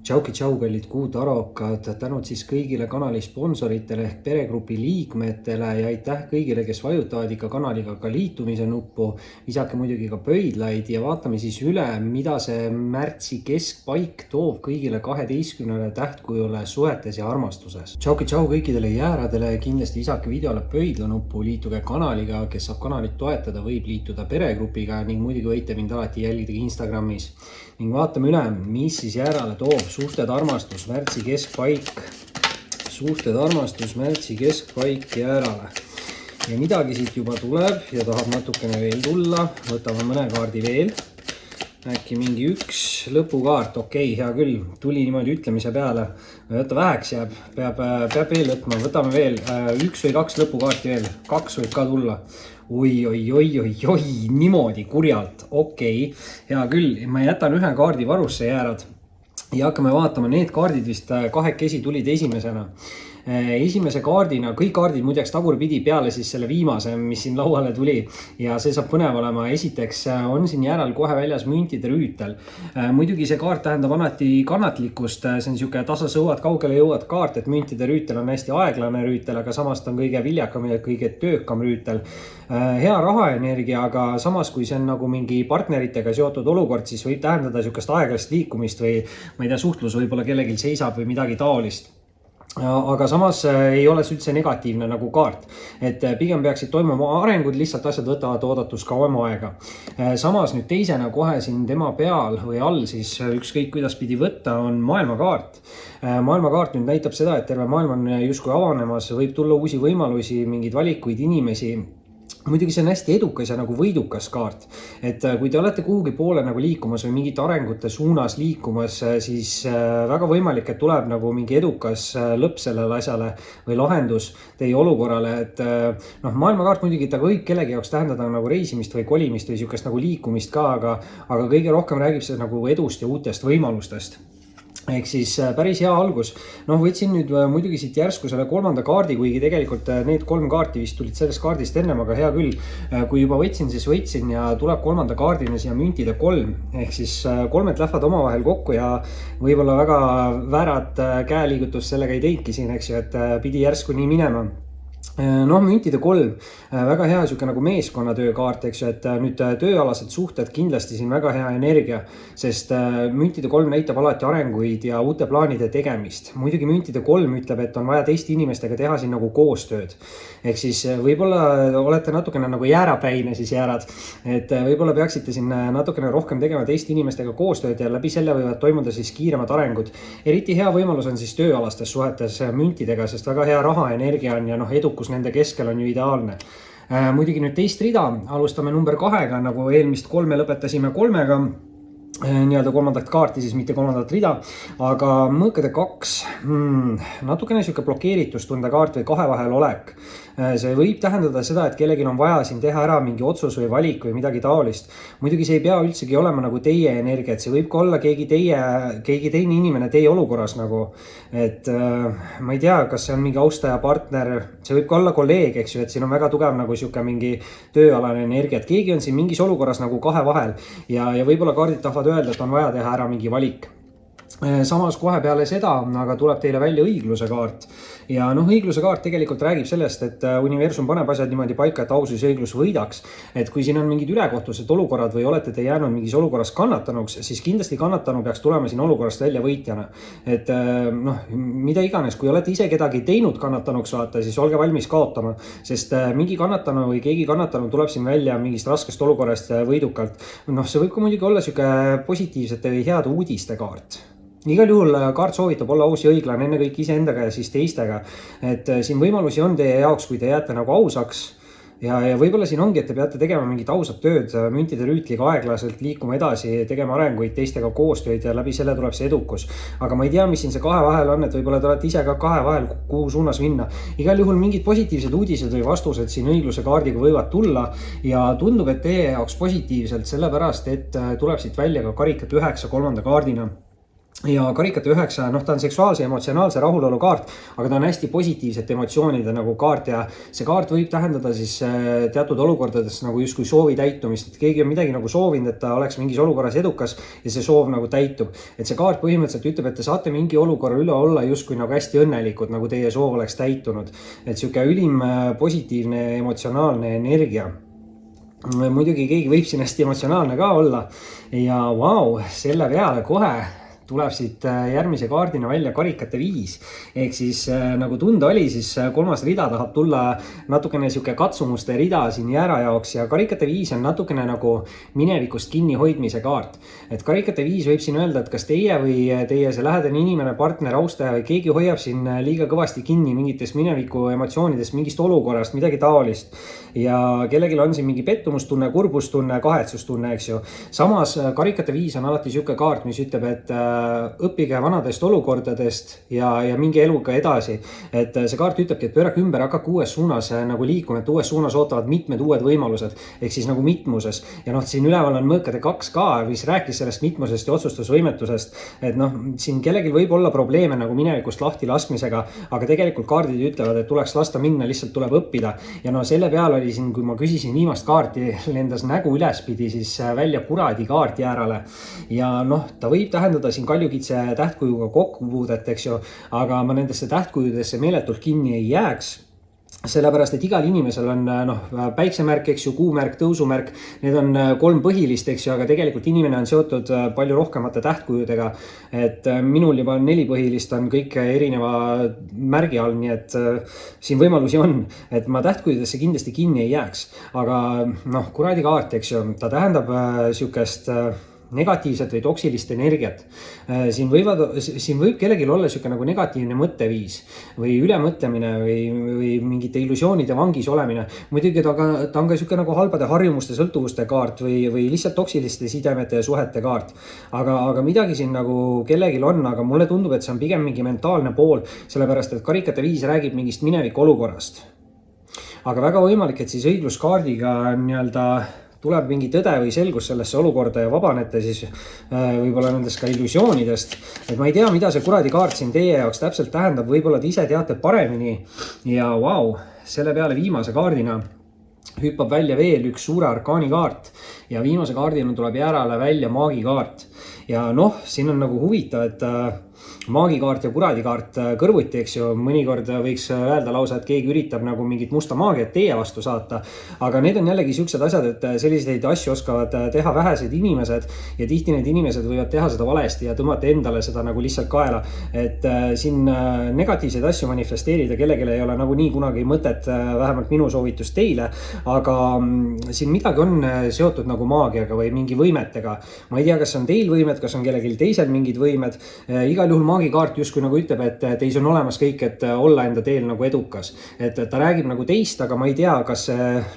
Tšauki tšau, kallid kuutarokad, tänud siis kõigile kanali sponsoritele ehk peregrupi liikmetele ja aitäh kõigile, kes vajutavad ikka kanaliga ka liitumise nuppu. Visake muidugi ka pöidlaid ja vaatame siis üle, mida see märtsi keskpaik toob kõigile 12 tähtkujule suhetes ja armastuses. Tšauki tšau kõikidele jääradele, kindlasti visake videole pöidla nuppu, liituge kanaliga, kes saab kanalit toetada, võib liituda peregrupiga ning muidugi võite mind alati jälgida Instagramis. Ning vaatame üle, mis siis jäärale toob suhted armastus märtsi keskpaik. Suhted armastus märtsi keskpaik jäärale. Ja midagi siit juba tuleb ja tahab natukene veel tulla. Võtame mõne kaardi veel. Äkki mingi üks lõpukaart. Okei, hea küll. Tuli niimoodi ütlemise peale. Võtta väheks jääb. Peab veel võtma. Võtame veel üks või kaks lõpukaarti veel. Kaks võib ka tulla. Oi, niimoodi kurjalt. Okei, hea küll. Ma jätan ühe kaardi varusse jäärad. Ja hakkame vaatama, need kaardid vist kahekesi tulid esimesena. Esimese kaardina, kõik kaardid muideks tagurpidi peale siis selle viimase, mis siin lauale tuli ja see saab põnev olema. Esiteks on siin järel kohe väljas müntide rüütel. Muidugi see kaart tähendab alati kannatlikkust, see on niisugune tasasõuad, kaugele jõuad kaart, et müntide rüütel on hästi aeglane rüütel, aga samast on kõige viljakam ja kõige töökam rüütel. Hea rahaenergia, aga samas kui see on nagu mingi partneritega seotud olukord, siis võib tähendada niisugust aeglast liikumist või ma ei tea, suhtlus võib-olla kellelgi seisab või midagi taolist. Aga samas ei ole see üldse negatiivne nagu kaart, et pigem peaksid toimuma arengud, lihtsalt asjad võtavad oodatus kauem aega. Samas nüüd teisena kohe siin tema peal või all siis ükskõik kuidas pidi võtta on maailmakaart. Maailmakaart nüüd näitab seda, et terve maailm on justkui avanemas, võib tulla uusi võimalusi, mingeid valikuid, inimesi. Muidugi see on hästi edukas ja nagu võidukas kaart, et kui te olete kuhugi poole nagu liikumas või mingite arengute suunas liikumas, siis väga võimalik, et tuleb nagu mingi edukas lõpp sellele asjale või lahendus teie olukorrale, et maailmakaart muidugi ta võib kellegi jaoks tähendada nagu reisimist või kolimist või niisugust nagu liikumist ka, aga kõige rohkem räägib see nagu edust ja uutest võimalustest. Ehk siis päris hea algus. Võtsin nüüd muidugi siit järsku selle kolmanda kaardi, kuigi tegelikult need kolm kaarti vist tulid sellest kaardist ennem, aga hea küll. Kui juba võtsin, siis võtsin ja tuleb kolmanda kaardina siia müntide 3. Ehk siis kolmed lähevad omavahel kokku ja võib-olla väga väärad käeliigutust sellega ei teidki siin, eks ju, et pidi järsku nii minema. Müntide 3, väga hea niisugune nagu meeskonnatöö kaart, eks ju, et nüüd tööalased suhted kindlasti siin väga hea energia, sest müntide 3 näitab alati arenguid ja uute plaanide tegemist. Muidugi müntide 3 ütleb, et on vaja teiste inimestega teha siin nagu koostööd. Ehk siis võib-olla olete natukene nagu jäärapäine siis jäärad, et võib-olla peaksite siin natukene rohkem tegema teiste inimestega koostööd ja läbi selle võivad toimuda siis kiiremad arengud. Eriti hea võimalus on siis tööalastes suhetes müntidega, sest väga hea rahaenergia on ja edukus nende keskel on ju ideaalne. Muidugi nüüd teist rida, alustame number 2, nagu eelmist 3 lõpetasime 3-ga, nii-öelda kolmandat kaarti siis, mitte kolmandat rida, aga mõõkade 2, natukene niisugune blokeeritustunde kaart või kahe vahel olek. See võib tähendada seda, et kellelgi on vaja siin teha ära mingi otsus või valik või midagi taolist. Muidugi see ei pea üldsegi olema nagu teie energia, et see võib ka olla keegi teine inimene teie olukorras nagu, et ma ei tea, kas see on mingi austaja partner, see võib ka olla kolleeg, eks ju, et siin on väga tugev nagu niisugune mingi tööalane energia, et keegi on siin mingis olukorras nagu kahe vahel ja võib-olla kaardid tahavad öelda, et on vaja teha ära mingi valik. Samas kohe peale seda, aga tuleb teile välja õigluse kaart ja õigluse kaart tegelikult räägib sellest, et universum paneb asjad niimoodi paika, et ausus ja õiglus võidaks, et kui siin on mingid ülekohtused olukorrad või olete te jäänud mingis olukorras kannatanuks, siis kindlasti kannatanu peaks tulema siin olukorrast välja võitjana, et mida iganes, kui olete ise kedagi teinud kannatanuks vaata, siis olge valmis kaotama, sest mingi kannatanu või keegi kannatanu tuleb siin välja mingist raskest olukorrast võidukalt. See võib ka muidugi olla niisugune positiivsete või heade uudiste kaart. Igal juhul kaart soovitab olla aus ja õiglane enne kõik iseendaga ja siis teistega, et siin võimalusi on teie jaoks, kui te jääte nagu ausaks ja võib-olla siin ongi, et te peate tegema mingit ausat tööd, müntide rüütliga aeglaselt liikuma edasi, tegema arenguid teistega koostööd ja läbi selle tuleb see edukus. Aga ma ei tea, mis siin see kahe vahel on, et võib-olla te olete ise ka kahe vahel, kuhu suunas minna. Igal juhul mingid positiivsed uudised või vastused siin õigluse kaardiga võivad tulla ja tundub, et teie jaoks positiivselt, sellepärast, et tuleb siit välja ka karikat 9 kolmanda kaardina. ja karikate 9, noh, ta on seksuaalse ja emotsionaalse rahulolu kaart, aga ta on hästi positiivsete emotsioonide nagu kaart ja see kaart võib tähendada siis teatud olukordades nagu justkui soovi täitumist, et keegi on midagi nagu soovinud, et ta oleks mingis olukorras edukas ja see soov nagu täitub. Et see kaart põhimõtteliselt ütleb, et te saate mingi olukorra üle olla justkui nagu hästi õnnelikud, nagu teie soov oleks täitunud. Et sihuke ülim positiivne emotsionaalne energia. Muidugi keegi võib siin hästi emotsionaalne ka olla ja vau, selle peale kohe tuleb siit järgmise kaardina välja karikate 5. Ehk siis nagu tunda oli, siis kolmas rida tahab tulla natukene sihuke katsumuste rida siin jäära jaoks ja karikate 5 on natukene nagu minevikust kinnihoidmise kaart. Et karikate 5 võib siin öelda, et kas teie või teie see lähedane inimene, partner, austaja või keegi hoiab siin liiga kõvasti kinni mingitest mineviku emotsioonidest, mingist olukorrast, midagi taolist. Ja kellelgi on siin mingi pettumustunne, kurbustunne, kahetsustunne, eks ju. Samas karikate 5 on alati sihuke kaart, mis ütleb, et õppige vanadest olukordadest ja mingi eluga edasi. Et see kaart ütlebki, et pöörake ümber, hakake uues suunas nagu liikuma, et uues suunas ootavad mitmed uued võimalused. Ehk siis nagu mitmuses. Ja noh, siin üleval on mõõkade 2K, mis rääkis sellest mitmusest ja otsustusvõimetusest. Et noh, siin kellelgi võib olla probleeme nagu minevikust lahti laskmisega, aga tegelikult kaardid ütlevad, et tuleks lasta minna, lihtsalt tuleb õppida. Ja no selle peal oli siin, kui ma küsisin viimast kaarti, lendas nägu ülespidi siis välja kuradi kaart jäärale. Ja noh, ta võib tähendada siin kaljukitse tähtkujuga kokkupuudet, eks ju, aga ma nendesse tähtkujudesse meeletult kinni ei jääks. Sellepärast, et igal inimesel on päiksemärk, eks ju, kuumärk, tõusumärk, need on 3 põhilist, eks ju, aga tegelikult inimene on seotud palju rohkemate tähtkujudega. Et minul juba 4 põhilist on kõik erineva märgi all, nii et siin võimalusi on, et ma tähtkujudesse kindlasti kinni ei jääks. Aga noh, kuradi kaart, eks ju, ta tähendab siukest negatiivset või toksilist energiat. Siin võib kellelgi olla siuke nagu negatiivne mõtteviis või ülemõtlemine või mingite illusioonide vangis olemine. Muidugi ta on ka siuke nagu halbade harjumuste, sõltuvuste kaart või lihtsalt toksiliste sidemete ja suhete kaart. Aga midagi siin nagu kellelgi on, aga mulle tundub, et see on pigem mingi mentaalne pool, sellepärast et karikate 5 räägib mingist mineviku olukorrast. Aga väga võimalik, et siis õigluskaardiga nii-öelda tuleb mingi tõde või selgus sellesse olukorda ja vabanete siis võib-olla nendest ka illusioonidest. Et ma ei tea, mida see kuradi kaart siin teie jaoks täpselt tähendab, võib-olla te ise teate paremini. Ja vau, selle peale viimase kaardina hüppab välja veel üks suure arkaani kaart ja viimase kaardina tuleb jäärale välja maagikaart. Ja noh, siin on nagu huvitav, et maagikaart ja kuradikaart kõrvuti, eks ju, mõnikord võiks öelda lausa, et keegi üritab nagu mingit musta maagiat teie vastu saata. Aga need on jällegi siuksed asjad, et selliseid asju oskavad teha vähesed inimesed ja tihti need inimesed võivad teha seda valesti ja tõmmata endale seda nagu lihtsalt kaela. Et siin negatiivseid asju manifesteerida kellelegi ei ole nagu nii kunagi mõtet, vähemalt minu soovitus teile, aga siin midagi on seotud nagu maagiaga või mingi võimetega. Ma ei tea, kas on teil võimed, kas on kellelgi teisel mingid võimed. Igal juhul maagikaart justkui nagu ütleb, et teis on olemas kõik, et olla enda teel nagu edukas. Et ta räägib nagu teist, aga ma ei tea, kas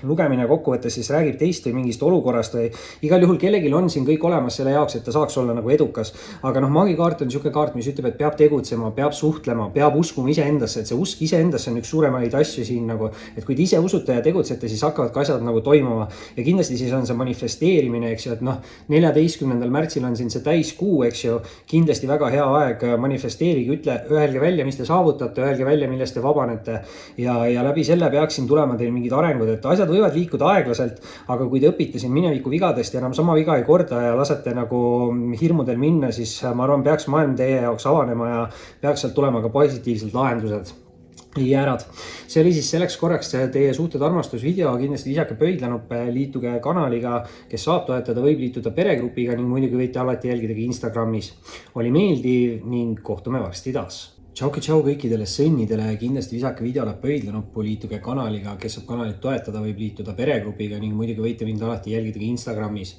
lugemine kokkuvõttes siis räägib teist või mingist olukorrast või igal juhul kellelgi on siin kõik olemas selle jaoks, et ta saaks olla nagu edukas. Aga noh, maagikaart on siuke kaart, mis ütleb, et peab tegutsema, peab suhtlema, peab uskuma iseendasse, et see usk iseendasse on üks suuremaid asju siin nagu, et kui te ise usute ja tegutsete, siis hakkavad ka asjad nagu toimuma ja kindlasti siis on see manifesteerimine, eks ju, et noh, 14. märtsil on siin see täiskuu, eks ju, kindlasti väga hea aeg manifesteerige, öelge välja, mis te saavutate, öelge välja, millest te vabanete ja läbi selle peaks siin tulema teil mingid arengud, et asjad võivad liikuda aeglaselt, aga kui te õpite siin mineviku vigadest ja enam sama viga ei korda ja lasete nagu hirmudel minna, siis ma arvan, peaks maailm teie jaoks avanema ja peaks sealt tulema ka positiivsed lahendused. Jäärad. See oli siis selleks korraks teie suhted armastusvideo, kindlasti visake pöidlanuppe, liituge kanaliga, kes saab toetada, võib liituda peregrupiga ning muidugi võite alati jälgida ka Instagramis. Oli meeldiv ning kohtume varsti taas. Tšau kõikidele sõnnidele, kindlasti visake videole pöidlanuppu, liituge kanaliga, kes saab kanalit toetada, võib liituda peregrupiga ning muidugi võite mind alati jälgida ka Instagramis.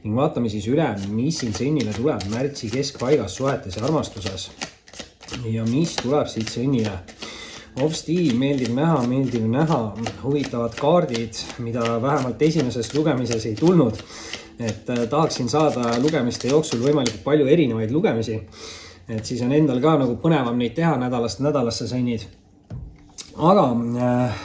Ning vaatame siis üle, mis siin sõnnile tuleb märtsi keskpaigas suhetes ja armastuses. Ja mis tuleb siit sõnnile? Hopsti, meeldiv näha, huvitavad kaardid, mida vähemalt esimeses lugemises ei tulnud. Et tahaksin saada lugemiste jooksul võimalikult palju erinevaid lugemisi. Et siis on endal ka nagu põnevam neid teha nädalast nädalasse sõnnid. aga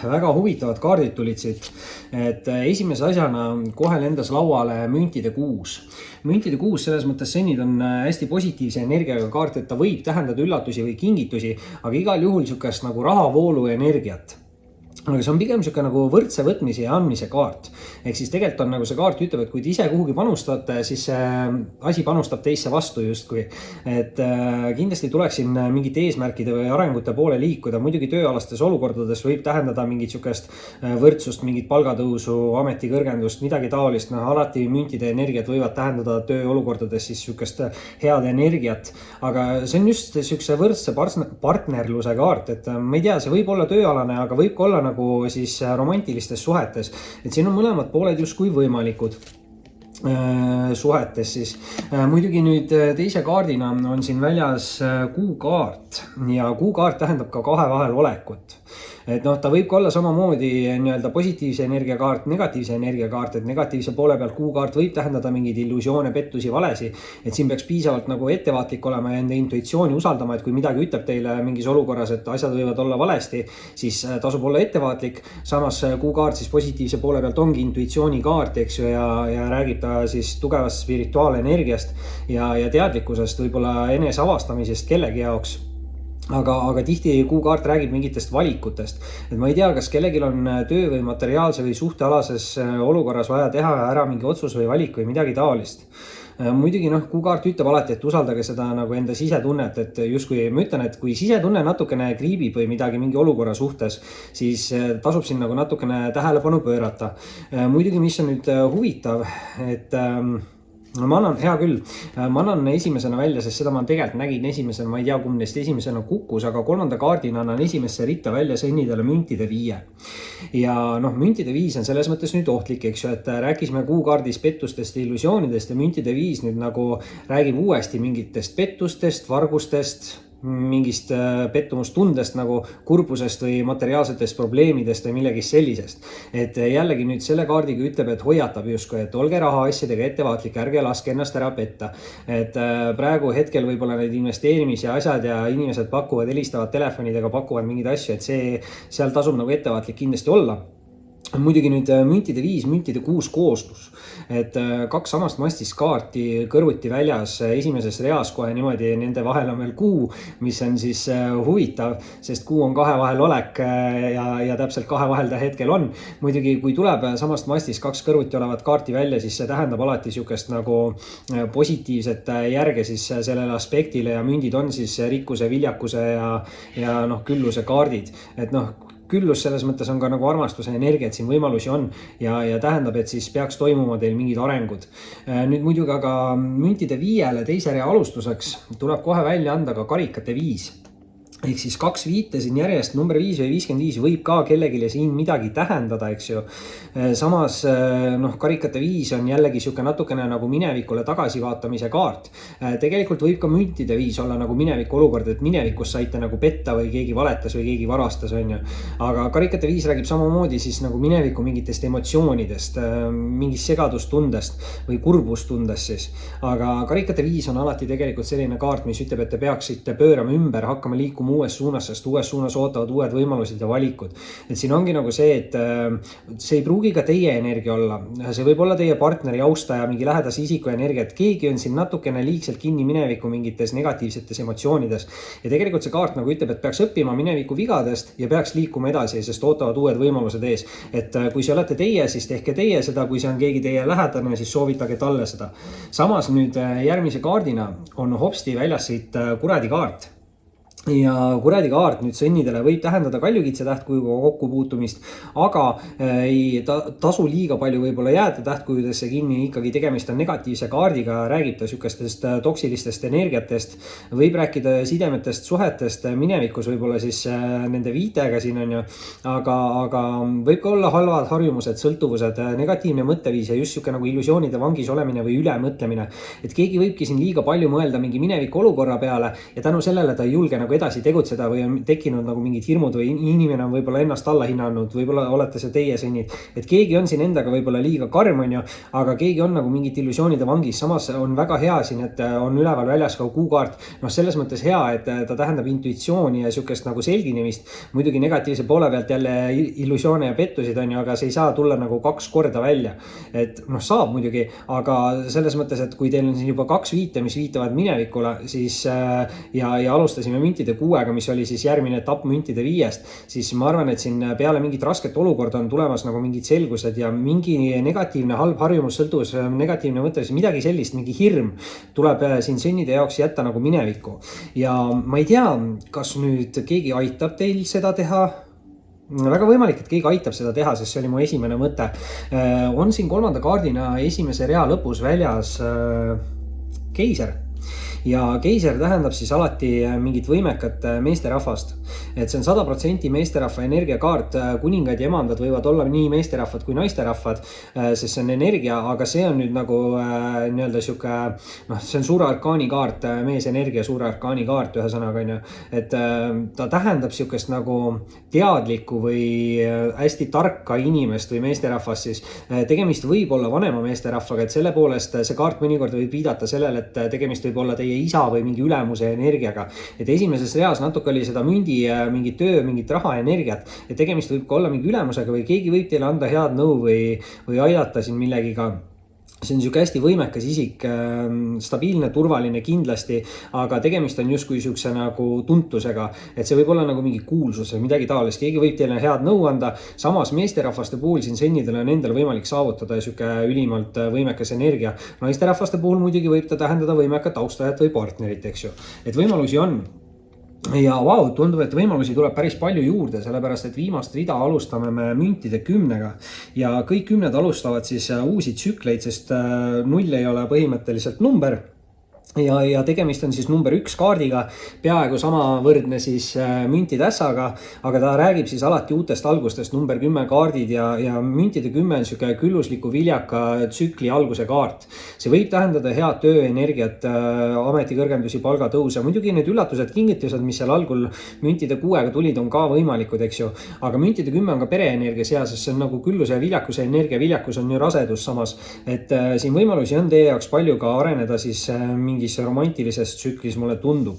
väga huvitavad kaardid tulid siit, et esimese asjana kohe lendas lauale müntide kuus. Müntide kuus selles mõttes sennid on hästi positiivse energiaga kaart, et ta võib tähendada üllatusi või kingitusi, aga igal juhul niisugust nagu rahavoolu energiat. Aga see on pigem niisugune nagu võrdse võtmise ja andmise kaart. Ehk siis tegelikult on nagu see kaart ütleb, et kui te ise kuhugi panustate, siis see asi panustab teisse vastu justkui. Et kindlasti tuleks siin mingite eesmärkide või arengute poole liikuda. Muidugi tööalastes olukordades võib tähendada mingit niisugust võrdsust, mingit palgatõusu, ametikõrgendust, midagi taolist. Alati müntide energiat võivad tähendada tööolukordades siis niisugust head energiat. Aga see on just niisuguse võrdse partnerluse kaart, et ma ei tea, see võib olla tööalane, aga võib ka olla nagu siis romantilistes suhetes, et siin on mõlemad pooled justkui võimalikud suhetes siis. Muidugi nüüd teise kaardina on siin väljas kuukaart ja kuukaart tähendab ka kahe vahel olekut. Et noh, ta võib ka olla samamoodi nii-öelda positiivse energiakaart, negatiivse energiakaart, et negatiivse poole pealt kuukaart võib tähendada mingeid illusioone, pettusi, valesi, et siin peaks piisavalt nagu ettevaatlik olema ja enda intuitsiooni usaldama, et kui midagi ütleb teile mingis olukorras, et asjad võivad olla valesti, siis tasub olla ettevaatlik. Samas kuukaart siis positiivse poole pealt ongi intuitsioonikaart, eks ju, ja räägib ta siis tugevast spirituaalenergiast ja teadlikkusest, võib-olla enese avastamisest kellegi jaoks. Aga tihti kuukaart räägib mingitest valikutest, et ma ei tea, kas kellelgi on töö või materiaalse või suhtealases olukorras vaja teha ära mingi otsus või valik või midagi taolist. Muidugi kuukaart ütleb alati, et usaldage seda nagu enda sisetunnet, et justkui ma ütlen, et kui sisetunne natukene kriibib või midagi mingi olukorra suhtes, siis tasub siin nagu natukene tähelepanu pöörata. Muidugi, mis on nüüd huvitav, et ma annan, hea küll, ma annan esimesena välja, sest seda ma tegelikult nägin esimesena, ma ei tea, kumb neist esimesena kukkus, aga kolmanda kaardina annan esimesse ritta välja sennidele müntide 5. Ja müntide 5 on selles mõttes nüüd ohtlik, eks ju, et rääkisime kuukaardis pettustest ja illusioonidest ja müntide 5 nüüd nagu räägib uuesti mingitest pettustest, vargustest, mingist pettumustundest nagu kurbusest või materiaalsetest probleemidest või millegist sellisest. Et jällegi nüüd selle kaardiga ütleb, et hoiatab justkui, et olge rahaasjadega ettevaatlik, ärge laske ennast ära petta. Et praegu hetkel võib-olla need investeerimis ja asjad ja inimesed pakuvad, helistavad telefonidega, pakuvad mingeid asju, et seal tasub nagu ettevaatlik kindlasti olla. Muidugi nüüd müntide 5, müntide 6 kooslus, et kaks samast mastist kaarti kõrvuti väljas esimeses reas kohe niimoodi, nende vahel on veel kuu, mis on siis huvitav, sest kuu on kahe vahel olek ja täpselt kahe vahel ta hetkel on. Muidugi, kui tuleb samast mastist kaks kõrvuti olevat kaarti välja, siis see tähendab alati niisugust nagu positiivset järge siis sellele aspektile ja mündid on siis rikkuse, viljakuse ja külluse kaardid, et küllus selles mõttes on ka nagu armastuse energia, et siin võimalusi on ja tähendab, et siis peaks toimuma teil mingid arengud. Nüüd muidugi aga müntide 5 teise rea alustuseks tuleb kohe välja anda ka karikate 5. Ehk siis 2 viite siin järjest, number 5 või 55 võib ka kellegile siin midagi tähendada, eks ju. Samas karikate 5 on jällegi niisugune natukene nagu minevikule tagasivaatamise kaart. Tegelikult võib ka müntide 5 olla nagu mineviku olukord, et minevikus saite nagu petta või keegi valetas või keegi varastas, on ju. Aga karikate 5 räägib samamoodi siis nagu mineviku mingitest emotsioonidest, mingist segadustundest või kurbustundest siis. Aga karikate 5 on alati tegelikult selline kaart, mis ütleb, et te peaksite pöörama ümber, hakkama liikuma uues suunas, sest uues suunas ootavad uued võimalused ja valikud. Et siin ongi nagu see, et see ei pruugi ka teie energia olla. See võib olla teie partneri austaja, mingi lähedase isiku energia, et keegi on siin natukene liigselt kinni mineviku mingites negatiivsetes emotsioonides. Ja tegelikult see kaart nagu ütleb, et peaks õppima mineviku vigadest ja peaks liikuma edasi, sest ootavad uued võimalused ees. Et kui see olete teie, siis tehke teie seda, kui see on keegi teie lähedane, siis soovitage talle seda. Samas nüüd järgmise kaardina on hopsti väljas siit kuradi kaart. Ja kuradi kaart nüüd sennidele võib tähendada kaljukitse tähtkujuga kokkupuutumist, aga ei tasu liiga palju võib-olla jääda tähtkujudesse kinni, ikkagi tegemist on negatiivse kaardiga, räägib ta niisugustest toksilistest energiatest, võib rääkida sidemetest, suhetest, minevikus võib-olla siis nende viitega siin on ju, aga võib ka olla halvad harjumused, sõltuvused, negatiivne mõtteviis ja just niisugune nagu illusioonide vangis olemine või ülemõtlemine, et keegi võibki siin liiga palju mõelda mingi mineviku olukorra peale ja tänu sellele ta ei julge nagu nagu edasi tegutseda või on tekkinud nagu mingid hirmud või inimene on võib-olla ennast alla hinnanud, võib-olla olete see teie sennid, et keegi on siin endaga võib-olla liiga karm on ju, aga keegi on nagu mingit illusioonide vangis, samas on väga hea siin, et on üleval väljas ka kuukaart, noh selles mõttes hea, et ta tähendab intuitsiooni ja sihukest nagu selginemist, muidugi negatiivse poole pealt jälle illusioone ja pettusid on ju, aga see ei saa tulla nagu 2 korda välja, et noh saab muidugi, aga selles mõttes, et kui teil on siin juba 2 viite, mis viitavad minevikule, siis ja alustasime müntide 6-ga, mis oli siis järgmine etapp müntide 5-st, siis ma arvan, et siin peale mingit rasket olukorda on tulemas nagu mingid selgused ja mingi negatiivne halb harjumus, sõltuvus, negatiivne mõte, siis midagi sellist, mingi hirm tuleb siin sünnide jaoks jätta nagu minevikku. Ja ma ei tea, kas nüüd keegi aitab teil seda teha. Väga võimalik, et keegi aitab seda teha, sest see oli mu esimene mõte. On siin 3. kaardina esimese rea lõpus väljas keiser. Ja keiser tähendab siis alati mingit võimekat meesterahvast, et see on 100% meesterahva energiakaart, kuningad ja emandad võivad olla nii meesterahvad kui naisterahvad, sest see on energia, aga see on nüüd nagu nii-öelda sihuke, noh, see on suure arkaani kaart, meesenergia suure arkaani kaart ühesõnaga on ju, et ta tähendab sihukest nagu teadlikku või hästi tarka inimest või meesterahvast, siis tegemist võib olla vanema meesterahvaga, et selle poolest see kaart mõnikord võib viidata sellele, et tegemist võib olla teie isa või mingi ülemuse energiaga, et esimeses reas natuke oli seda mündi, mingi töö, mingit raha energiat, et tegemist võib ka olla mingi ülemusega või keegi võib teile anda head nõu või aidata siin millegiga. See on siuke hästi võimekas isik, stabiilne, turvaline kindlasti, aga tegemist on justkui siukse nagu tuntusega, et see võib olla nagu mingi kuulsus või midagi taolist, keegi võib teile head nõu anda, samas meesterahvaste puhul siin sennidel on endal võimalik saavutada siuke ülimalt võimekas energia. Naisterahvaste puhul muidugi võib ta tähendada võimekat austajat või partnerit, eks ju, et võimalusi on. Ja vau, tundub, et võimalusi tuleb päris palju juurde, sellepärast et viimast rida alustame me müntide 10-ga ja kõik 10 alustavad siis uusi tsükleid, sest 0 ei ole põhimõtteliselt number. Ja tegemist on siis number 1 kaardiga, peaaegu samavõrdne siis müntide ässaga, aga ta räägib siis alati uutest algustest, number 10 kaardid ja müntide 10 on siuke küllusliku viljaka tsükli alguse kaart. See võib tähendada head tööenergiat, ametikõrgendusi, palgatõuse, muidugi need üllatused, kingitused, mis seal algul müntide 6-ga tulid, on ka võimalikud, eks ju, aga müntide 10 on ka pereenergia seas, sest see on nagu külluse ja viljakuse energia, viljakus on ju rasedus samas, et siin võimalusi on teie jaoks palju ka areneda siis mingis romantilises tsüklis, mulle tundub.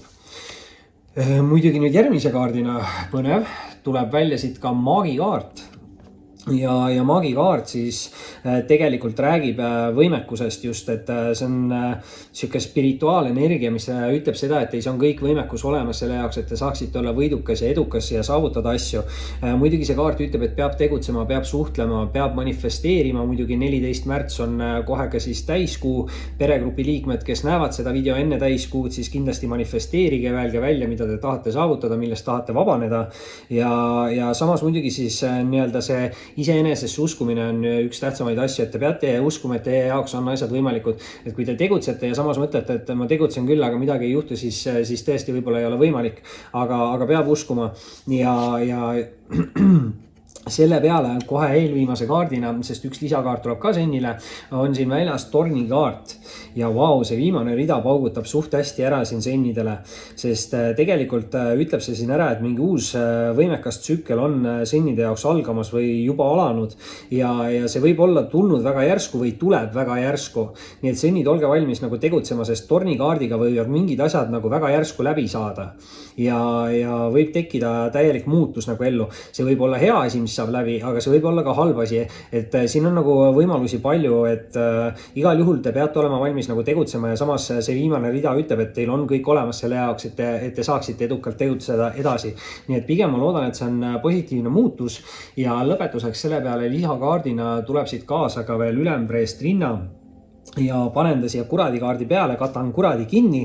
Muidugi nüüd järgmise kaardina põnev, tuleb välja siit ka maagikaart. Ja maagikaart siis tegelikult räägib võimekusest just, et see on siuke spirituaalenergia, mis ütleb seda, et teis on kõik võimekus olemas selle jaoks, et te saaksite olla võidukas ja edukas ja saavutada asju. Muidugi see kaart ütleb, et peab tegutsema, peab suhtlema, peab manifesteerima, muidugi 14. märts on kohe ka siis täiskuu, peregrupi liikmed, kes näevad seda video enne täiskuud, siis kindlasti manifesteerige, öelge välja, mida te tahate saavutada, millest tahate vabaneda ja samas muidugi siis nii-öelda see iseenesesse uskumine on üks tähtsamaid asju, et te peate uskuma, et teie jaoks on asjad võimalikud, et kui te tegutsete ja samas mõtlete, et ma tegutsen küll, aga midagi ei juhtu, siis tõesti võib-olla ei ole võimalik, aga peab uskuma ja selle peale kohe eelviimase kaardina, sest üks lisakaart tuleb ka sennile, on siin väljas tornikaart ja vau, see viimane rida paugutab suht hästi ära siin sennidele, sest tegelikult ütleb see siin ära, et mingi uus võimekas tsükkel on sennide jaoks algamas või juba alanud ja see võib olla tulnud väga järsku või tuleb väga järsku, nii et sennid olge valmis nagu tegutsema, sest tornikaardiga võivad mingid asjad nagu väga järsku läbi saada ja võib tekkida täielik muutus nagu ellu, see võib olla hea asi, mis saab läbi, aga see võib olla ka halb asi, et siin on nagu võimalusi palju, et igal juhul te peate olema valmis nagu tegutsema ja samas see viimane rida ütleb, et teil on kõik olemas selle jaoks, et te saaksite edukalt tegutseda edasi. Nii et pigem ma loodan, et see on positiivne muutus ja lõpetuseks selle peale lisakaardina tuleb siit kaasa ka veel ülempreest Rinna ja panen ta siia kuradi kaardi peale, katan kuradi kinni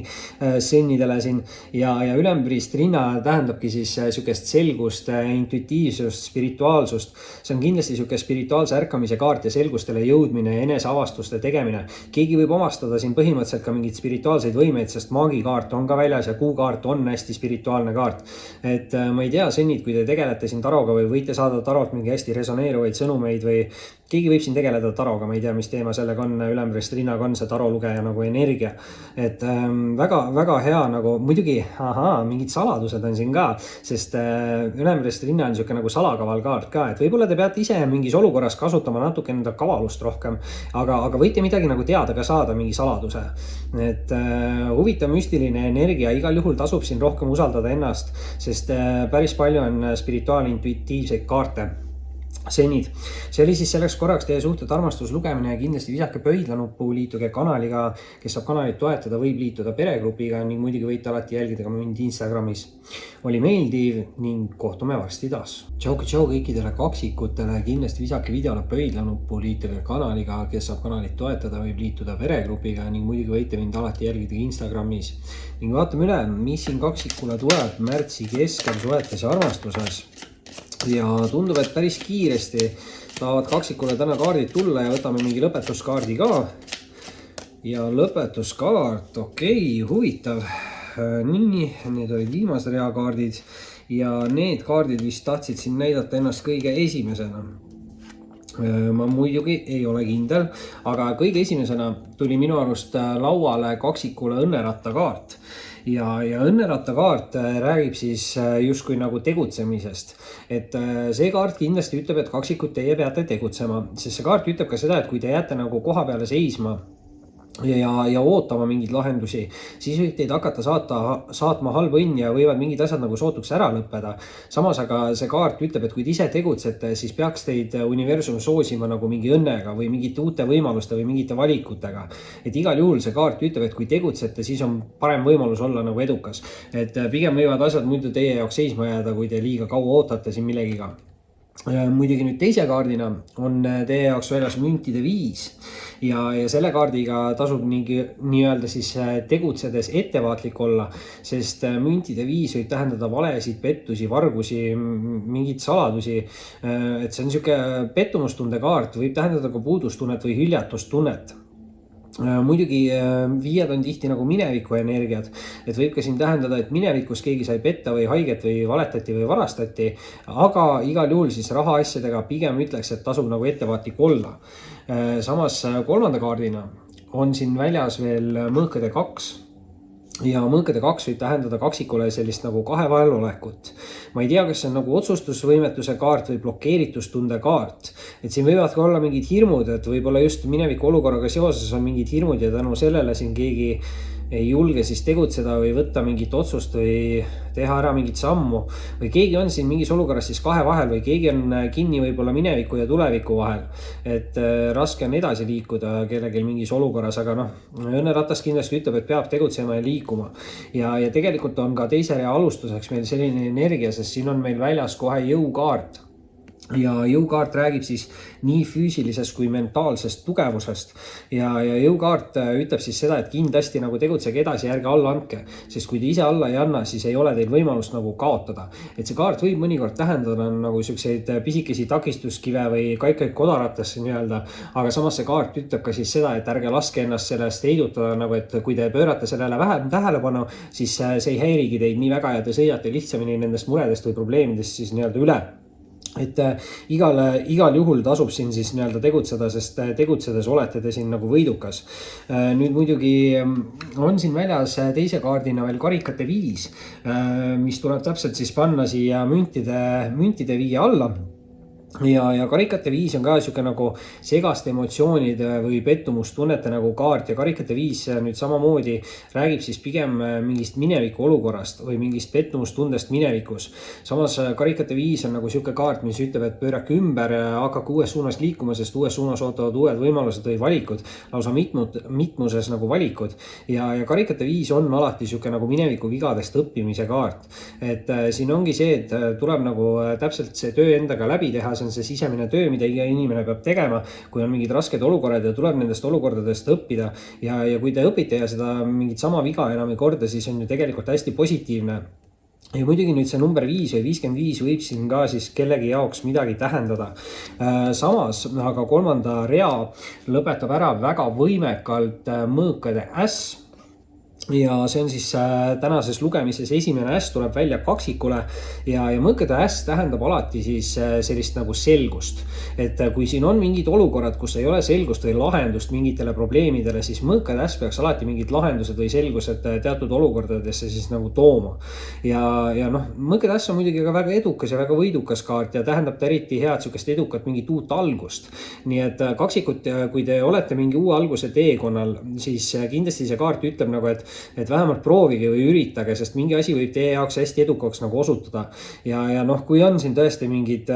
sennidele siin ja ülempriist Rinna tähendabki siis sükest selgust, intuitiivsust, spirituaalsust. See on kindlasti süke spirituaalse ärkamise kaart ja selgustele jõudmine, eneseavastuste tegemine. Keegi võib omastada siin põhimõtteliselt ka mingid spirituaalseid võimeid, sest maagikaart on ka väljas ja kuukaart on hästi spirituaalne kaart. Et ma ei tea, sennid, kui te tegelete siin taroga või võite saada tarolt mingi hästi resoneeruvaid sõnumeid või keegi võib siin tegeleda taroga, ma ei tea, mis teema sellega on, ülemrist rinnaga on see tarolugeja nagu energia. Et väga hea nagu, muidugi, mingid saladused on siin ka, sest ülemrist rinna on niisugune nagu salakavalkaart ka, et võib-olla te peate ise mingis olukorras kasutama natuke enda kavalust rohkem, aga võite midagi nagu teada ka saada, mingi saladuse. Et huvitav müstiline energia, igal juhul tasub siin rohkem usaldada ennast, sest päris palju on spirituaalintuitiivseid kaarte. Senid. See oli siis selleks korraks teie suhted armastuslugemine ja kindlasti visake pöidlanuppu, liituge kanaliga, kes saab kanalit toetada, võib liituda peregrupiga ning muidugi võite alati jälgida ka mind Instagramis. Oli meeldiv ning kohtume varsti taas. Tšau kõikidele kaksikutele, kindlasti visake videole pöidlanuppu, liituge kanaliga, kes saab kanalit toetada, võib liituda peregrupiga ning muidugi võite mind alati jälgida Instagramis. Ning vaatame üle, mis siin kaksikule tuleb märtsi keskel suhetes ja armastuses. Ja tundub, et päris kiiresti tahavad kaksikule täna kaardid tulla ja võtame mingi lõpetuskaardi ka. Ja lõpetuskaart, okei, huvitav. Nii, need olid viimased reakaardid ja need kaardid vist tahtsid siin näidata ennast kõige esimesena. Ma muidugi ei ole kindel, aga kõige esimesena tuli minu arust lauale kaksikule õnneratta kaart. Ja õnneratta kaart räägib siis justkui nagu tegutsemisest. Et see kaart kindlasti ütleb, et kaksikud teie peate tegutsema, sest see kaart ütleb ka seda, et kui te jääte nagu koha peale seisma ja ootama mingeid lahendusi, siis võib teid hakata saatma halb õnn ja võivad mingid asjad nagu sootuks ära lõppeda. Samas aga see kaart ütleb, et kui te ise tegutsete, siis peaks teid universum soosima nagu mingi õnnega või mingite uute võimaluste või mingite valikutega. Et igal juhul see kaart ütleb, et kui tegutsete, siis on parem võimalus olla nagu edukas. Et pigem võivad asjad muidu teie jaoks seisma jääda, kui te liiga kaua ootate siin millegiga. Muidugi nüüd teise kaardina on teie jaoks väljas müntide 5 ja selle kaardiga tasub nii-öelda siis tegutsedes ettevaatlik olla, sest müntide 5 võib tähendada valesid, pettusi, vargusi, mingeid saladusi. Et see on niisugune pettumustunde kaart, võib tähendada ka puudustunnet või hüljatust. Muidugi viied on tihti nagu mineviku energiat, et võib ka siin tähendada, et minevikus keegi sai petta või haiget või valetati või varastati, aga igal juhul siis rahaasjadega pigem ütleks, et tasub nagu ettevaatlik olla. Samas kolmanda kaardina on siin väljas veel mõõkade 2 ja mõõkade 2 võib tähendada kaksikule sellist nagu kahe vahel olekut. Ma ei tea, kas see on nagu otsustusvõimetuse kaart või blokeeritustunde kaart. Et siin võivad ka olla mingid hirmud, et võib-olla just mineviku olukorraga seoses on mingid hirmud ja tänu sellele siin keegi ei julge siis tegutseda või võtta mingit otsust või teha ära mingit sammu. Või keegi on siin mingis olukorras siis kahe vahel või keegi on kinni võib-olla mineviku ja tuleviku vahel. Et raske on edasi liikuda kellelgi mingis olukorras, aga õnneratas kindlasti ütleb, et peab tegutsema ja liikuma. Ja tegelikult on ka teise rea alustuseks meil selline energia, sest siin on meil väljas kohe jõukaart. Ja jõukaart räägib siis nii füüsilisest kui mentaalsest tugevusest ja jõukaart ütleb siis seda, et kindlasti nagu tegutsege edasi, ärge alla andke, sest kui te ise alla ei anna, siis ei ole teil võimalust nagu kaotada. Et see kaart võib mõnikord tähendada nagu selliseid pisikesi takistuskive või kaikaid kodaratesse nii-öelda, aga samas see kaart ütleb ka siis seda, et ärge laske ennast sellest heidutada, nagu et kui te pöörate sellele vähem tähelepanu, siis see ei häirigi teid nii väga ja te sõidate lihtsamini nendest muredest või probleemidest siis nii-öelda üle. Et igal juhul tasub siin siis nii-öelda tegutseda, sest tegutsedes olete te siin nagu võidukas. Nüüd muidugi on siin väljas teise kaardina veel karikate 5, mis tuleb täpselt siis panna siia müntide 5 alla. Ja karikate 5 on ka siuke nagu segaste emotsioonide või pettumustunnete nagu kaart ja karikate 5 nüüd samamoodi räägib siis pigem mingist mineviku olukorrast või mingist pettumustundest minevikus. Samas karikate 5 on nagu siuke kaart, mis ütleb, et pöörake ümber ja hakake uues suunas liikuma, sest uues suunas ootavad uued võimalused või valikud, lausa mitmuses nagu valikud. Ja karikate 5 on alati siuke nagu mineviku vigadest õppimise kaart. Et siin ongi see, et tuleb nagu täpselt see töö endaga läbi teha, see on see sisemine töö, mida iga inimene peab tegema, kui on mingid rasked olukorrad ja tuleb nendest olukordadest õppida. Ja kui te õpite ja seda mingit sama viga enam ei korda, siis on ju tegelikult hästi positiivne. Ja muidugi nüüd see number 5 või 55 võib siin ka siis kellegi jaoks midagi tähendada. Samas, aga kolmanda rea lõpetab ära väga võimekalt mõõkade S. ja see on siis tänases lugemises esimene äss tuleb välja kaksikule ja mõõkade äss tähendab alati siis sellist nagu selgust. Et kui siin on mingid olukorrad, kus ei ole selgust või lahendust mingitele probleemidele, siis mõõkade äss peaks alati mingid lahendused või selgused teatud olukordadesse siis nagu tooma. Ja noh, mõõkade äss on muidugi ka väga edukas ja väga võidukas kaart ja tähendab ta eriti head sihukest edukat mingit uut algust. Nii et kaksikut, kui te olete mingi uue alguse teekonnal, siis kindlasti see kaart ütleb nagu, et vähemalt proovige või üritage, sest mingi asi võib teie jaoks hästi edukaks nagu osutuda. Ja noh, kui on siin tõesti mingid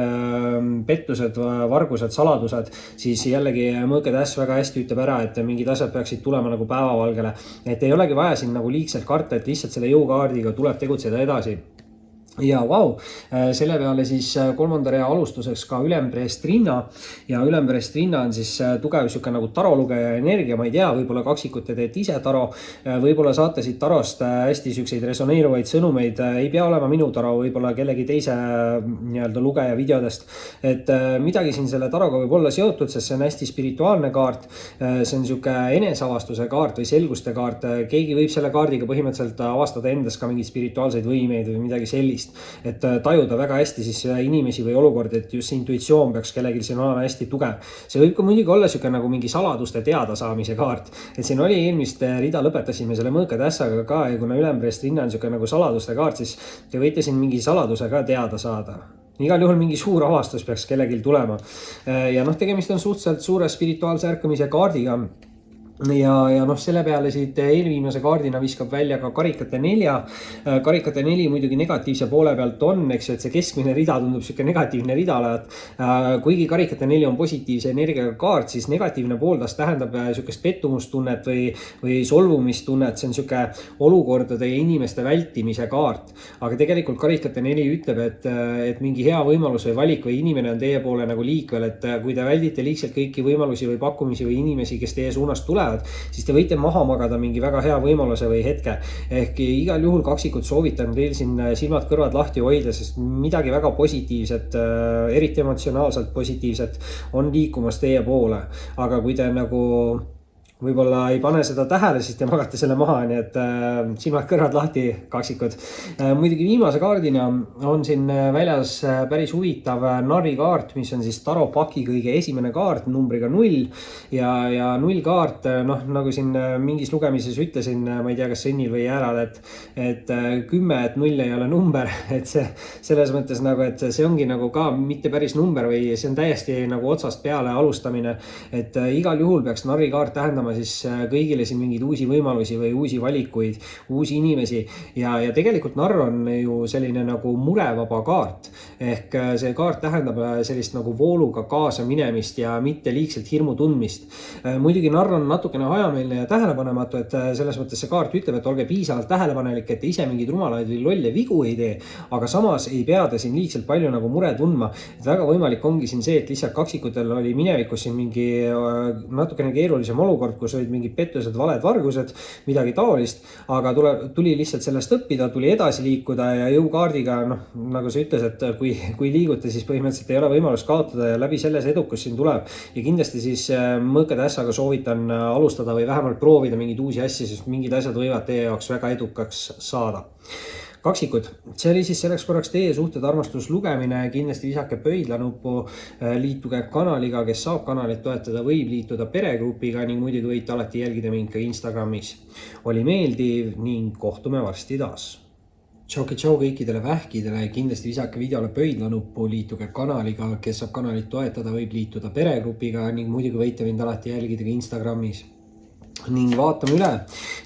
pettused, vargused, saladused, siis jällegi mõõkade äss väga hästi ütleb ära, et mingid asjad peaksid tulema nagu päevavalgele. Et ei olegi vaja siin nagu liigselt karta, et lihtsalt selle jõukaardiga tuleb tegutseda edasi. Ja vau, selle peale siis kolmanda rea alustuseks ka ülempreestrinna ja ülempreestrinna on siis tugev siuke nagu tarolugeja energia, ma ei tea, võib-olla kaksikut te teete ise taro, võib-olla saate siit tarost hästi siukseid resoneeruvaid sõnumeid, ei pea olema minu taro, võib-olla kellegi teise nii-öelda lugeja videodest, et midagi siin selle taroga võib olla seotud, sest see on hästi spirituaalne kaart, see on siuke eneseavastuse kaart või selguste kaart, keegi võib selle kaardiga põhimõtteliselt avastada endas ka mingeid spirituaalseid võimeid või midagi sellist. Et tajuda väga hästi siis inimesi või olukordi, et just see intuitsioon peaks kellelgi siin olema hästi tugev. See võib ka muidugi olla siuke nagu mingi saladuste teadasaamise kaart. Et siin oli eelmist rida lõpetasime selle mõõkade ässaga ka ja kuna ülempreestrinna on siuke nagu saladuste kaart, siis te võite siin mingi saladuse ka teada saada. Igal juhul mingi suur avastus peaks kellelgi tulema. Ja noh, tegemist on suhteliselt suure spirituaalse ärkamise kaardiga. Ja noh, selle peale siit eelviimase kaardina viskab välja ka karikate 4. Karikate 4 muidugi negatiivse poole pealt on, eks ju, et see keskmine rida tundub siuke negatiivne rida. Kuigi karikate 4 on positiivse energiaga kaart, siis negatiivne pooldas tähendab siukest pettumustunnet või solvumistunnet. See on siuke olukordade ja inimeste vältimise kaart. Aga tegelikult karikate 4 ütleb, et mingi hea võimalus või valik või inimene on teie poole nagu liikvel, et kui te väldite liigselt kõiki võimalusi või pakkumisi või inimesi, kes teie suunas tulevad, siis te võite maha magada mingi väga hea võimaluse või hetke. Ehk igal juhul kaksikut soovitan teil siin silmad-kõrvad lahti hoida, sest midagi väga positiivset, eriti emotsionaalselt positiivset on liikumas teie poole. Aga kui te nagu võib-olla ei pane seda tähele, siis te magate selle maha, nii et silmad-kõrvad lahti, kaksikud. Muidugi viimase kaardina on siin väljas päris huvitav narrikaart, mis on siis taropaki kõige esimene kaart numbriga 0 ja 0 kaart, noh nagu siin mingis lugemises ütlesin, ma ei tea, kas sõnnil või järel, et 10, et 0 ei ole number, et see selles mõttes nagu, et see ongi nagu ka mitte päris number või see on täiesti nagu otsast peale alustamine, et igal juhul peaks narrikaart tähendama siis kõigile siin mingeid uusi võimalusi või uusi valikuid, uusi inimesi ja tegelikult narr on ju selline nagu murevaba kaart. Ehk see kaart tähendab sellist nagu vooluga kaasa minemist ja mitte liigselt hirmu tundmist. Muidugi narr on natukene hajameelne ja tähelepanematu, et selles mõttes see kaart ütleb, et olge piisavalt tähelepanelik, et ise mingeid rumalaid või lolle vigu ei tee, aga samas ei pea te siin liigselt palju nagu mure tundma. Et väga võimalik ongi siin see, et lihtsalt kaksikutel oli minevikus siin mingi natukene keerulisem olukord, kus olid mingid pettused, valed, vargused, midagi taolist, aga tuli lihtsalt sellest õppida, tuli edasi liikuda ja jõukaardiga, noh, nagu sa ütles, et kui liigute, siis põhimõtteliselt ei ole võimalus kaotada ja läbi selles edukus siin tuleb. Ja kindlasti siis mõõkade ässaga soovitan alustada või vähemalt proovida mingeid uusi asju, sest mingid asjad võivad teie jaoks väga edukaks saada. Kaksikud, see oli siis selleks korraks teie suhted armastuslugemine, kindlasti visake pöidlanuppu, liituge kanaliga, kes saab kanalit toetada, võib liituda peregrupiga ning muidugi võite alati jälgida mind ka Instagramis. Oli meeldiv ning kohtume varsti taas. Tšau kõikidele vähkidele, kindlasti visake videole pöidlanuppu, liituge kanaliga, kes saab kanalit toetada, võib liituda peregrupiga ning muidugi võite mind alati jälgida ka Instagramis. Ning vaatame üle,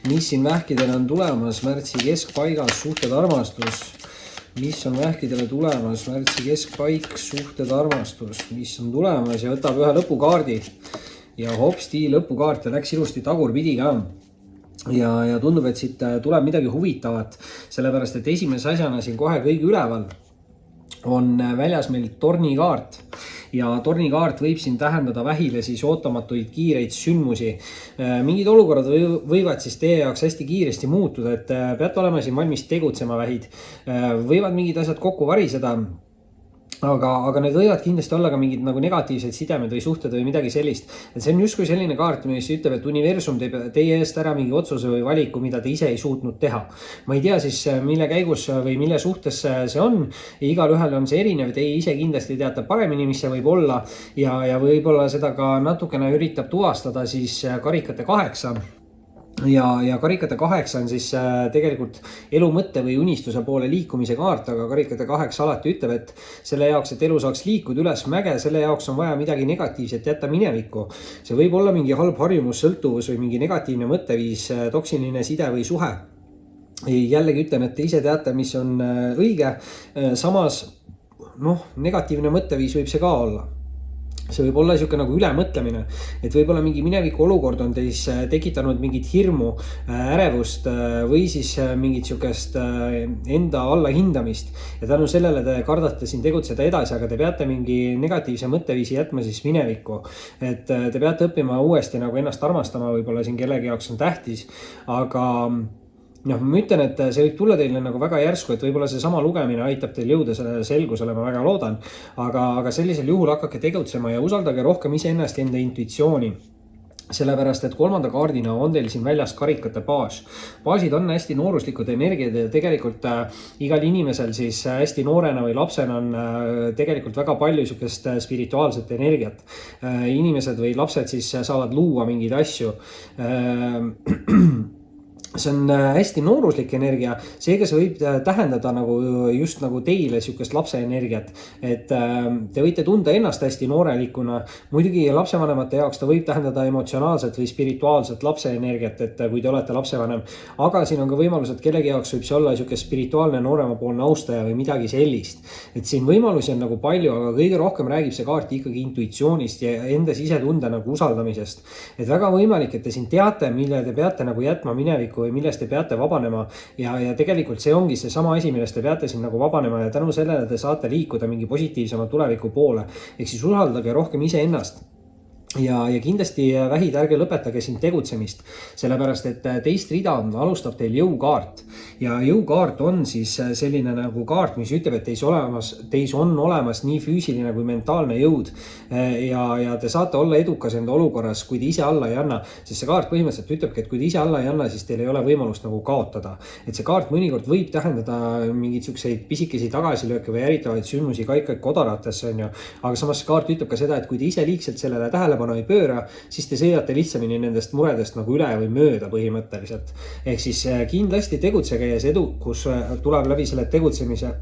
mis siin vähkidele on tulemas märtsi keskpaigas, suhted armastus. Mis on vähkidele tulemas märtsi keskpaik, suhted armastus, mis on tulemas ja võtab ühe lõpukaardi. Ja hopsti, lõpukaart ja läks ilusti tagurpidi ka. Ja tundub, et siit tuleb midagi huvitavat, sellepärast et esimese asjana siin kohe kõige üleval on väljas meil tornikaart. Ja tornikaart võib siin tähendada vähile siis ootamatuid kiireid sündmusi. Mingid olukorrad võivad siis teie jaoks hästi kiiresti muutuda, et peate olema siin valmis tegutsema vähid. Võivad mingid asjad kokku variseda. aga need võivad kindlasti olla ka mingid nagu negatiivsed sidemed või suhted või midagi sellist. Et see on justkui selline kaart, mis ütleb, et universum teeb teie eest ära mingi otsuse või valiku, mida te ise ei suutnud teha. Ma ei tea siis, mille käigus või mille suhtes see on. Igal ühel on see erinev, teie ise kindlasti teate paremini, mis see võib olla ja võib-olla seda ka natukene üritab tuvastada siis karikate 8. Ja karikate 8 on siis tegelikult elu mõtte või unistuse poole liikumise kaart, aga karikate 8 alati ütleb, et selle jaoks, et elu saaks liikuda üles mäge, selle jaoks on vaja midagi negatiivset jätta minevikku. See võib olla mingi halb harjumus, sõltuvus või mingi negatiivne mõtteviis, toksiline side või suhe. Jällegi ütlen, et te ise teate, mis on õige. Samas, negatiivne mõtteviis võib see ka olla. See võib olla niisugune nagu ülemõtlemine, et võib-olla mingi mineviku olukord on teis tekitanud mingit hirmu, ärevust või siis mingit niisugust enda allahindamist. Ja tänu sellele te kardate siin tegutseda edasi, aga te peate mingi negatiivse mõtteviisi jätma siis minevikku. Et te peate õppima uuesti nagu ennast armastama, võib-olla siin kellegi jaoks on tähtis, aga ma ütlen, et see võib tulla teile nagu väga järsku, et võib-olla see sama lugemine aitab teil jõuda sellele selgusele, ma väga loodan. Aga sellisel juhul hakake tegutsema ja usaldage rohkem iseennast ja enda intuitsiooni. Sellepärast, et 3. kaardina on teil siin väljas karikate baas. Baasid on hästi nooruslikud energiad ja tegelikult igal inimesel siis hästi noorena või lapsena on tegelikult väga palju niisugust spirituaalset energiat. Inimesed või lapsed siis saavad luua mingeid asju. See on hästi nooruslik energia, seega see võib tähendada nagu just nagu teile niisugust lapse energiat, et te võite tunda ennast hästi noorelikuna. Muidugi lapsevanemate jaoks ta võib tähendada emotsionaalset või spirituaalset lapse energiat, et kui te olete lapsevanem, aga siin on ka võimalus, et kellegi jaoks võib see olla niisugune spirituaalne nooremapoolne austaja või midagi sellist. Et siin võimalusi on nagu palju, aga kõige rohkem räägib see kaart ikkagi intuitsioonist ja enda sisetunde nagu usaldamisest. Et väga võimalik, et te siin teate, mille te peate nagu jätma minevikku või millest te peate vabanema ja tegelikult see ongi see sama asi, millest te peate siin nagu vabanema ja tänu sellele te saate liikuda mingi positiivsema tuleviku poole. Ehk siis usaldage rohkem iseennast. Ja kindlasti vähid ärge lõpetage siin tegutsemist, sellepärast et teist rida alustab teil jõukaart ja jõukaart on siis selline nagu kaart, mis ütleb, et teis on olemas nii füüsiline kui mentaalne jõud ja te saate olla edukas enda olukorras, kui te ise alla ei anna, sest see kaart põhimõtteliselt ütlebki, et kui te ise alla ei anna, siis teil ei ole võimalust nagu kaotada. Et see kaart mõnikord võib tähendada mingeid siukseid pisikesi tagasilööke või ärritavaid sündmusi kaikaid kodaratesse, on ju, aga samas see kaart ütleb ka seda, et kui te ise liigselt sellele tähelepanu ei pööra, siis te sõidate lihtsamini nendest muredest nagu üle või mööda põhimõtteliselt. Ehk siis kindlasti tegutsege ja see edukus tuleb läbi selle tegutsemise.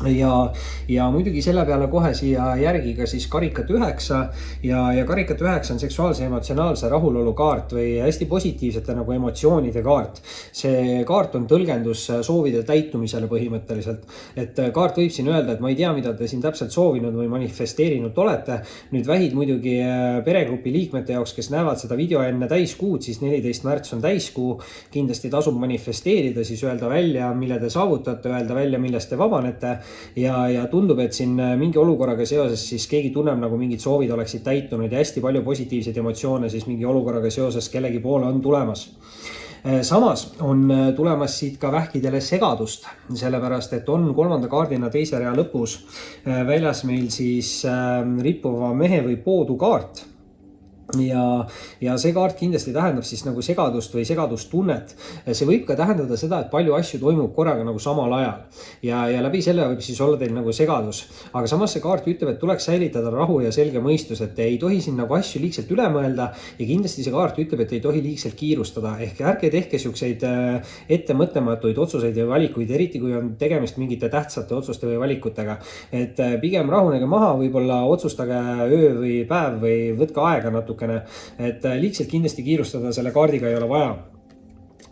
Ja muidugi selle peale kohe siia järgi ka siis karikat 9 ja karikat 9 on seksuaalse emotsionaalse rahulolu kaart või hästi positiivsete nagu emotsioonide kaart. See kaart on tõlgendus soovide täitumisele põhimõtteliselt, et kaart võib siin öelda, et ma ei tea, mida te siin täpselt soovinud või manifesteerinud olete. Nüüd vähid muidugi peregrupi liikmete jaoks, kes näevad seda video enne täiskuud, siis 14. märts on täiskuu, kindlasti tasub manifesteerida, siis öelda välja, mille te saavutate, öelda välja, millest te vabanete. Ja tundub, et siin mingi olukorraga seoses siis keegi tunneb nagu mingid soovid oleksid täitunud ja hästi palju positiivseid emotsioone siis mingi olukorraga seoses kellegi poole on tulemas. Samas on tulemas siit ka vähkidele segadust, sellepärast et on 3. kaardina teise rea lõpus väljas meil siis rippuva mehe või poodu kaart. Ja see kaart kindlasti tähendab siis nagu segadust või segadustunnet. See võib ka tähendada seda, et palju asju toimub korraga nagu samal ajal ja läbi selle võib siis olla teil nagu segadus. Aga samas see kaart ütleb, et tuleks säilitada rahu ja selge mõistus, et ei tohi siin nagu asju liigselt üle mõelda ja kindlasti see kaart ütleb, et ei tohi liigselt kiirustada. Ehk ärge tehke siukseid ettemõtlematuid otsuseid ja valikuid, eriti kui on tegemist mingite tähtsate otsuste või valikutega. Et pigem rahunege maha, võib-olla otsustage öö või päev või võtke aega natuke. Et liigselt kindlasti kiirustada selle kaardiga ei ole vaja.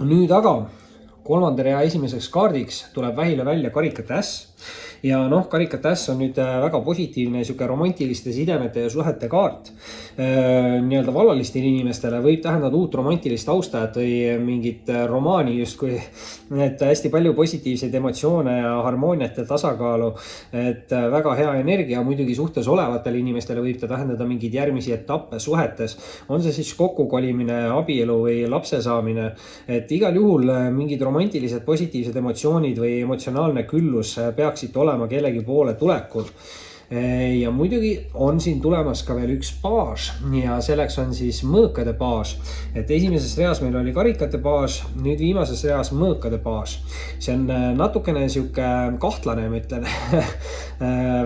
Nüüd aga 3. rea esimeseks kaardiks tuleb vähile välja karikate äss. Ja karikate äss on nüüd väga positiivne romantiliste sidemete ja suhete kaart. Nii-öelda vallalistele inimestele võib tähendada uut romantilist austajat või mingit romaani justkui, et hästi palju positiivseid emotsioone ja harmooniat ja tasakaalu, et väga hea energia. Muidugi suhtes olevatele inimestele võib ta tähendada mingeid järgmisi etappe suhetes, on see siis kokkukolimine, abielu või lapse saamine, et igal juhul mingid romantilised positiivsed emotsioonid või emotsionaalne küllus peaksid olema olema kellegi poole tulekul. Ja muidugi on siin tulemas ka veel üks baas ja selleks on siis mõõkade baas. Et esimeses reas meil oli karikate baas, nüüd viimases reas mõõkade baas. See on natukene siuke kahtlane, ma ütlen,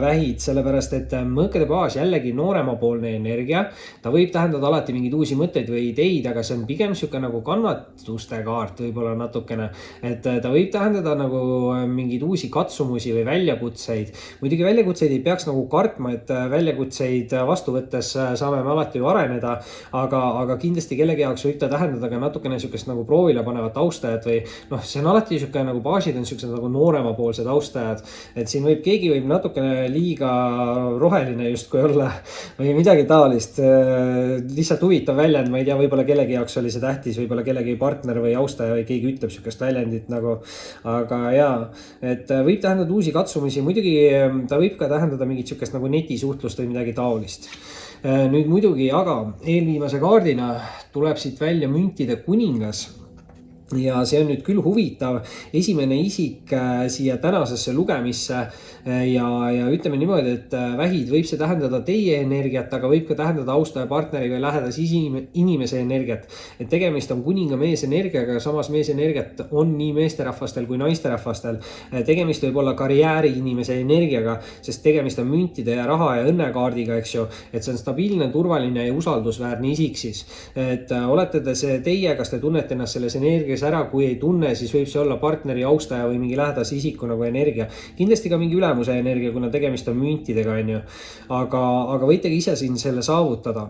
vähid, sellepärast et mõõkade baas jällegi nooremapoolne energia. Ta võib tähendada alati mingeid uusi mõtteid või ideid, aga see on pigem siuke nagu kannatuste kaart võib-olla natukene. Et ta võib tähendada nagu mingeid uusi katsumusi või väljakutseid. Muidugi väljakutseid ei peaks nagu kartma, et väljakutseid vastu võttes saame me alati ju areneda, aga kindlasti kellegi jaoks võib ta tähendada ka natukene siukest nagu proovile panevat austajat või see on alati siuke nagu baasid on siuksed nagu nooremapoolsed austajad, et siin keegi võib natukene liiga roheline justkui olla või midagi taolist, lihtsalt huvitav väljend, ma ei tea, võib-olla kellegi jaoks oli see tähtis, võib-olla kellegi partner või austaja või keegi ütleb siukest väljendit nagu, aga jaa, et võib tähendada uusi katsumusi, muidugi ta võib ka tähendada mingit siukest nagu netisuhtlust või midagi taolist. Nüüd muidugi, aga eelviimase kaardina tuleb siit välja müntide kuningas. Ja see on nüüd küll huvitav esimene isik siia tänasesse lugemisse ja ütleme niimoodi, et vähid võib see tähendada teie energiat, aga võib ka tähendada austaja partneri või lähedase inimese energiat. Et tegemist on kuninga mees energiaga, samas mees energiat on nii meesterahvastel kui naisterahvastel. Tegemist võib olla karjääri inimese energiaga, sest tegemist on müntide ja raha ja õnnekaardiga, eks ju. Et see on stabiilne, turvaline ja usaldusväärne isik siis. Et olete te see teie, kas te tunnete ennast selles energias ära, kui ei tunne, siis võib see olla partneri, austaja või mingi lähedase isiku nagu energia. Kindlasti ka mingi ülemuse energia, kuna tegemist on müntidega, on ju. Aga võitegi ise siin selle saavutada.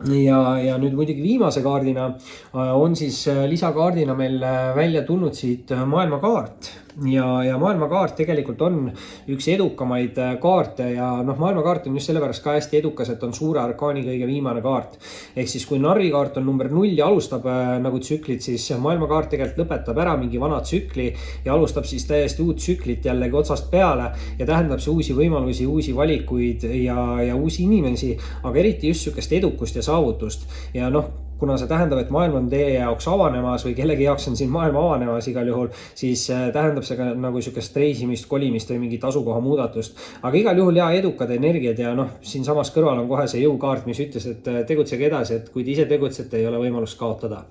Ja nüüd muidugi viimase kaardina on siis lisakaardina meil välja tulnud siit maailmakaart. Ja maailmakaart tegelikult on üks edukamaid kaarte ja maailmakaart on just sellepärast ka hästi edukas, et on suure arkaani kõige viimane kaart. Ehk siis kui narrikaart on number 0 ja alustab nagu tsüklit, siis maailmakaart tegelikult lõpetab ära mingi vana tsükli ja alustab siis täiesti uut tsüklit jällegi otsast peale ja tähendab see uusi võimalusi, uusi valikuid ja uusi inimesi, aga eriti just sükest edukust ja saavutust. Ja kuna see tähendab, et maailm on teie jaoks avanemas või kellegi jaoks on siin maailm avanemas igal juhul, siis tähendab see ka nagu sükest reisimist, kolimist või mingit asukoha muudatust. Aga igal juhul edukad energiad ja siin samas kõrval on kohe see jõukaart, mis ütles, et tegutsege edasi, et kui te ise tegutsete, ei ole võimalust kaotada.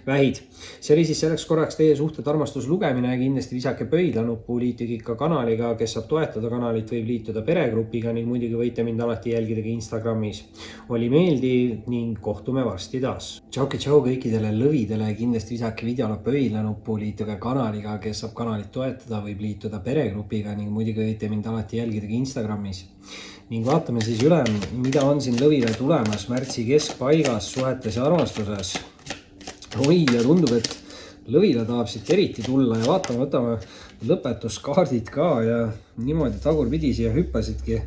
Vähid. See oli siis selleks korraks teie suhted armastuslugemine ja kindlasti visake pöidlanuppu, liituge ikka kanaliga, kes saab toetada kanalit, võib liituda peregrupiga ning muidugi võite mind alati jälgida Instagramis. Oli meeldiv ning kohtume varsti taas. Tšau kõikidele lõvidele, kindlasti visake videole pöidlanuppu, liituge kanaliga, kes saab kanalit toetada, võib liituda peregrupiga ning muidugi võite mind alati jälgida Instagramis. Ning vaatame siis üle, mida on siin lõvile tulemas märtsi keskpaigas suhetes ja armastuses. Oi, ja tundub, et lõvile tahab siit eriti tulla ja võtame lõpetuskaardid ka ja niimoodi tagurpidi siia hüppasidki.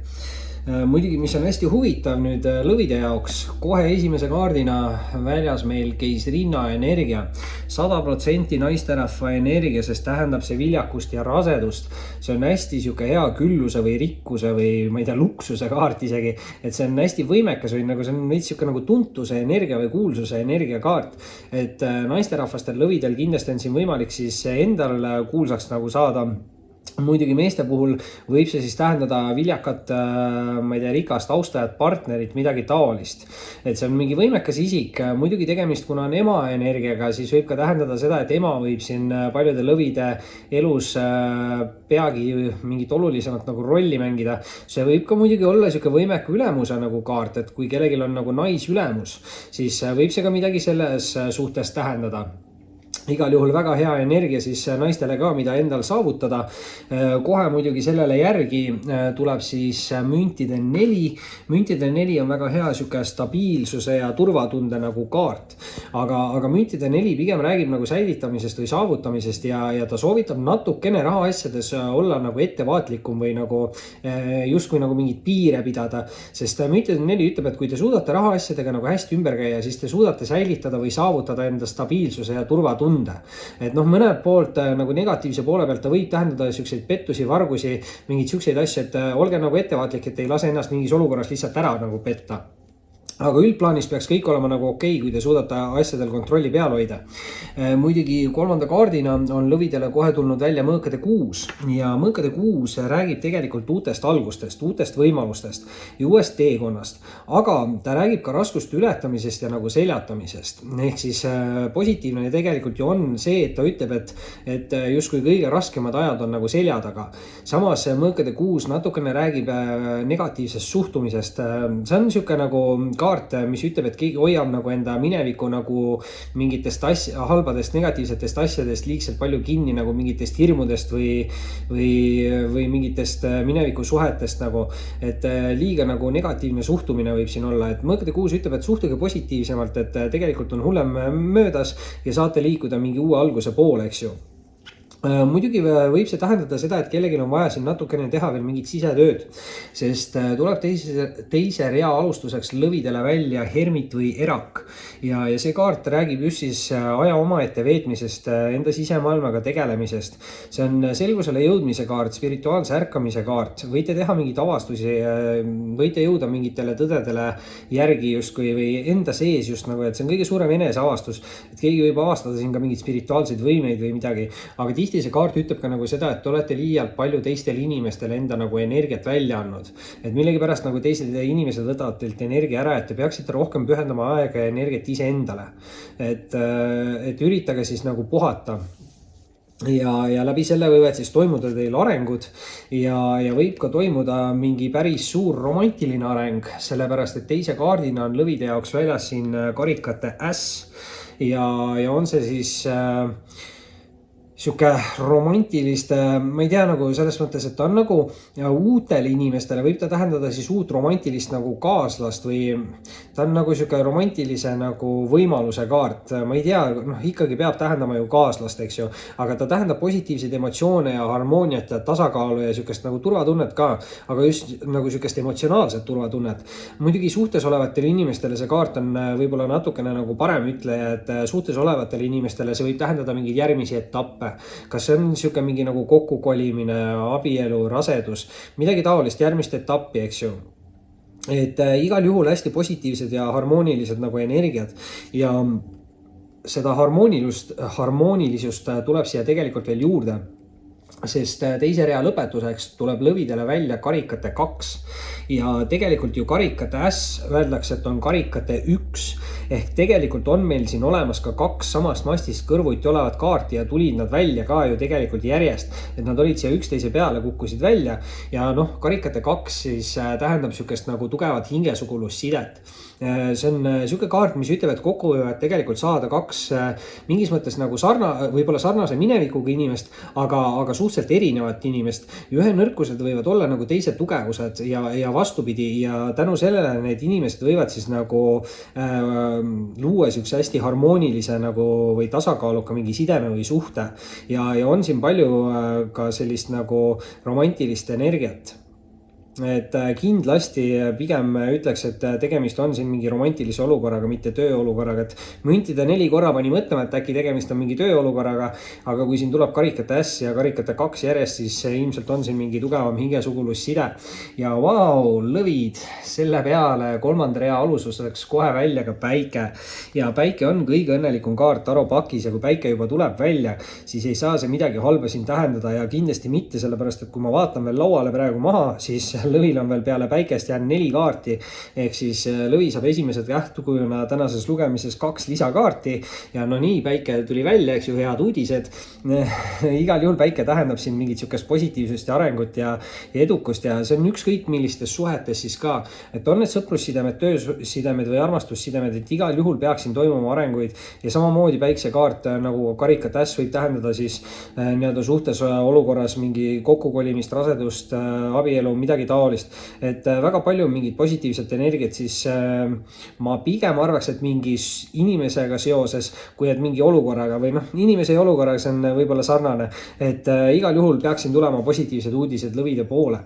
Muidugi, mis on hästi huvitav nüüd lõvide jaoks, kohe esimese kaardina väljas meil keisrinna energia, 100% naisterahva energia, sest tähendab see viljakust ja rasedust. See on hästi siuke hea külluse või rikkuse või ma ei tea, luksuse kaart isegi, et see on hästi võimekas või nagu see on veits siuke nagu tuntuse energia või kuulsuse energia kaart. Et naisterahvastel lõvidel kindlasti on siin võimalik siis endal kuulsaks nagu saada. Muidugi meeste puhul võib see siis tähendada viljakat, ma ei tea, rikast austajat, partnerit, midagi taolist. Et see on mingi võimekas isik, muidugi tegemist, kuna on ema energiaga, siis võib ka tähendada seda, et ema võib siin paljude lõvide elus peagi mingit olulisemat nagu rolli mängida. See võib ka muidugi olla siuke võimeka ülemuse nagu kaart, et kui kellelgi on nagu naisülemus, siis võib see ka midagi selles suhtes tähendada. Igal juhul väga hea energia siis naistele ka, mida endal saavutada. Kohe muidugi sellele järgi tuleb siis müntide 4. Müntide 4 on väga hea siuke stabiilsuse ja turvatunde nagu kaart. Aga müntide 4 pigem räägib nagu säilitamisest või saavutamisest ja ta soovitab natukene rahaasjades olla nagu ettevaatlikum või nagu justkui nagu mingit piire pidada. Sest müntide 4 ütleb, et kui te suudate rahaasjadega nagu hästi ümber käia, siis te suudate säilitada või saavutada enda stabiilsuse ja turvatunde. Et mõned poolt nagu negatiivse poole pealt ta võib tähendada siukseid pettusi, vargusi, mingeid siukseid asju, et olge nagu ettevaatlik, et ei lase ennast mingis olukorras lihtsalt ära nagu petta. aga üldplaanis peaks kõik olema nagu okei, kui te suudate asjadel kontrolli peal hoida. Muidugi kolmanda kaardina on lõvidele kohe tulnud välja mõõkade 6 ja mõõkade 6 räägib tegelikult uutest algustest, uutest võimalustest ja uuest teekonnast, aga ta räägib ka raskuste ületamisest ja nagu seljatamisest. Ehk siis positiivne tegelikult ju on see, et ta ütleb, et justkui kõige raskemad ajad on nagu selja taga. Samas mõõkade 6 natukene räägib negatiivsest suhtumisest. See on niisugune nagu kaart, mis ütleb, et keegi hoiab nagu enda mineviku nagu mingitest halbadest negatiivsetest asjadest liigselt palju kinni, nagu mingitest hirmudest või mingitest mineviku suhetest nagu, et liiga nagu negatiivne suhtumine võib siin olla, et mõõkade 6 ütleb, et suhtuge positiivsemalt, et tegelikult on hullem möödas ja saate liikuda mingi uue alguse poole, eks ju. Muidugi võib see tähendada seda, et kellelgi on vaja siin natukene teha veel mingit sisetööd, sest tuleb teise rea alustuseks lõvidele välja hermit või erak ja see kaart räägib just siis aja omaette veetmisest, enda sisemaailmaga tegelemisest. See on selgusele jõudmise kaart, spirituaalse ärkamise kaart, võite teha mingeid avastusi, võite jõuda mingitele tõdedele järgi justkui või enda sees just nagu, et see on kõige suurem eneseavastus, et keegi võib avastada siin ka mingeid spirituaalseid võimeid või midagi, aga tihti see kaart ütleb ka nagu seda, et te olete liialt palju teistele inimestele enda nagu energiat välja andnud. Et millegipärast nagu teised inimesed võtavad teilt energia ära, et te peaksite rohkem pühendama aega ja energiat iseendale. Et üritage siis nagu puhata. Ja läbi selle võivad siis toimuda teil arengud ja võib ka toimuda mingi päris suur romantiline areng, sellepärast et teise kaardina on lõvide jaoks väljas siin karikate äss ja on see siis sihuke romantiliste, ma ei tea, nagu selles mõttes, et ta on nagu uutele inimestele võib ta tähendada siis uut romantilist nagu kaaslast või ta on nagu sihuke romantilise nagu võimaluse kaart. Ma ei tea, ikkagi peab tähendama ju kaaslast, eks ju, aga ta tähendab positiivseid emotsioone ja harmooniat ja tasakaalu ja sihukest nagu turvatunnet ka, aga just nagu sihukest emotsionaalset turvatunnet. Muidugi suhtes olevatele inimestele see kaart on võib-olla natukene nagu parem ütleja, et suhtes olevatele inimestele see võib tähendada mingeid järgmisi etappe. Kas see on niisugune mingi nagu kokkukolimine, abielu, rasedus, midagi taolist, järgmist etappi, eks ju. Et igal juhul hästi positiivsed ja harmoonilised nagu energiat ja seda harmoonilisust tuleb siia tegelikult veel juurde, sest teise rea lõpetuseks tuleb lõvidele välja karikate 2 ja tegelikult ju karikate äss öeldakse, et on karikate 1 ehk tegelikult on meil siin olemas ka 2 samast mastist kõrvuti olevat kaarti ja tulid nad välja ka ju tegelikult järjest, et nad olid siia üksteise peale, kukkusid välja ja karikate 2 siis tähendab sihukest nagu tugevat hingesugulussidet. See on sihuke kaart, mis ütleb, et kokku võivad tegelikult saada 2 mingis mõttes nagu võib-olla sarnase minevikuga inimest, aga suhteliselt erinevat inimest. Ühe nõrkused võivad olla nagu teised tugevused ja vastupidi ja tänu sellele need inimesed võivad siis nagu luua sihukese hästi harmoonilise nagu või tasakaaluka mingi sideme või suhte ja on siin palju ka sellist nagu romantilist energiat. Et kindlasti pigem ütleks, et tegemist on siin mingi romantilise olukorraga, mitte tööolukorraga, et müntide 4 korra pani mõtlema, et äkki tegemist on mingi tööolukorraga, aga kui siin tuleb karikate äss ja karikate 2 järjest, siis ilmselt on siin mingi tugevam hingesugulusside ja vau, lõvid, selle peale kolmanda rea alustuseks kohe välja ka päike ja päike on kõige õnnelikum kaart Taro pakis ja kui päike juba tuleb välja, siis ei saa see midagi halba siin tähendada ja kindlasti mitte, sellepärast et kui ma vaatan veel lauale praegu maha, siis lõvil on veel peale päikest jäänud 4 kaarti, ehk siis lõvi saab esimesed jähtukujuna tänases lugemises 2 lisakaarti ja no nii, päike tuli välja, eks ju, head uudised. Igal juhul päike tähendab siin mingit sihukest positiivsust ja arengut ja edukust ja see on ükskõik millistes suhetes siis ka, et on need sõprussidemed, töösidemed või armastussidemed, et igal juhul peaks siin toimuma arenguid ja samamoodi päiksekaart nagu karikat äss võib tähendada siis nii-öelda suhtes olukorras mingi kokkukolimist, rasedust, abielu, midagi taolist, et väga palju mingit positiivset energiat, siis ma pigem arvaks, et mingi inimesega seoses, kui et mingi olukorraga või inimese ja olukorraga see on võib-olla sarnane, et igal juhul peaksin tulema positiivsed uudised lõvide poole.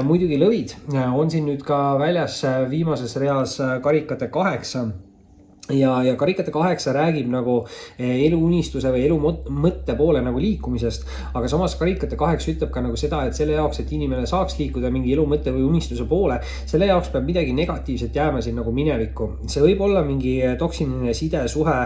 Muidugi lõvid on siin nüüd ka väljas viimases reas karikate 8 ja karikate 8 räägib nagu eluunistuse või elu mõtte poole nagu liikumisest, aga samas karikate 8 ütleb ka nagu seda, et selle jaoks, et inimene saaks liikuda mingi elu mõtte või unistuse poole, selle jaoks peab midagi negatiivset jääma siin nagu minevikku. See võib olla mingi toksiline side, suhe,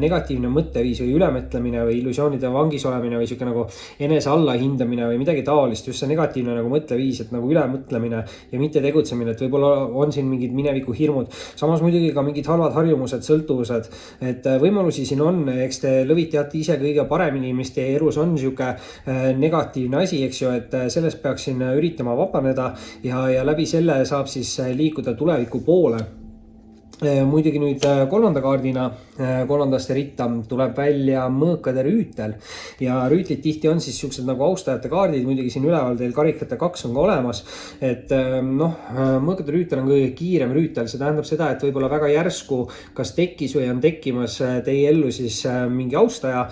negatiivne mõtteviis või ülemõtlemine või illusioonide vangis olemine või siuke nagu enese allahindamine või midagi taolist, just see negatiivne nagu mõtteviis, et nagu ülemõtlemine ja mitte tegutsemine, et võib-olla on siin mingid mineviku hirmud, samas muidugi ka mingid halvad harjumused, sõltuvused, et võimalusi siin on, eks te lõvid teate ise kõige paremini, mis teie elus on siuke negatiivne asi, eks ju, et sellest peaks siin üritama vabaneda ja läbi selle saab siis liikuda tuleviku poole. Muidugi nüüd kolmanda kaardina, kolmandaste ritta tuleb välja mõõkade rüütel ja rüütlid tihti on siis siuksed nagu austajate kaardid, muidugi siin üleval teil karikate 2 on ka olemas, et noh, mõõkade rüütel on kõige kiirem rüütel, see tähendab seda, et võib-olla väga järsku kas tekkis või on tekkimas teie ellu siis mingi austaja.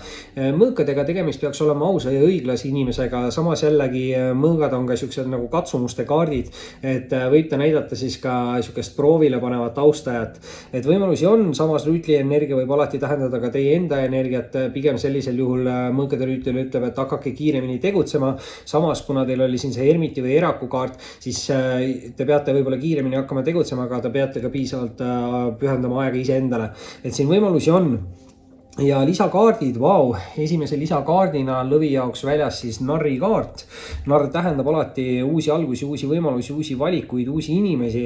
Mõõkadega tegemist peaks olema ausa ja õiglase inimesega, samas jällegi mõõgad on ka siuksed nagu katsumuste kaardid, et võib ta näidata siis ka siukest proovile panevat austajat. Et võimalusi on, samas rüütli energia võib alati tähendada ka teie enda energiat, pigem sellisel juhul mõõkade rüütel ütleb, et hakake kiiremini tegutsema, samas kuna teil oli siin see ermiti või eraku kaart, siis te peate võib-olla kiiremini hakkama tegutsema, aga te peate ka piisavalt pühendama aega iseendale, et siin võimalusi on. Ja lisakaardid, vau, esimese lisakaardina lõvi jaoks väljas siis narri kaart. Narr tähendab alati uusi algusi, uusi võimalusi, uusi valikuid, uusi inimesi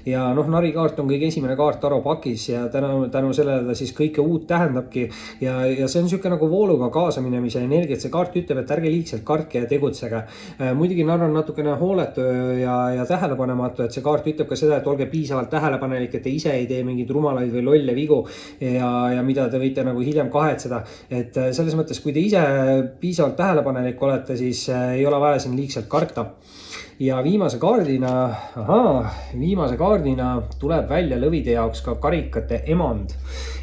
ja noh, narri kaart on kõige esimene kaart Taro pakis ja tänu sellele ta siis kõike uut tähendabki ja see on siuke nagu vooluga kaasaminemise energia, et see kaart ütleb, et ärge liigselt kartke ja tegutsege. Muidugi narr on natukene hooletu ja tähelepanematu, et see kaart ütleb ka seda, et olge piisavalt tähelepanelik, et te ise ei tee mingeid rumalaid või lolle vigu ja mida te võite nagu hiljem kahetseda, et selles mõttes, kui te ise piisavalt tähelepanelik olete, siis ei ole vaja siin liigselt karta. Ja viimase kaardina tuleb välja lõvide jaoks ka karikate emand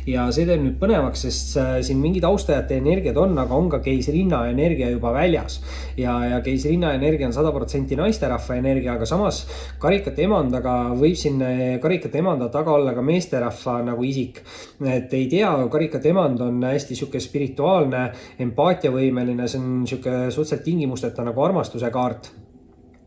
ja see teeb nüüd põnevaks, sest siin mingid austajate energiad on, aga on ka keisrinna energia juba väljas ja keisrinna energia on 100% naisterahva energia, aga samas karikate emandaga võib siin karikate emanda taga olla ka meesterahva nagu isik, et ei tea, karikate emand on hästi siuke spirituaalne, empaatiavõimeline, see on siuke suhteliselt tingimusteta nagu armastuse kaart.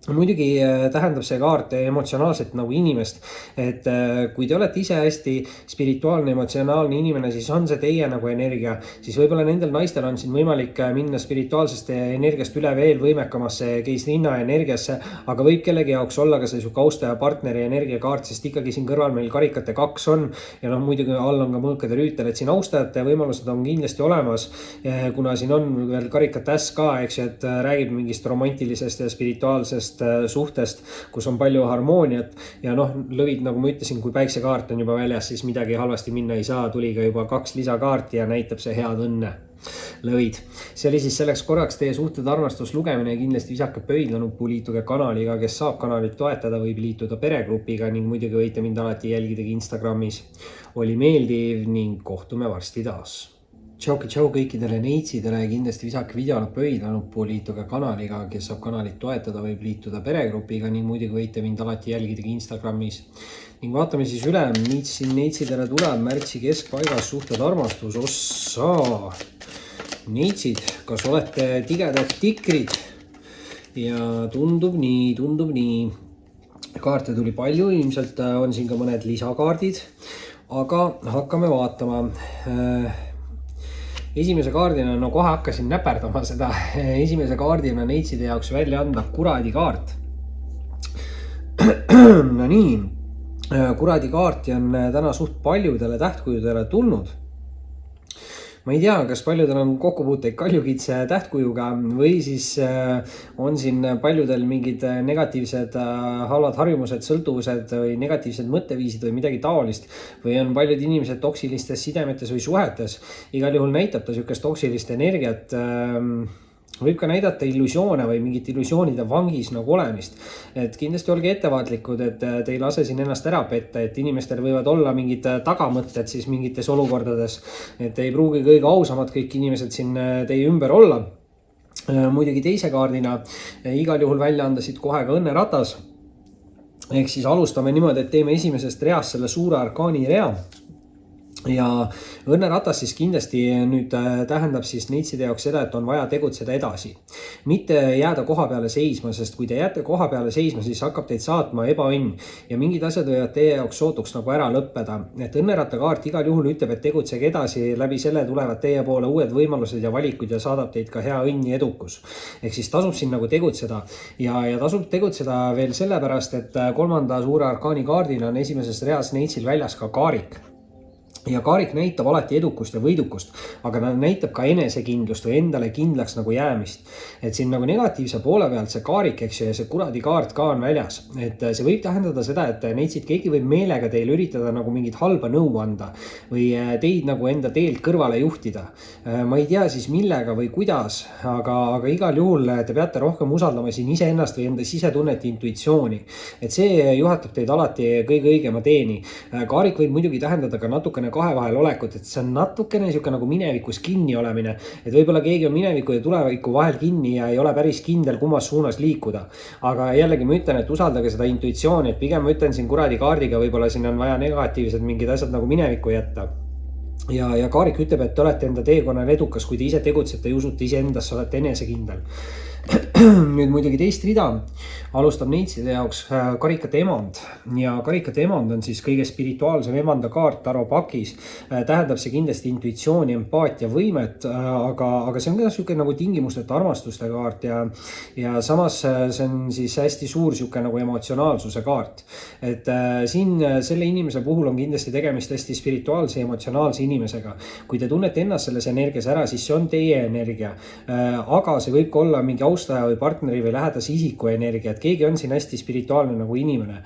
Muidugi tähendab see kaart emotsionaalselt nagu inimest, et kui te olete ise hästi spirituaalne, emotsionaalne inimene, siis on see teie nagu energia, siis võib-olla nendel naistel on siin võimalik minna spirituaalsest energiast üle veel võimekamasse keisrinna energiasse, aga võib kellegi jaoks olla ka see siuke austaja partneri energiakaart, sest ikkagi siin kõrval meil karikate 2 on ja noh, muidugi all on ka mõõkade rüütel, et siin austajate võimalused on kindlasti olemas, kuna siin on veel karikate äss ka, eks ju, et räägib mingist romantilisest ja spirituaalsest suhtest, kus on palju harmooniat ja noh, lõvid, nagu ma ütlesin, kui päiksekaart on juba väljas, siis midagi halvasti minna ei saa, tuli ka juba 2 lisakaarti ja näitab see head õnne. Lõvid. See oli siis selleks korraks teie suhted armastuslugemine ja kindlasti visake pöidlanupu, liituge kanaliga, kes saab kanalit toetada, võib liituda peregrupiga ning muidugi võite mind alati jälgidagi Instagramis. Oli meeldiv ning kohtume varsti taas. Tšau kõikidele neitsidele ja kindlasti visake videole pöidlanupu, liituge kanaliga, kes saab kanalit toetada, võib liituda peregrupiga ning muidugi võite mind alati jälgidagi Instagramis. Ning vaatame siis üle, mis siin neitsidele tuleb märtsi keskpaigas, suhted armastus, ossaa. Neitsid, kas olete tigedad tikrid? Ja tundub nii. Kaarte tuli palju, ilmselt on siin ka mõned lisakaardid, aga hakkame vaatama. Esimese kaardina, no kohe hakkasin näperdama seda, esimese kaardina neitside jaoks välja anda kuradi kaart. No nii, kuradi kaarti on täna suht paljudele tähtkujudele tulnud. Ma ei tea, kas paljudel on kokkupuuteid kaljukitse tähtkujuga või siis on siin paljudel mingid negatiivsed halvad harjumused, sõltuvused või negatiivsed mõtteviisid või midagi taolist. Või on paljud inimesed toksilistes sidemetes või suhetes. Igal juhul näitab ta siukest toksilist energiat. Võib ka näidata illusioone või mingit illusioonide vangis nagu olemist. Et kindlasti olge ettevaatlikud, et te ei lase siin ennast ära petta, et inimestel võivad olla mingid tagamõtted siis mingites olukordades. Et ei pruugi kõige ausamad kõik inimesed siin teie ümber olla. Muidugi teise kaardina igal juhul välja anda siit kohe ka õnneratas. Ehk siis alustame niimoodi, et teeme esimesest reast selle suure arkaani rea. ja õnneratas siis kindlasti nüüd tähendab siis neitside jaoks seda, et on vaja tegutseda edasi. Mitte jääda koha peale seisma, sest kui te jääte koha peale seisma, siis hakkab teid saatma ebaõnn ja mingid asjad võivad teie jaoks sootuks nagu ära lõppeda. Et õnneratta kaart igal juhul ütleb, et tegutsege edasi, läbi selle tulevad teie poole uued võimalused ja valikud ja saadab teid ka hea õnn ja edukus. Ehk siis tasub siin nagu tegutseda ja tasub tegutseda veel sellepärast, et kolmanda suure arkaani kaardina on esimeses reas neitsil väljas ka kaarik. Ja kaarik näitab alati edukust ja võidukust, aga ta näitab ka enesekindlust või endale kindlaks nagu jäämist. Et siin nagu negatiivse poole pealt see kaarik, eks ju, ja see kuradi kaart ka on väljas. Et see võib tähendada seda, et neitsid keegi võib meelega teile üritada nagu mingit halba nõu anda või teid nagu enda teelt kõrvale juhtida. Ma ei tea siis millega või kuidas, aga igal juhul te peate rohkem usaldama siin iseennast või enda sisetunnet, intuitsiooni. Et see juhatab teid alati kõige õigema teeni. Kaarik võib muidugi tähendada ka natukene kahe vahel olekut, et see on natukene siuke nagu minevikus kinni olemine, et võib-olla keegi on mineviku ja tuleviku vahel kinni ja ei ole päris kindel, kummas suunas liikuda. Aga jällegi ma ütlen, et usaldage seda intuitsiooni, et pigem ma ütlen siin kuradi kaardiga, võib-olla siin on vaja negatiivsed mingid asjad nagu minevikku jätta. Ja kaarik ütleb, et te olete enda teekonnal edukas, kui te ise tegutsete ja usute iseendasse, olete enesekindel. Nüüd muidugi teist rida alustab neitside jaoks karikate emand ja karikate emand on siis kõige spirituaalsem emanda kaart Taro pakis. Tähendab see kindlasti intuitsiooni, empaatia võimet, aga see on ka siuke nagu tingimusteta armastuste kaart ja samas see on siis hästi suur siuke nagu emotsionaalsuse kaart. Et siin selle inimese puhul on kindlasti tegemist hästi spirituaalse ja emotsionaalse inimesega. Kui te tunnete ennast selles energias ära, siis see on teie energia, aga see võib ka olla mingi austaja või partneri või lähedase isiku energia, et keegi on siin hästi spirituaalne nagu inimene.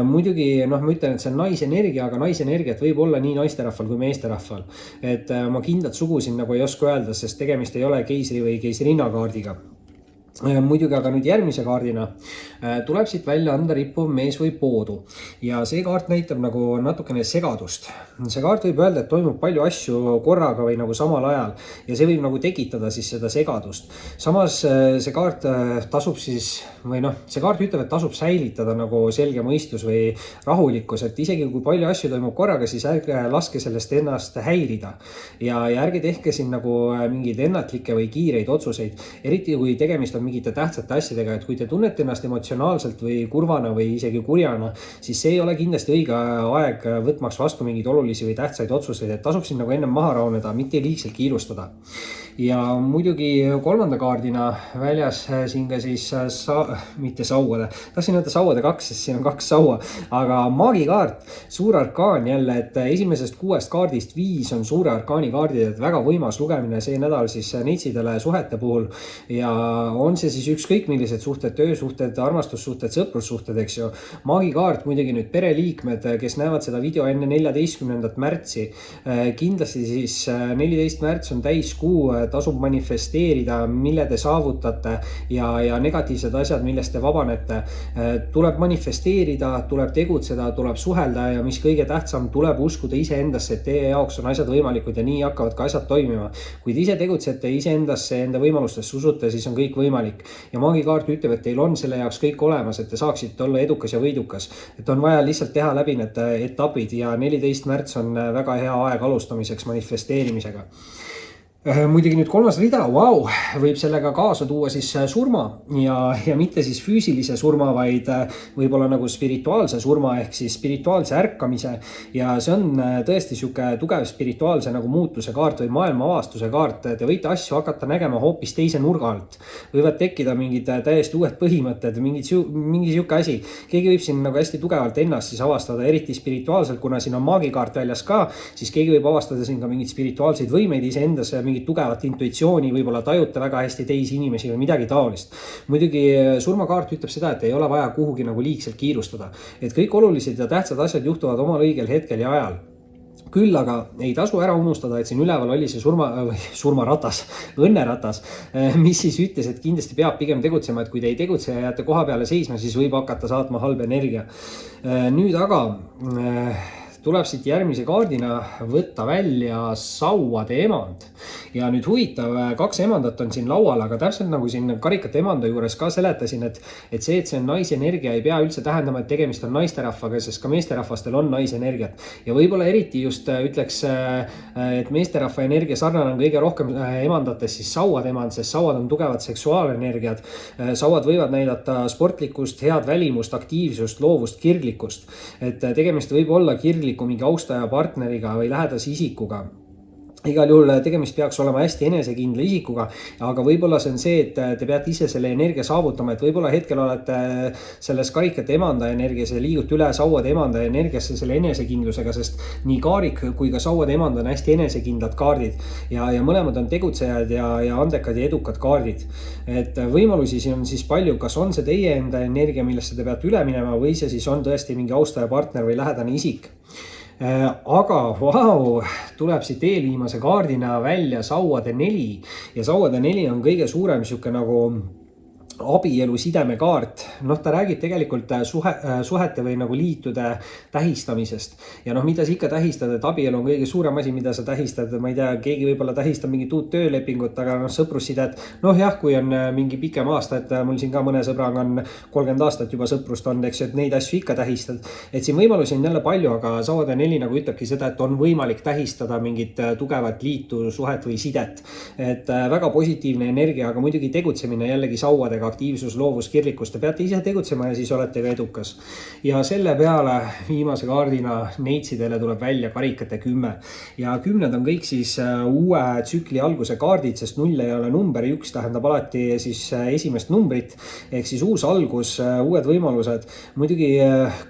Muidugi ma ütlen, et see on naisenergia, aga naisenergiat võib olla nii naisterahval kui meesterahval. Et ma kindlat sugu siin nagu ei oska öelda, sest tegemist ei ole keisri või keisrinna kaardiga. Muidugi aga nüüd järgmise kaardina tuleb siit välja anda rippuv mees või poodu ja see kaart näitab nagu natukene segadust. See kaart võib öelda, et toimub palju asju korraga või nagu samal ajal ja see võib nagu tekitada siis seda segadust. Samas see kaart tasub siis või see kaart ütleb, et tasub säilitada nagu selge mõistus või rahulikkus, et isegi kui palju asju toimub korraga, siis ärge laske sellest ennast häirida ja ärge tehke siin nagu mingeid ennatlikke või kiireid otsuseid, eriti kui tegemist on mingite tähtsate asjadega, et kui te tunnete ennast emotsionaalselt või kurvana või isegi kurjana, siis see ei ole kindlasti õige aeg võtmaks vastu mingeid olulisi või tähtsaid otsuseid, et tasub siin nagu ennem maha rahuneda, mitte liigselt kiirustada. Ja muidugi kolmanda kaardina väljas siin ka siis mitte sauade, tahtsin öelda sauade 2, sest siin on 2 saua, aga maagikaart, suur arkaan jälle, et esimesest 6 kaardist 5 on suure arkaani kaardid, et väga võimas lugemine see nädal siis neitsidele suhete puhul ja on see siis ükskõik millised suhted, töösuhted, armastussuhted, sõprussuhted, eks ju. Maagikaart muidugi nüüd pereliikmed, kes näevad seda video enne 14. märtsi, kindlasti siis 14. märts on täiskuu, tasub manifesteerida, mille te saavutate ja negatiivsed asjad, millest te vabanete. Tuleb manifesteerida, tuleb tegutseda, tuleb suhelda ja mis kõige tähtsam, tuleb uskuda iseendasse, et teie jaoks on asjad võimalikud ja nii hakkavad ka asjad toimima. Kui te ise tegutsete iseendasse, enda võimalustesse usute, siis on kõik võimalik. Ja maagikaart ütleb, et teil on selle jaoks kõik olemas, et te saaksite olla edukas ja võidukas. Et on vaja lihtsalt teha läbi need etapid ja 14. märts on väga hea aeg alustamiseks manifesteerimisega. Muidugi nüüd kolmas rida, võib sellega kaasa tuua siis surma ja mitte siis füüsilise surma, vaid võib-olla nagu spirituaalse surma ehk siis spirituaalse ärkamise ja see on tõesti siuke tugev spirituaalse nagu muutuse kaart või maailma avastuse kaart. Te võite asju hakata nägema hoopis teise nurga alt. Võivad tekkida mingid täiesti uued põhimõtted, mingi siuke asi. Keegi võib siin nagu hästi tugevalt ennast siis avastada, eriti spirituaalselt, kuna siin on maagikaart väljas ka, siis keegi võib avastada siin ka mingid spirituaalseid võimeid iseendas, tugevat intuitsiooni, võib-olla tajute väga hästi teisi inimesi või midagi taolist. Muidugi surmakaart ütleb seda, et ei ole vaja kuhugi nagu liigselt kiirustada, et kõik olulised ja tähtsad asjad juhtuvad omal õigel hetkel ja ajal. Küll aga ei tasu ära unustada, et siin üleval oli see surmaratas, õnneratas, mis siis ütles, et kindlasti peab pigem tegutsema, et kui te ei tegutse ja jääte koha peale seisma, siis võib hakata saatma halb energia. Nüüd aga tuleb siit järgmise kaardina võtta välja sauade emand. Ja nüüd huvitav, 2 emandat on siin laual, aga täpselt nagu siin karikate emanda juures ka seletasin, et see on naisenergia, ei pea üldse tähendama, et tegemist on naisterahvaga, sest ka meesterahvastel on naisenergiat. Ja võib-olla eriti just ütleks, et meesterahva energia sarnane on kõige rohkem emandates siis sauad emand, sest sauad on tugevad seksuaalenergiad. Sauad võivad näidata sportlikkust, head välimust, aktiivsust, loovust, kirglikkust. Et tegemist võib olla kirgliku mingi austaja partneriga või lähedase isikuga. Igal juhul tegemist peaks olema hästi enesekindla isikuga, aga võib-olla see on see, et te peate ise selle energia saavutama, et võib-olla hetkel olete selles karikate emanda energias ja liigute üle sauade emanda energiasse selle enesekindlusega, sest nii kaarik kui ka sauade emand on hästi enesekindlad kaardid ja mõlemad on tegutsejad ja andekad ja edukad kaardid. Et võimalusi siin on siis palju, kas on see teie enda energia, millesse te peate üle minema või see siis on tõesti mingi austaja partner või lähedane isik. Aga vau, tuleb siit eelviimase kaardina välja sauade 4 ja sauade 4 on kõige suurem siuke nagu abielu sidemekaart. Ta räägib tegelikult suhete või nagu liitude tähistamisest. Ja mida sa ikka tähistad, et abielu on kõige suurem asi, mida sa tähistad. Ma ei tea, keegi võib-olla tähistab mingit uut töölepingut, aga sõprussidet. Jah, kui on mingi pikem aasta, et mul siin ka mõne sõbraga on 30 aastat juba sõprust on, eks, et neid asju ikka tähistad. Et siin võimalusi on jälle palju, aga sauade 4 nagu ütlebki seda, et on võimalik tähistada mingit tugevat liitu, suhet või sidet. Et väga positiivne energia, aga muidugi tegutsemine jällegi sauadega. Aktiivsus, loovus, kirlikkus, te peate ise tegutsema ja siis olete ka edukas. Ja selle peale viimase kaardina neitsidele tuleb välja karikate 10. Ja 10 on kõik siis uue tsükli alguse kaardid, sest 0 ei ole number, 1 tähendab alati siis esimest numbrit, ehk siis uus algus, uued võimalused. Muidugi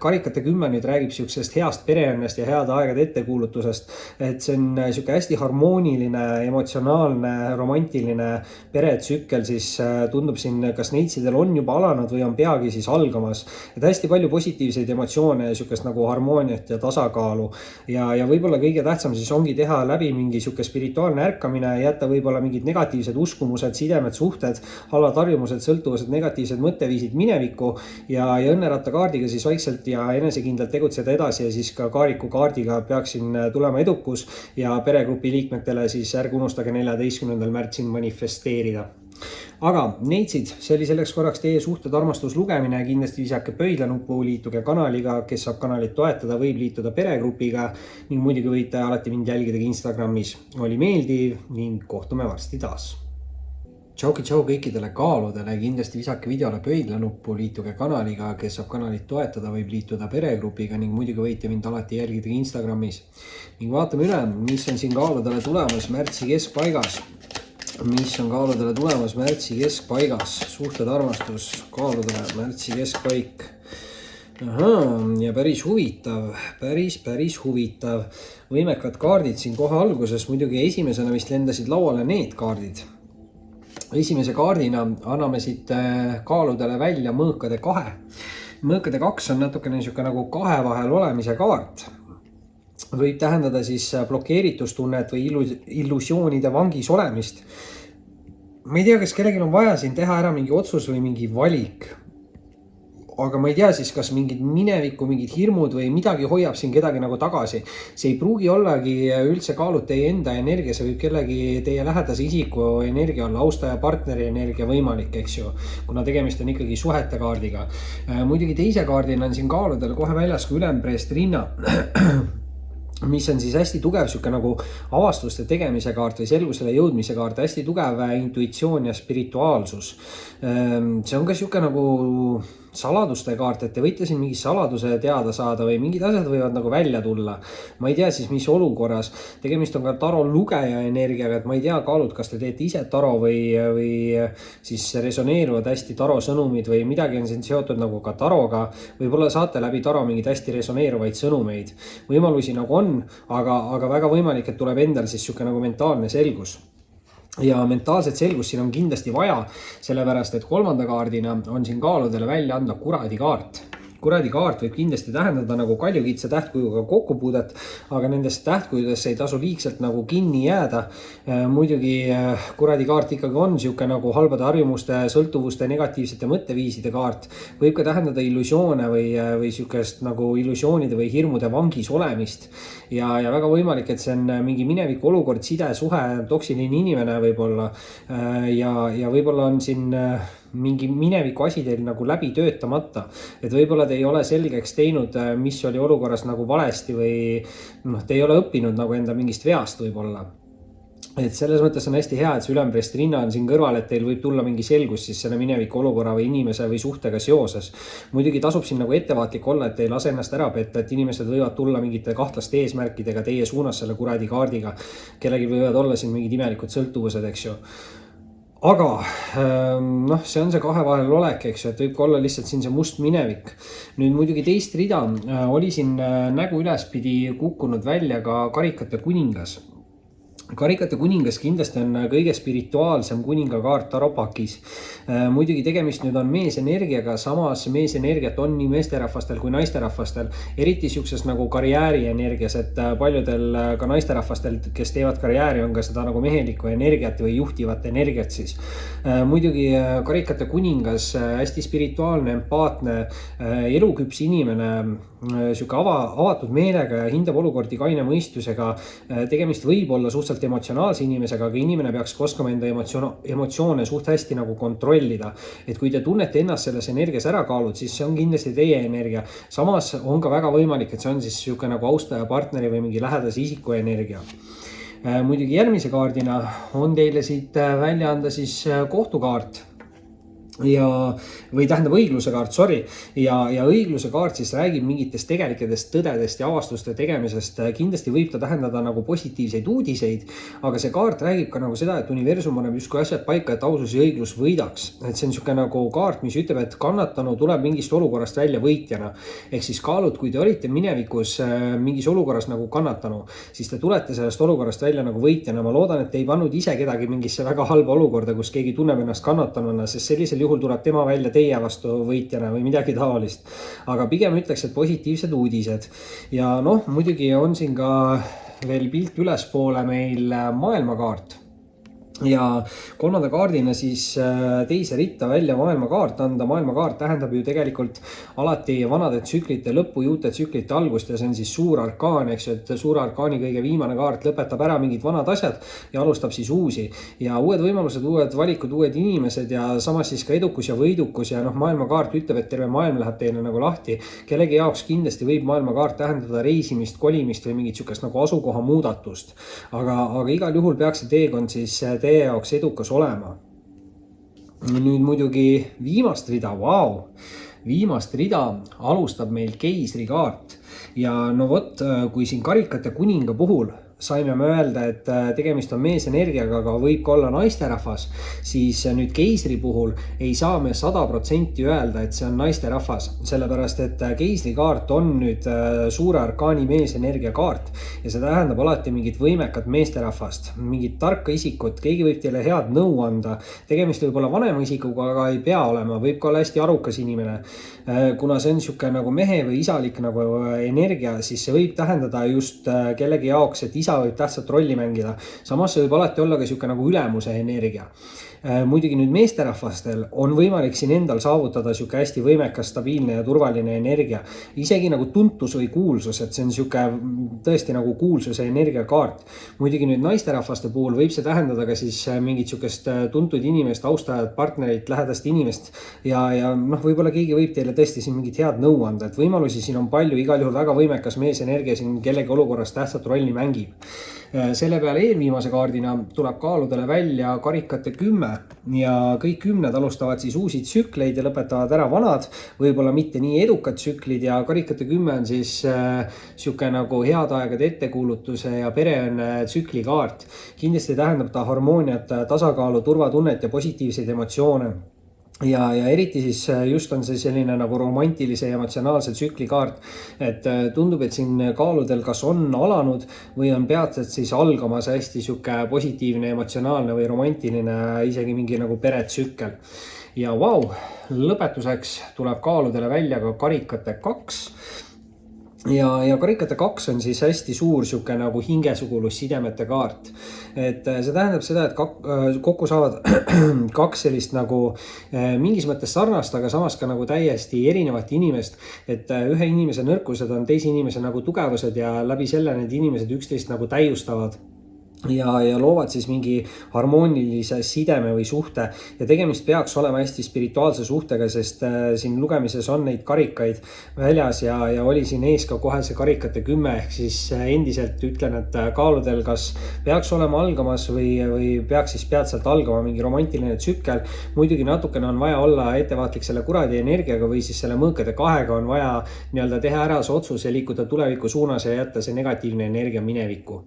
karikate 10 nüüd räägib siuksest heast pereõnnest ja head aegade ettekuulutusest, et see on siuke hästi harmooniline, emotsionaalne, romantiline peretsükkel, siis tundub siin kas neitsidel on juba alanud või on peagi siis algamas. Et hästi palju positiivseid emotsioone ja siukest nagu harmooniat ja tasakaalu. Ja võib-olla kõige tähtsam siis ongi teha läbi mingi siuke spirituaalne ärkamine ja jätta võib-olla mingid negatiivsed uskumused, sidemed, suhted, halvad harjumused, sõltuvused, negatiivsed mõtteviisid minevikku ja õnneratta kaardiga siis vaikselt ja enesekindlalt tegutseda edasi ja siis ka kaariku kaardiga peaks siin tulema edukus ja peregrupi liikmetele siis ärge unustage 14. märtsil manifesteerida. Aga neitsid, see oli selleks korraks teie suhted armastuslugemine, kindlasti visake pöidlanupu, liituge kanaliga, kes saab kanalit toetada, võib liituda peregrupiga ning muidugi võite alati mind jälgida Instagramis. Oli meeldiv ning kohtume varsti taas. Tšau kõikidele kaaludele, kindlasti visake videole pöidlanuppu, liituge kanaliga, kes saab kanalit toetada, võib liituda peregrupiga ning muidugi võite mind alati jälgida Instagramis. Ning vaatame üle, mis on siin kaaludele tulemas märtsi keskpaigas. Mis on kaaludele tulemas märtsi keskpaigas, suhted armastus, kaaludele märtsi keskpaik. Ja päris huvitav, päris huvitav. Võimekad kaardid siin kohe alguses, muidugi esimesena vist lendasid lauale need kaardid. Esimese kaardina anname siit kaaludele välja mõõkade 2. Mõõkade 2 on natukene niisugune nagu kahe vahel olemise kaart. Võib tähendada siis blokeeritustunnet või illusioonide vangis olemist. Ma ei tea, kas kellelgi on vaja siin teha ära mingi otsus või mingi valik. Aga ma ei tea siis, kas mingid mineviku, mingid hirmud või midagi hoiab siin kedagi nagu tagasi. See ei pruugi ollagi üldse kaalud teie enda energia, see võib kellegi teie lähedase isiku energia olla, austaja partneri energia võimalik, eks ju, kuna tegemist on ikkagi suhete kaardiga. Muidugi teise kaardina on siin kaaludel kohe väljas ka ülempreest rinna. Mis on siis hästi tugev siuke nagu avastuste tegemise kaart või selgusele jõudmise kaart, hästi tugev intuitsioon ja spirituaalsus. See on ka siuke nagu saladuste kaart, et te võite siin mingi saladuse teada saada või mingid asjad võivad nagu välja tulla. Ma ei tea siis, mis olukorras. Tegemist on ka taro lugeja energiaga, et ma ei tea, kaalud, kas te teete ise taro või siis resoneeruvad hästi taro sõnumid või midagi on siin seotud nagu ka taroga. Võib-olla saate läbi taro mingid hästi resoneeruvaid sõnumeid. Võimalusi nagu on, aga väga võimalik, et tuleb endal siis siuke nagu mentaalne selgus. Ja mentaalset selgust siin on kindlasti vaja, sellepärast et kolmanda kaardina on siin kaaludele välja anda kuradi kaart. kuradi kaart võib kindlasti tähendada nagu kaljukitse tähtkujuga kokkupuudet, aga nendesse tähtkujudesse ei tasu liigselt nagu kinni jääda. Muidugi kuradi kaart ikkagi on siuke nagu halbade harjumuste, sõltuvuste, negatiivsete mõtteviiside kaart. Võib ka tähendada illusioone või siukest nagu illusioonide või hirmude vangis olemist. Ja väga võimalik, et see on mingi mineviku olukord, side, suhe, toksiline inimene võib-olla. Ja võib-olla on siin mingi mineviku asi teil nagu läbi töötamata, et võib-olla te ei ole selgeks teinud, mis oli olukorras nagu valesti või te ei ole õppinud nagu enda mingist veast võib-olla. Et selles mõttes on hästi hea, et see ülempreestri rinna on siin kõrval, et teil võib tulla mingi selgus siis selle mineviku olukorra või inimese või suhtega seoses. Muidugi tasub siin nagu ettevaatlik olla, et ei lase ennast ära petta, et inimesed võivad tulla mingite kahtlaste eesmärkidega teie suunas selle kuradi kaardiga. Kellelgi võivad olla siin mingid imelikud sõltuvused, eks ju. Aga see on see kahe vahel olek, eks ju, et võib ka olla lihtsalt siin see must minevik. Nüüd muidugi teist rida oli siin nägu ülespidi kukkunud välja ka karikate kuningas. Karikate kuningas kindlasti on kõige spirituaalsem kuningakaart taropakis. Muidugi tegemist nüüd on meesenergiaga, samas meesenergiat on nii meesterahvastel kui naisterahvastel, eriti siukses nagu karjääri energias, et paljudel ka naisterahvastel, kes teevad karjääri, on ka seda nagu mehelikku energiat või juhtivat energiat siis. Muidugi karikate kuningas, hästi spirituaalne, empaatne, eluküps inimene, siuke avatud meelega ja hindab olukordi kaine mõistusega. Tegemist võib olla suhteliselt emotsionaalse inimesega, aga inimene peaks oskama enda emotsioone suht hästi nagu kontrollida. Et kui te tunnete ennast selles energias ära kaalud, siis see on kindlasti teie energia. Samas on ka väga võimalik, et see on siis siuke nagu austaja, partneri või mingi lähedase isiku energia. Muidugi järgmise kaardina on teile siit välja anda siis kohtukaart. Või tähendab õigluse kaart, sorry. Ja õigluse kaart siis räägib mingitest tegelikest tõdedest ja avastuste tegemisest. Kindlasti võib ta tähendada nagu positiivseid uudiseid, aga see kaart räägib ka nagu seda, et universum on justkui asjad paika, et ausus ja õiglus võidaks. Et see on siuke nagu kaart, mis ütleb, et kannatanu tuleb mingist olukorrast välja võitjana. Ehk siis kaalud, kui te olite minevikus mingis olukorras nagu kannatanu, siis te tulete sellest olukorrast välja nagu võitjana. Ma loodan, et te ei pannud ise kedagi mingisse väga halba olukorda, kus keegi tunneb ennast kannatanuna, sest sellisel juhul tuleb tema välja teie vastu võitjana või midagi taolist. Aga pigem ütleks, et positiivsed uudised. Ja muidugi on siin ka veel pilt ülespoole meil maailmakaart. Ja kolmanda kaardina siis teise ritta välja maailmakaart anda. Maailmakaart tähendab ju tegelikult alati vanade tsüklite lõppu, uute tsüklite algust ja see on siis suur arkaan, eks ju, et suur arkaani kõige viimane kaart lõpetab ära mingid vanad asjad ja alustab siis uusi. Ja uued võimalused, uued valikud, uued inimesed ja samas siis ka edukus ja võidukus ja maailmakaart ütleb, et terve maailm läheb teile nagu lahti. Kellegi jaoks kindlasti võib maailmakaart tähendada reisimist, kolimist või mingit sukest nagu asukoha muudatust. Aga igal juhul peaks see teekond siis teie jaoks edukas olema. Nüüd muidugi viimast rida, viimast rida alustab meil keisri kaart ja kui siin karikate kuninga puhul saime me öelda, et tegemist on meesenergiaga, aga võib ka olla naisterahvas, siis nüüd keisri puhul ei saa me 100% öelda, et see on naisterahvas, sellepärast et keisri kaart on nüüd suure arkaani meesenergia kaart ja see tähendab alati mingit võimekat meesterahvast, mingit tarka isikut, keegi võib teile head nõu anda, tegemist võib olla vanema isikuga, aga ei pea olema, võib ka olla hästi arukas inimene. Kuna see on siuke nagu mehe või isalik nagu energia, siis see võib tähendada just kellegi jaoks, et isa võib tähtsat rolli mängida. Samas see võib alati olla ka siuke nagu ülemuse energia. Muidugi nüüd meesterahvastel on võimalik siin endal saavutada siuke hästi võimekas, stabiilne ja turvaline energia. Isegi nagu tuntus või kuulsus, et see on siuke tõesti nagu kuulsuse energiakaart. Muidugi nüüd naisterahvaste puhul võib see tähendada ka siis mingit siukest tuntud inimest, austajat, partnerit, lähedast inimest ja võib-olla keegi võib teile tõesti siin mingit head nõu anda, et võimalusi siin on palju, igal juhul väga võimekas meesenergia siin kellegi olukorras tähtsat rolli mängib. Selle peale eelviimase kaardina tuleb kaaludele välja karikate 10 ja kõik 10 alustavad siis uusi tsükleid ja lõpetavad ära vanad, võib-olla mitte nii edukad tsüklid ja karikate 10 on siis siuke nagu head aegade ettekuulutuse ja pereõnne tsüklikaart. Kindlasti tähendab ta harmooniat, tasakaalu, turvatunnet ja positiivseid emotsioone. ja eriti siis just on see selline nagu romantilise ja emotsionaalse tsükli kaart, et tundub, et siin kaaludel kas on alanud või on peatselt siis algamas hästi sihuke positiivne, emotsionaalne või romantiline isegi mingi nagu peretsükkel. Ja vau, lõpetuseks tuleb kaaludele välja ka karikate 2. Ja karikate 2 on siis hästi suur sihuke nagu hingesugulusidemete kaart. Et see tähendab seda, et kokku saavad 2 sellist nagu mingis mõttes sarnast, aga samas ka nagu täiesti erinevat inimest. Et ühe inimese nõrkused on teise inimese nagu tugevused ja läbi selle need inimesed üksteist nagu täiustavad. Ja loovad siis mingi harmoonilise sideme või suhte ja tegemist peaks olema hästi spirituaalse suhtega, sest siin lugemises on neid karikaid väljas ja oli siin ees ka kohe see karikate 10, ehk siis endiselt ütlen, et kaaludel kas peaks olema algamas või peaks siis peatselt algama mingi romantiline tsükkel. Muidugi natukene on vaja olla ettevaatlik selle kuradi energiaga või siis selle mõõkade 2-ga on vaja nii-öelda teha ära see otsus ja liikuda tuleviku suunas ja jätta see negatiivne energia minevikku.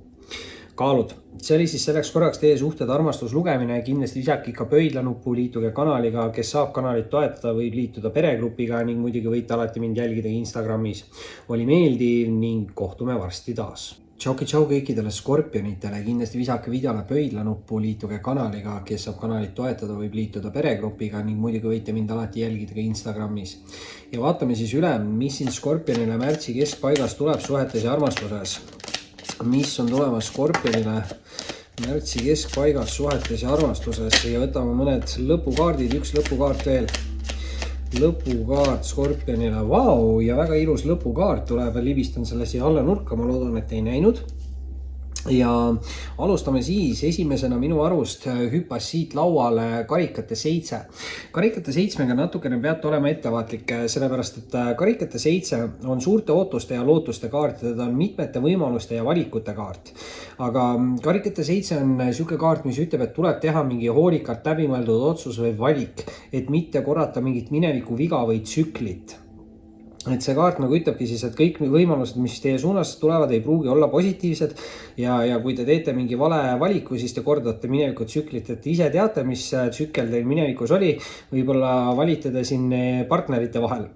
Kaalud. See oli siis selleks korraks teie suhted armastuslugemine. Kindlasti lisake ikka pöidlanuppu, liituge kanaliga, kes saab kanalit toetada, võib liituda peregrupiga ning muidugi võite alati mind jälgida Instagramis. Oli meeldiv ning kohtume varsti taas. Tšau kõikidele skorpionitele. Kindlasti visake videole pöidlanuppu, liituge kanaliga, kes saab kanalit toetada, võib liituda peregrupiga ning muidugi võite mind alati jälgida ka Instagramis. Ja vaatame siis üle, mis siin skorpionile märtsi keskpaigas tuleb suhetes ja armastuses. Mis on tulemas skorpionile märtsi keskpaigas suhetes ja armastuses ja võtame mõned lõpukaardid, üks lõpukaart veel. Lõpukaart skorpionile, vau, ja väga ilus lõpukaart tuleb, libistan selle siia alla nurka, ma loodan, et ei näinud. Ja alustame siis, esimesena minu arust hüppas siit lauale karikate 7. Karikate 7-ga natukene peate olema ettevaatlik, sellepärast et karikate 7 on suurte ootuste ja lootuste kaart, teda on mitmete võimaluste ja valikute kaart. Aga karikate 7 on siuke kaart, mis ütleb, et tuleb teha mingi hoolikalt läbimõeldud otsus või valik, et mitte korrata mingit mineviku viga või tsüklit. Et see kaart nagu ütlebki siis, et kõik võimalused, mis teie suunas tulevad, ei pruugi olla positiivsed ja kui te teete mingi vale valiku, siis te kordate mineviku tsüklit, et ise teate, mis tsükkel teil minevikus oli, võib-olla valite te siin partnerite vahel.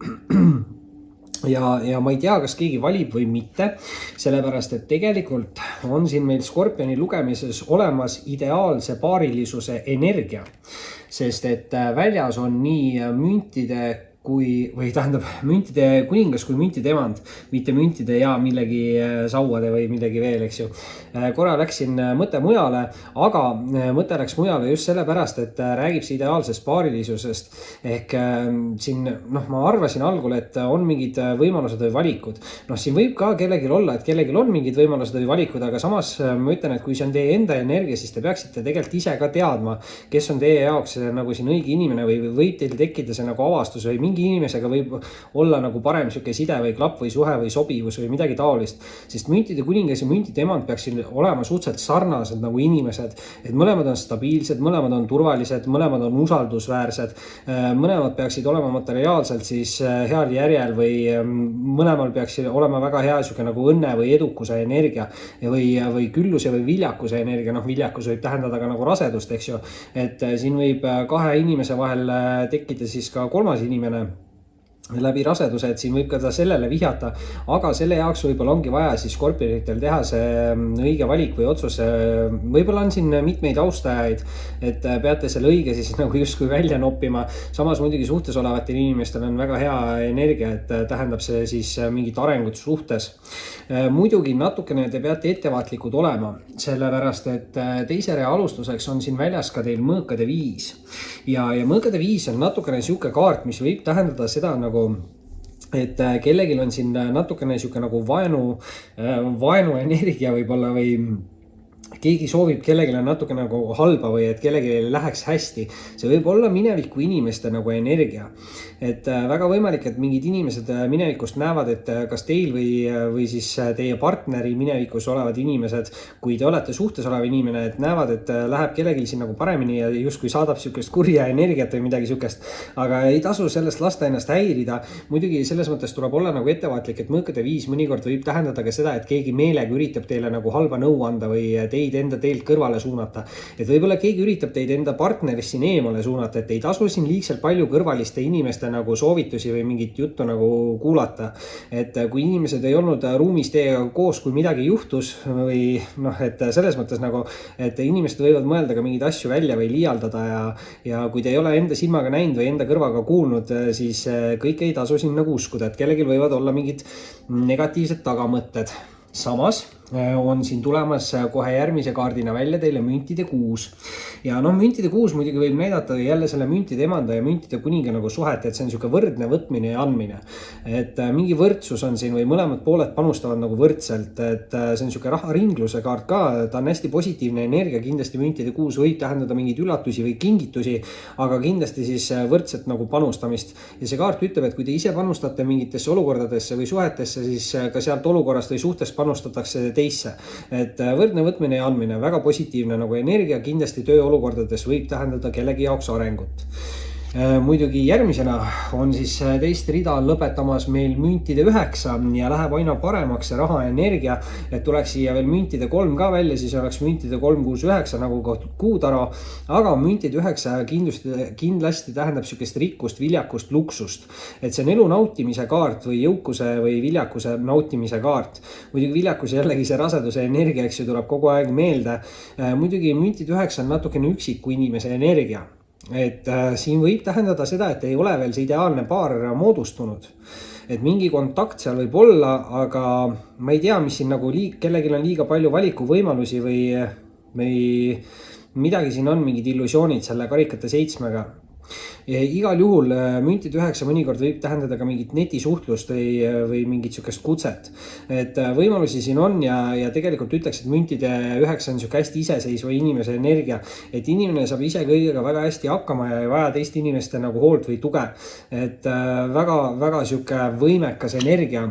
Ja ma ei tea, kas keegi valib või mitte, sellepärast et tegelikult on siin meil skorpioni lugemises olemas ideaalse paarilisuse energia, sest et väljas on nii müntide või tähendab müntide kuningas kui müntide emand, mitte müntide ja millegi sauade või midagi veel, eks ju. Korra läksin mõte mujale, aga mõte läks mujale just sellepärast, et räägib see ideaalsest paarilisusest. Ehk siin, ma arvasin algul, et on mingid võimalused või valikud. Siin võib ka kellelgi olla, et kellelgi on mingid võimalused või valikud, aga samas ma ütlen, et kui see on teie enda energia, siis te peaksite tegelikult ise ka teadma, kes on teie jaoks nagu siin õige inimene või võib teil tekkida see nagu avastus või mingi inimesega võib olla nagu parem siuke side või klapp või suhe või sobivus või midagi taolist, sest müntide kuningas ja müntide emand peaksid olema suhteliselt sarnased nagu inimesed, et mõlemad on stabiilsed, mõlemad on turvalised, mõlemad on usaldusväärsed, mõlemad peaksid olema materiaalselt siis heal järjel või mõlemal peaksid olema väga hea siuke nagu õnne või edukuse energia või külluse või viljakuse energia. Viljakus võib tähendada ka nagu rasedust, eks ju, et siin võib kahe inimese vahel tekkida siis ka kolmas inimene läbi raseduse, et siin võib ka sellele vihjata, aga selle jaoks võib-olla ongi vaja siis skorpionitel teha see õige valik või otsus. Võib-olla on siin mitmeid austajaid, et peate selle õige siis nagu justkui välja noppima. Samas muidugi suhtes olevatel inimestel on väga hea energia, et tähendab see siis mingit arengut suhtes. Muidugi natukene te peate ettevaatlikud olema, sellepärast et teise rea alustuseks on siin väljas ka teil mõõkade 5 ja mõõkade 5 on natukene siuke kaart, mis võib tähendada seda nagu, et kellelgi on siin natukene siuke nagu vaenu energia võib-olla või keegi soovib kellelegi natuke nagu halba või et kellelegi läheks hästi. See võib olla mineviku inimeste nagu energia. Et väga võimalik, et mingid inimesed minevikust näevad, et kas teil või siis teie partneri minevikus olevad inimesed, kui te olete suhtes olev inimene, et näevad, et läheb kellelgi siin nagu paremini ja justkui saadab siukest kurja energiat või midagi siukest. Aga ei tasu sellest lasta ennast häirida. Muidugi selles mõttes tuleb olla nagu ettevaatlik, et mõõkade 5 mõnikord võib tähendada ka seda, et keegi meelega üritab teile nagu halba nõu anda või teid teid enda teelt kõrvale suunata. Et võib-olla keegi üritab teid enda partnerist siin eemale suunata, et ei tasu siin liigselt palju kõrvaliste inimeste nagu soovitusi või mingit juttu nagu kuulata. Et kui inimesed ei olnud ruumis teiega koos, kui midagi juhtus või noh, et selles mõttes nagu, et inimesed võivad mõelda ka mingeid asju välja või liialdada ja kui te ei ole enda silmaga näinud või enda kõrvaga kuulnud, siis kõik ei tasu siin nagu uskuda, et kellelgi võivad olla mingid negatiivsed tagamõtted. Samas on siin tulemas kohe järgmise kaardina välja teile müntide kuus. Ja noh, müntide kuus muidugi võib näidata jälle selle müntide emanda ja müntide kuninga nagu suhet, et see on niisugune võrdne võtmine ja andmine. Et mingi võrdsus on siin või mõlemad pooled panustavad nagu võrdselt, et see on niisugune raharingluse kaart ka, ta on hästi positiivne energia, kindlasti müntide kuus võib tähendada mingeid üllatusi või kingitusi, aga kindlasti siis võrdset nagu panustamist. Ja see kaart ütleb, et kui te ise panustate mingitesse olukordadesse või suhetesse, siis ka sealt olukorrast või suhtest panustatakse teisse. Et võrdne võtmine ja andmine, väga positiivne nagu energia, kindlasti tööolukordades võib tähendada kellegi jaoks arengut. Muidugi järgmisena on siis teist rida lõpetamas meil müntide 9 ja läheb aina paremaks see raha energia, et tuleks siia veel müntide 3 ka välja, siis oleks müntide 3, 6, 9 nagu kuutaro, aga müntide 9 kindlasti tähendab niisugust rikkust, viljakust, luksust. Et see on elu nautimise kaart või jõukuse või viljakuse nautimise kaart. Muidugi viljakus jällegi see raseduse energia, eks ju, tuleb kogu aeg meelde. Muidugi müntide 9 on natukene üksiku inimese energia. Et siin võib tähendada seda, et ei ole veel see ideaalne paar moodustunud. Et mingi kontakt seal võib olla, aga ma ei tea, mis siin nagu kellelgi on liiga palju valikuvõimalusi või midagi siin on, mingid illusioonid selle karikate 7-ga. Ja igal juhul müntide 9 mõnikord võib tähendada ka mingit netisuhtlust või mingit sükest kutset. Et võimalusi siin on ja tegelikult ütleks, et müntide 9 on siuke hästi iseseisva inimese energia. Et inimene saab ise kõigega väga hästi hakkama ja ei vaja teiste inimeste nagu hoolt või tuge. Et väga siuke võimekas energia.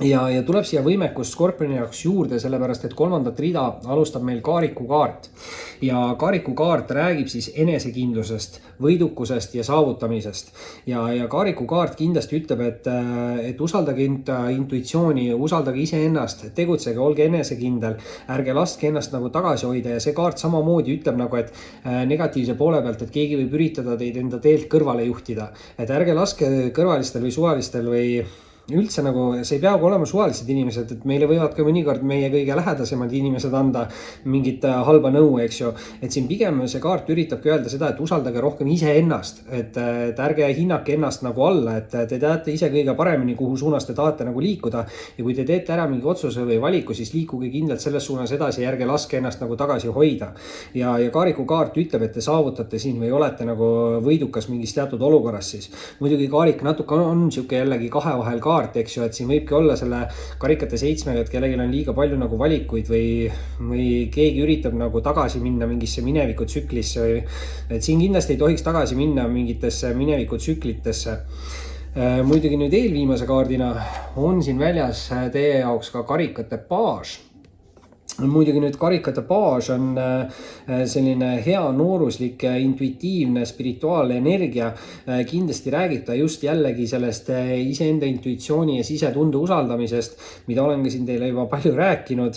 Ja tuleb siia võimekust Skorpioni jaoks juurde, sellepärast et kolmandat rida alustab meil kaariku kaart. Ja kaariku kaart räägib siis enesekindlusest, võidukusest ja saavutamisest. Ja kaariku kaart kindlasti ütleb, et usaldage intuitsiooni, usaldage iseennast, tegutsege, olge enesekindel, ärge laske ennast nagu tagasi hoida. Ja see kaart samamoodi ütleb nagu, et negatiivse poole pealt, et keegi võib üritada teid enda teelt kõrvale juhtida. Et ärge laske kõrvalistel või suvalistel või üldse nagu, see ei peagi olema suvalised inimesed, et meile võivad ka mõnikord meie kõige lähedasemad inimesed anda mingit halba nõu, eks ju. Et siin pigem see kaart üritabki öelda seda, et usaldage rohkem iseennast, et ärge hinnake ennast nagu alla, et te teate ise kõige paremini, kuhu suunas te tahate nagu liikuda. Ja kui te teete ära mingi otsuse või valiku, siis liikuge kindlalt selles suunas edasi ja ärge laske ennast nagu tagasi hoida. Ja kaariku kaart ütleb, et te saavutate siin või olete nagu võidukas mingis teatud olukorras siis. Muidugi kaarik natuke on siuke jällegi kahe vahel kaart, eks ju, et siin võibki olla selle karikate 7-ga, et kellelgi on liiga palju nagu valikuid või keegi üritab nagu tagasi minna mingisse minevikutsüklisse või et siin kindlasti ei tohiks tagasi minna mingitesse minevikutsüklitesse. Muidugi nüüd eelviimase kaardina on siin väljas teie jaoks ka karikate paas. Muidugi nüüd karikate paas on selline hea nooruslik, intuitiivne, spirituaalne energia. Kindlasti räägib ta just jällegi sellest iseenda intuitsiooni ja sisetunde usaldamisest, mida olen ka siin teile juba palju rääkinud.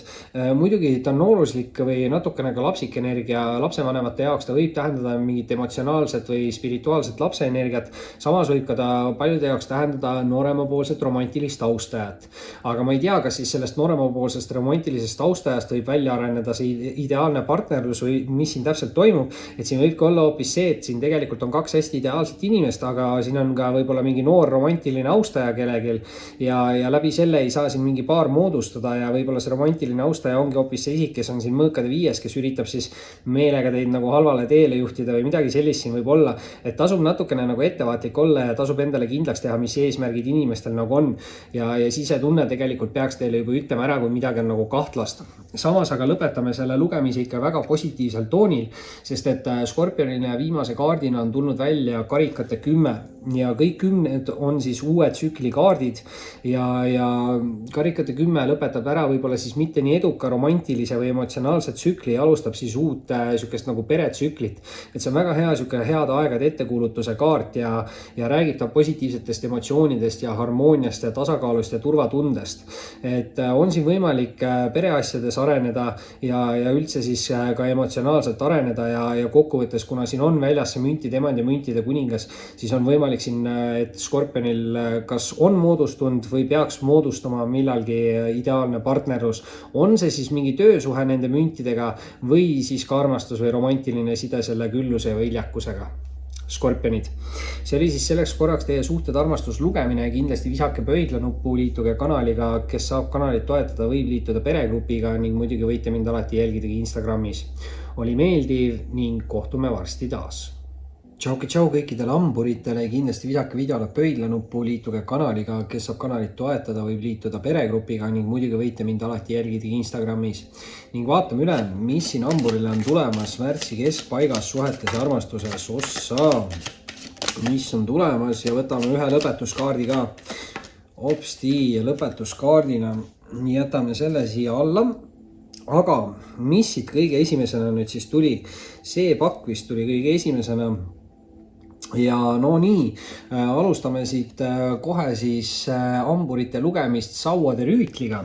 Muidugi ta on nooruslik või natukene ka lapsik energia. Lapsevanemate jaoks ta võib tähendada mingit emotsionaalset või spirituaalset lapse energiat. Samas võib ka ta paljude jaoks tähendada nooremapoolset romantilist austajat. Aga ma ei tea, kas siis sellest nooremapoolsest romantilisest austajast võib välja areneda see ideaalne partnerlus või mis siin täpselt toimub. Et siin võibki olla hoopis see, et siin tegelikult on kaks hästi ideaalset inimest, aga siin on ka võib-olla mingi noor romantiline austaja kellegil ja läbi selle ei saa siin mingi paar moodustada ja võib-olla see romantiline austaja ongi hoopis see isik, kes on siin mõõkade 5, kes üritab siis meelega teid nagu halvale teele juhtida või midagi sellist siin võib olla. Et tasub natukene nagu ettevaatlik olla ja tasub endale kindlaks teha, mis eesmärgid inimestel nagu on ja sisetunne tegelikult peaks teile juba ütlema ära, kui midagi on nagu kahtlast. Samas aga lõpetame selle lugemise ikka väga positiivsel toonil, sest et Skorpionile viimase kaardina on tulnud välja karikate 10 ja kõik 10 on siis uue tsükli kaardid ja karikate 10 lõpetab ära võib-olla siis mitte nii eduka romantilise või emotsionaalse tsükli ja alustab siis uut sihukest nagu peretsüklit. Et see on väga hea sihuke heade aegade ettekuulutuse kaart ja räägib ta positiivsetest emotsioonidest ja harmooniast ja tasakaalust ja turvatundest. Et on siin võimalik pereasjades areneda ja üldse siis ka emotsionaalselt areneda ja kokkuvõttes, kuna siin on väljas see müntide emand ja müntide kuningas, siis on võimalik siin, et Skorpionil kas on moodustunud või peaks moodustama millalgi ideaalne partnerlus. On see siis mingi töösuhe nende müntidega või siis ka armastus või romantiline side selle külluse ja viljakusega. Skorpionid. See oli siis selleks korraks teie suhted armastus lugemine. Kindlasti visake pöidlanuppu, liituge kanaliga, kes saab kanalit toetada, võib liituda peregrupiga ning muidugi võite mind alati jälgida Instagramis. Oli meeldiv ning kohtume varsti taas. Tšau kõikidele hamburitele, kindlasti visake videole pöidlanuppu, liituge kanaliga, kes saab kanalit toetada, võib liituda peregrupiga ning muidugi võite mind alati jälgida Instagramis. Ning vaatame üle, mis siin hamburile on tulemas märtsi keskpaigas suhetes ja armastuses. Ossa, mis on tulemas ja võtame ühe lõpetuskaardi ka. Hopsti, ja lõpetuskaardina jätame selle siia alla. Aga mis siit kõige esimesena nüüd siis tuli? See pakk vist tuli kõige esimesena. Ja no nii, alustame siit kohe siis hamburite lugemist sauade rüütliga.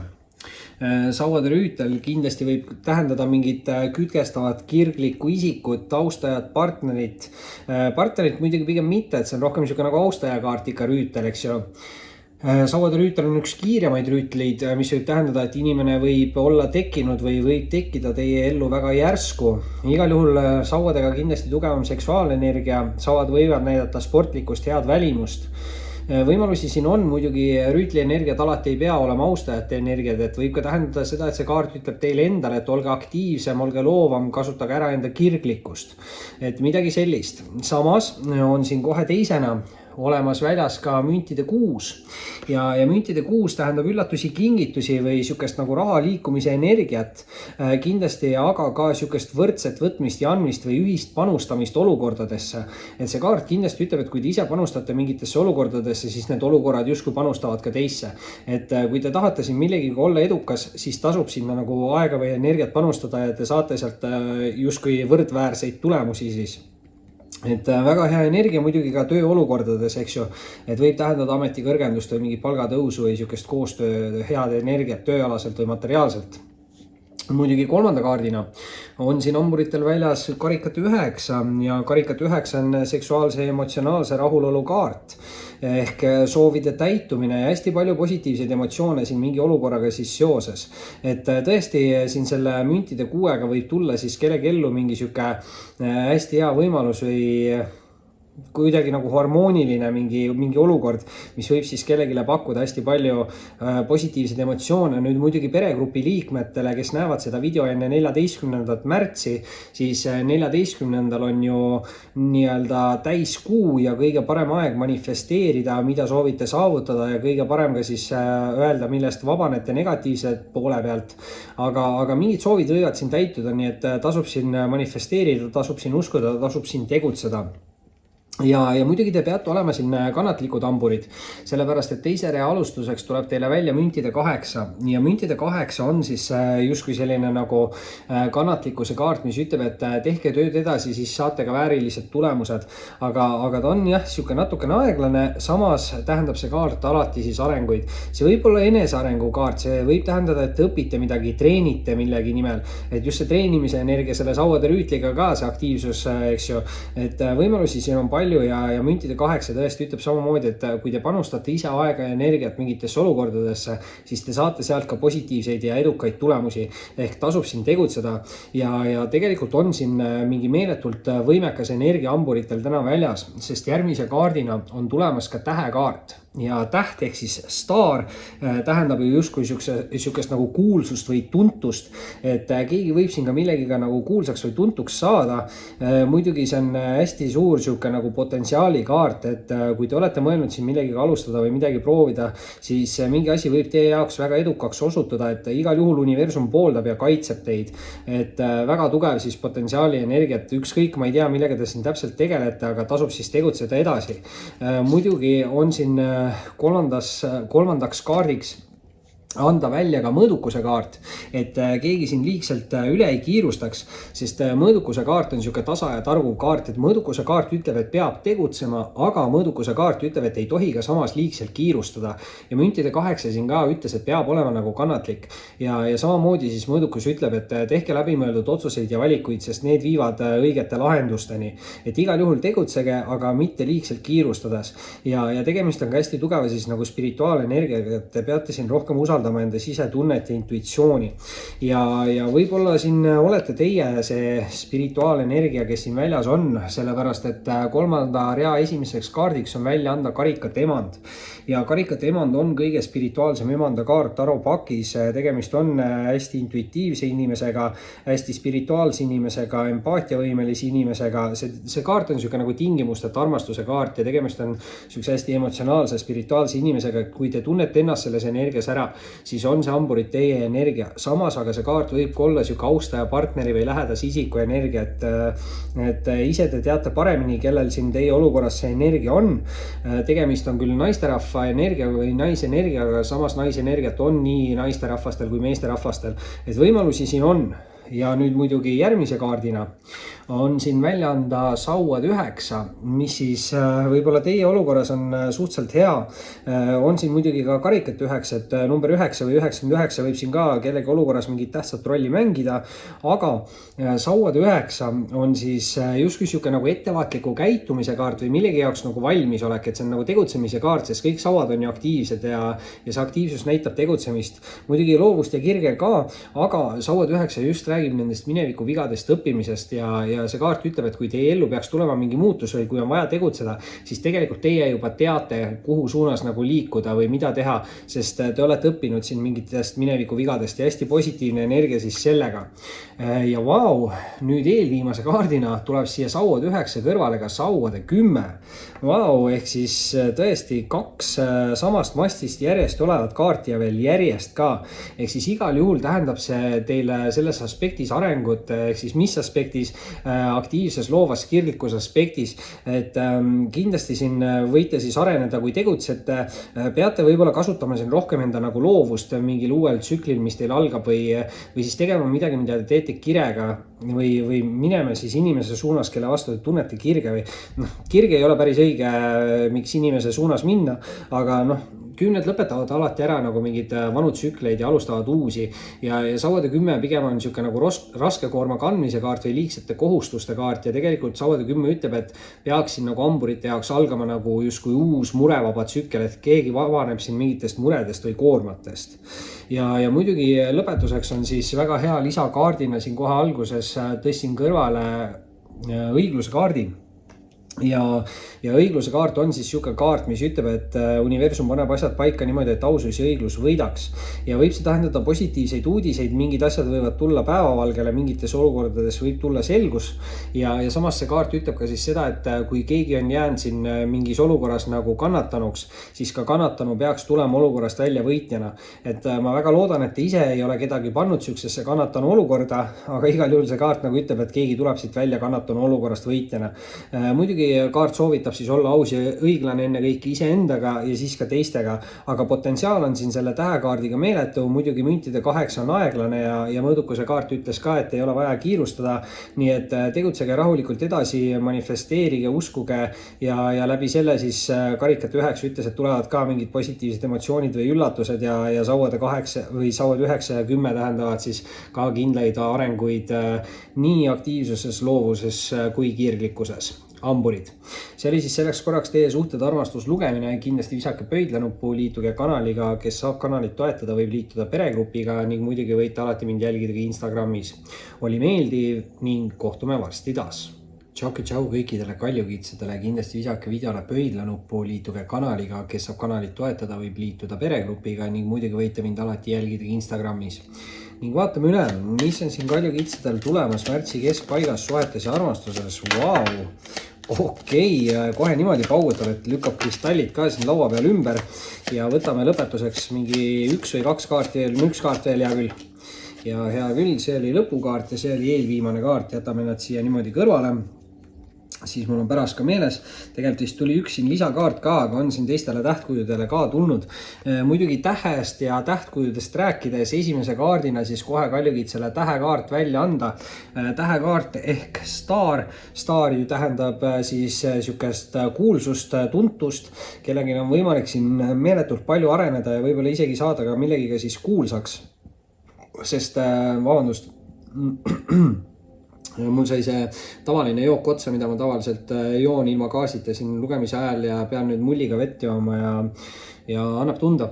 Sauade rüütel kindlasti võib tähendada mingit kütkestavat kirglikku isikut, austajat, partnerit. Partnerit muidugi pigem mitte, et see on rohkem niisugune nagu austajakaart ikka rüütel, eks ju. Sauade rüütel on üks kiiremaid rüütleid, mis võib tähendada, et inimene võib olla tekkinud või võib tekkida teie ellu väga järsku. Igal juhul sauadega kindlasti tugevam seksuaalenergia, sauad võivad näidata sportlikust head välimust. Võimalusi siin on muidugi, rüütli energiat alati ei pea olema austajate energiat, et võib ka tähendada seda, et see kaart ütleb teile endale, et olge aktiivsem, olge loovam, kasutage ära enda kirglikkust. Et midagi sellist. Samas on siin kohe teisena olemas väljas ka müntide 6 ja müntide 6 tähendab üllatusi, kingitusi või sihukest nagu raha liikumise energiat kindlasti, aga ka sihukest võrdset võtmist ja andmist või ühist panustamist olukordadesse. Et see kaart kindlasti ütleb, et kui te ise panustate mingitesse olukordadesse, siis need olukorrad justkui panustavad ka teisse. Et kui te tahate siin millegiga olla edukas, siis tasub sinna nagu aega või energiat panustada ja te saate sealt justkui võrdväärseid tulemusi siis. Et väga hea energia muidugi ka tööolukordades, eks ju, et võib tähendada ametikõrgendust või mingit palgatõusu või sihukest koostöö, head energiat tööalaselt või materiaalselt. Muidugi kolmanda kaardina on siin hamburitel väljas karikate 9 ja karikate 9 on seksuaalse ja emotsionaalse rahulolu kaart ehk soovide täitumine ja hästi palju positiivseid emotsioone siin mingi olukorraga siis seoses. Et tõesti siin selle müntide 6-ga võib tulla siis kellegi ellu mingi sihuke hästi hea võimalus või kuidagi nagu harmooniline mingi olukord, mis võib siis kellegile pakkuda hästi palju positiivseid emotsioone. Nüüd muidugi peregrupi liikmetele, kes näevad seda video enne 14. märtsi, siis 14. on ju nii-öelda täiskuu ja kõige parem aeg manifesteerida, mida soovite saavutada ja kõige parem ka siis öelda, millest vabanete negatiivse poole pealt. Aga mingid soovid võivad siin täituda, nii et tasub siin manifesteerida, tasub siin uskuda, tasub siin tegutseda. Ja muidugi te peate olema siin kannatlikud hamburid, sellepärast et teise rea alustuseks tuleb teile välja müntide 8 ja müntide 8 on siis justkui selline nagu kannatlikkuse kaart, mis ütleb, et tehke tööd edasi, siis saate ka väärilised tulemused, aga ta on jah, sihuke natukene aeglane, samas tähendab see kaart alati siis arenguid. See võib olla enesearengu kaart, see võib tähendada, et te õpite midagi, treenite millegi nimel, et just see treenimise energia selle sauade rüütliga ka see aktiivsus, eks ju, et võimalusi siin on palju ja müntide 8 tõesti ütleb samamoodi, et kui te panustate ise aega ja energiat mingitesse olukordadesse, siis te saate sealt ka positiivseid ja edukaid tulemusi ehk tasub siin tegutseda ja tegelikult on siin mingi meeletult võimekas energia hamburitel täna väljas, sest järgmise kaardina on tulemas ka tähekaart. ja täht ehk siis staar tähendab ju justkui sihukest nagu kuulsust või tuntust, et keegi võib siin ka millegiga nagu kuulsaks või tuntuks saada. Muidugi see on hästi suur sihuke nagu potentsiaalikaart, et kui te olete mõelnud siin millegiga alustada või midagi proovida, siis mingi asi võib teie jaoks väga edukaks osutuda, et igal juhul universum pooldab ja kaitseb teid, et väga tugev siis potentsiaali energiat, ükskõik, ma ei tea, millega te siin täpselt tegelete, aga tasub siis tegutseda edasi. Muidugi on siin kolmandaks kaardiks anda välja ka mõõdukuse kaart, et keegi siin liigselt üle ei kiirustaks, sest mõõdukuse kaart on sihuke tasa ja targu kaart, et mõõdukuse kaart ütleb, et peab tegutsema, aga mõõdukuse kaart ütleb, et ei tohi ka samas liigselt kiirustada. Ja müntide 8 siin ka ütles, et peab olema nagu kannatlik ja samamoodi siis mõõdukus ütleb, et tehke läbimõeldud otsuseid ja valikuid, sest need viivad õigete lahendusteni. Et igal juhul tegutsege, aga mitte liigselt kiirustades. Ja tegemist on ka hästi tugeva siis nagu spirituaalenergiaga, et te peate siin rohkem usaldama enda sisetunnet ja intuitsiooni. Ja võib-olla siin olete teie see spirituaalenergia, kes siin väljas on, sellepärast et kolmanda rea esimeseks kaardiks on välja anda karikate emand. Ja karikate emand on kõige spirituaalsem emanda kaart taropakis. Tegemist on hästi intuitiivse inimesega, hästi spirituaalse inimesega, empaatiavõimelise inimesega. See kaart on siuke nagu tingimusteta armastuse kaart ja tegemist on siukse hästi emotsionaalse, spirituaalse inimesega. Kui te tunnete ennast selles energias ära, siis on see hamburid teie energia. Samas aga see kaart võib ka olla siuke austaja, partneri või lähedase isiku energia, et ise te teate paremini, kellel siin teie olukorras see energia on. Tegemist on küll naisterahva energia või naisenergiaga, samas naisenergiat on nii naisterahvastel kui meesterahvastel, et võimalusi siin on. Ja nüüd muidugi järgmise kaardina on siin välja anda sauad 9, mis siis võib-olla teie olukorras on suhteliselt hea. On siin muidugi ka karikat 9, et number 9 või 99 võib siin ka kellegi olukorras mingit tähtsat rolli mängida, aga sauad 9 on siis justkui sihuke nagu ettevaatliku käitumise kaart või millegi jaoks nagu valmisolek, et see on nagu tegutsemise kaart, sest kõik sauad on ju aktiivsed ja see aktiivsus näitab tegutsemist. Muidugi loovust ja kirge ka, aga sauad 9 just räägib nendest mineviku vigadest õppimisest ja see kaart ütleb, et kui teie ellu peaks tulema mingi muutus või kui on vaja tegutseda, siis tegelikult teie juba teate, kuhu suunas nagu liikuda või mida teha, sest te olete õppinud siin mingitest mineviku vigadest ja hästi positiivne energia siis sellega. Ja vau, nüüd eelviimase kaardina tuleb siia sauad 9 kõrvale ka sauade 10. Vau, ehk siis tõesti 2 samast mastist järjest olevat kaarti ja veel järjest ka. Ehk siis igal juhul tähendab see teile selles aspektis arengut, ehk siis mis aspektis, aktiivses loovas kirglikus aspektis, et kindlasti siin võite siis areneda, kui tegutsete, peate võib-olla kasutama siin rohkem enda nagu loovust mingil uuel tsüklil, mis teil algab või siis tegema midagi, mida te teete kirega või minema siis inimese suunas, kelle vastu te tunnete kirge või kirge ei ole päris õige, miks inimese suunas minna, aga kümned lõpetavad alati ära nagu mingid vanu tsükleid ja alustavad uusi ja sauade 10 pigem on siuke nagu raske koorma kandmise kaart või liigsete kohustuste kaart ja tegelikult sauade 10 ütleb, et peaks siin nagu hamburite jaoks algama nagu justkui uus murevaba tsükkel, et keegi vabaneb siin mingitest muredest või koormatest. Ja muidugi lõpetuseks on siis väga hea lisakaardina siin kohe alguses tõstsin kõrvale õigluse kaardi. Ja õigluse kaart on siis siuke kaart, mis ütleb, et universum paneb asjad paika niimoodi, et ausus ja õiglus võidaks. Ja võib see tähendada positiivseid uudiseid, mingid asjad võivad tulla päevavalgele, mingites olukordades võib tulla selgus. Ja samas see kaart ütleb ka siis seda, et kui keegi on jäänud siin mingis olukorras nagu kannatanuks, siis ka kannatanu peaks tulema olukorrast välja võitjana. Et ma väga loodan, et te ise ei ole kedagi pannud siuksesse kannatanu olukorda, aga igal juhul see kaart nagu ütleb, et keegi tuleb siit välja kannatanu olukorrast võitjana. Muidugi kaart soovitab siis olla aus ja õiglane enne kõiki iseendaga ja siis ka teistega, aga potentsiaal on siin selle tähekaardiga meeletu, muidugi müntide 8 on aeglane ja mõõdukuse kaart ütles ka, et ei ole vaja kiirustada, nii et tegutsege rahulikult edasi, manifesteerige, uskuge ja läbi selle siis karikat 9 ütles, et tulevad ka mingid positiivsed emotsioonid või üllatused ja sauad 8 või sauad 9 ja 10 tähendavad siis ka kindlaid arenguid nii aktiivsuses, loovuses kui kirglikkuses. Hamburid. See oli siis selleks korraks teie suhted armastus lugemine, kindlasti visake pöidlanuppu, liituge kanaliga, kes saab kanalit toetada, võib liituda peregrupiga ning muidugi võite alati mind jälgida ka Instagramis. Oli meeldiv ning kohtume varsti taas. Tšau kõikidele kaljukitsadele, kindlasti visake videole pöidlanuppu, liituge kanaliga, kes saab kanalit toetada, võib liituda peregrupiga ning muidugi võite mind alati jälgida Instagramis. Ning vaatame üle, mis on siin kaljukitsadel tulemas märtsi keskpaigas suhetes ja armastuses. Vau! Okei, kohe niimoodi paugutab, et lükkab kristallid ka siin laua peal ümber ja võtame lõpetuseks mingi üks või kaks kaarti veel, üks kaart veel hea küll. Ja hea küll, see oli lõpukaart ja see oli eelviimane kaart, jätame nad siia niimoodi kõrvale. Siis mul on pärast ka meeles, tegelikult vist tuli üks siin lisakaart ka, aga on siin teistele tähtkujudele ka tulnud. Muidugi tähest ja tähtkujudest rääkides esimese kaardina siis kohe kaljukitsele tähekaart välja anda. Tähekaart ehk staar. Staar ju tähendab siis sükest kuulsust, tuntust, kellegi on võimalik siin meeletult palju areneda ja võib-olla isegi saada ka millegiga siis kuulsaks. Sest, vabandust, mul sai see tavaline jook otsa, mida ma tavaliselt joon ilma gaasita siin lugemise ajal ja pean nüüd mulliga vett jooma ja annab tunda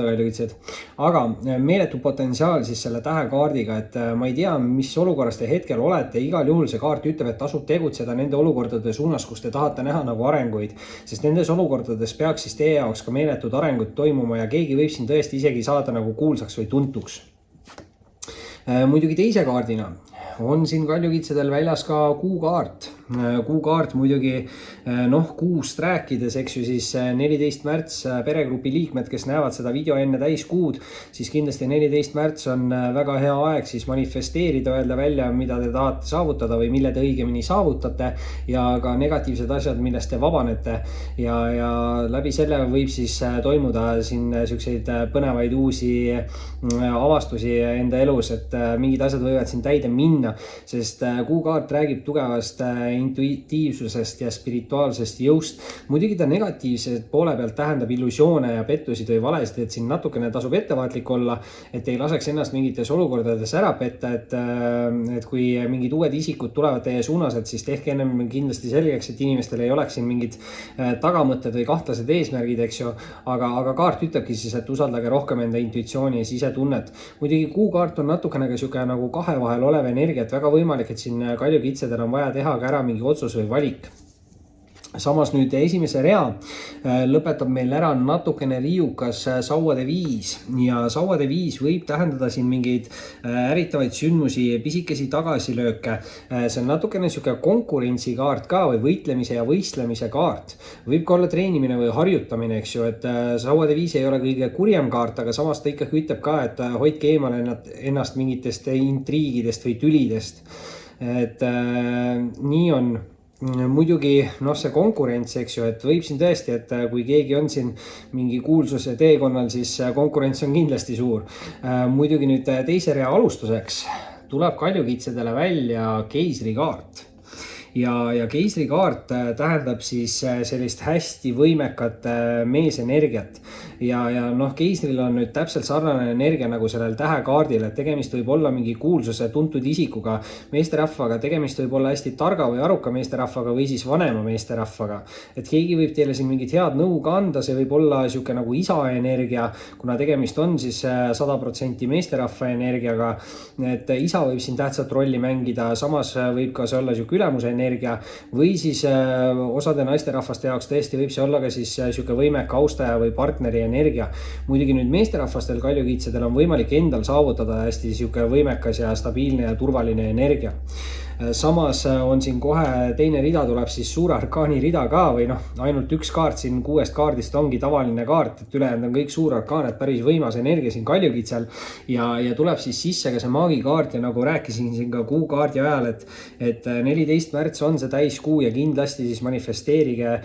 kaljukitsed. Aga meeletu potentsiaal siis selle tähekaardiga, et ma ei tea, mis olukorras te hetkel olete, igal juhul see kaart ütleb, et tasub tegutseda nende olukordade suunas, kus te tahate näha nagu arenguid, sest nendes olukordades peaks siis teie jaoks ka meeletud arengud toimuma ja keegi võib siin tõesti isegi saada nagu kuulsaks või tuntuks. Muidugi teise kaardina on siin kaljukitsadel väljas ka kuukaart. Kuukaart muidugi kuust rääkides, eks ju siis 14 märts peregrupi liikmed, kes näevad seda video enne täiskuud, siis kindlasti 14 märts on väga hea aeg siis manifesteerida, öelda välja, mida te tahate saavutada või mille te õigemini saavutate ja ka negatiivsed asjad, millest te vabanete ja läbi selle võib siis toimuda siin selliseid põnevaid uusi avastusi enda elus, et mingid asjad võivad siin täide minna, sest kuukaart räägib tugevast intuitiivsusest ja spirituaalsest jõust. Muidugi ta negatiivse poole pealt tähendab illusioone ja pettusid või valesid, et siin natukene tasub ettevaatlik olla, et ei laseks ennast mingites olukordades ära petta, et kui mingid uued isikud tulevad teie suunas, et siis tehke ennem kindlasti selgeks, et inimestel ei oleks siin mingid tagamõtted või kahtlased eesmärgid, eks ju, aga kaart ütlebki siis, et usaldage rohkem enda intuitsiooni ja sisetunnet. Muidugi kuukaart on natukene ka siuke nagu kahe vahel olev energia, et väga võimalik, et siin kaljukitsadel on vaja teha ka ära mingi otsus või valik. Samas nüüd esimese rea lõpetab meil ära natukene liiukas sauade 5 ja sauade 5 võib tähendada siin mingeid ärritavaid sündmusi, pisikesi tagasilööke. See on natukene siuke konkurentsikaart ka või võitlemise ja võistlemise kaart. Võib ka olla treenimine või harjutamine, eks ju, et sauade 5 ei ole kõige kurjem kaart, aga samas ta ikkagi ütleb ka, et hoidke eemale ennast mingitest intriigidest või tülidest. Et nii on. Muidugi see konkurents, eks ju, et võib siin tõesti, et kui keegi on siin mingi kuulsuse teekonnal, siis konkurents on kindlasti suur. Muidugi nüüd teise rea alustuseks tuleb kaljukitsadele välja keisrikaart. Ja keisrikaart tähendab siis sellist hästi võimekat meesenergiat. Ja keisril on nüüd täpselt sarnane energia nagu sellel tähekaardil, et tegemist võib olla mingi kuulsuse tuntud isikuga, meesterahvaga, tegemist võib olla hästi targa või aruka meesterahvaga või siis vanema meesterahvaga. Et keegi võib teile siin mingit head nõu ka anda, see võib olla siuke nagu isa energia, kuna tegemist on siis 100% meesterahva energiaga, et isa võib siin tähtsat rolli mängida, samas võib ka see olla siuke ülemuse energia või siis osade naisterahvaste jaoks tõesti võib see olla ka siis siuke võimeka austaja või partneri energia. Muidugi nüüd meesterahvastel kaljukitsadel on võimalik endal saavutada hästi siuke võimekas ja stabiilne ja turvaline energia. Samas on siin kohe teine rida tuleb siis suure arkaani rida ka või ainult üks kaart siin 6 kaardist ongi tavaline kaart, et ülejäänud on kõik suur arkaan, et päris võimas energia siin kaljukitsal ja tuleb siis sisse ka see maagikaart ja nagu rääkisin siin ka kuukaardi ajal, et 14 märts on see täiskuu ja kindlasti siis manifesteerige,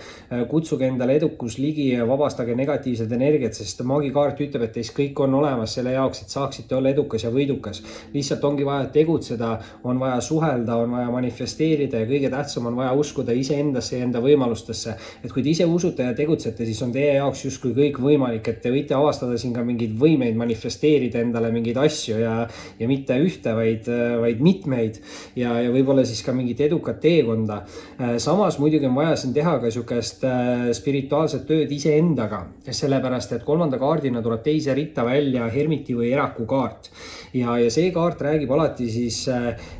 kutsuge endale edukus ligi ja vabastage negatiivsed energiat, sest maagikaart ütleb, et teist kõik on olemas selle jaoks, et saaksite olla edukas ja võidukas. Lihtsalt ongi vaja tegutseda, on vaja suhelda, on vaja manifesteerida ja kõige tähtsam on vaja uskuda iseendasse ja enda võimalustesse. Et kui te ise usute ja tegutsete, siis on teie jaoks justkui kõik võimalik, et te võite avastada siin ka mingeid võimeid manifesteerida endale mingeid asju ja mitte ühte, vaid mitmeid ja võib-olla siis ka mingit edukat teekonda. Samas muidugi on vaja siin teha ka siukest spirituaalset tööd iseendaga, sellepärast et kolmanda kaardina tuleb teise ritta välja hermiti või eraku kaart ja see kaart räägib alati siis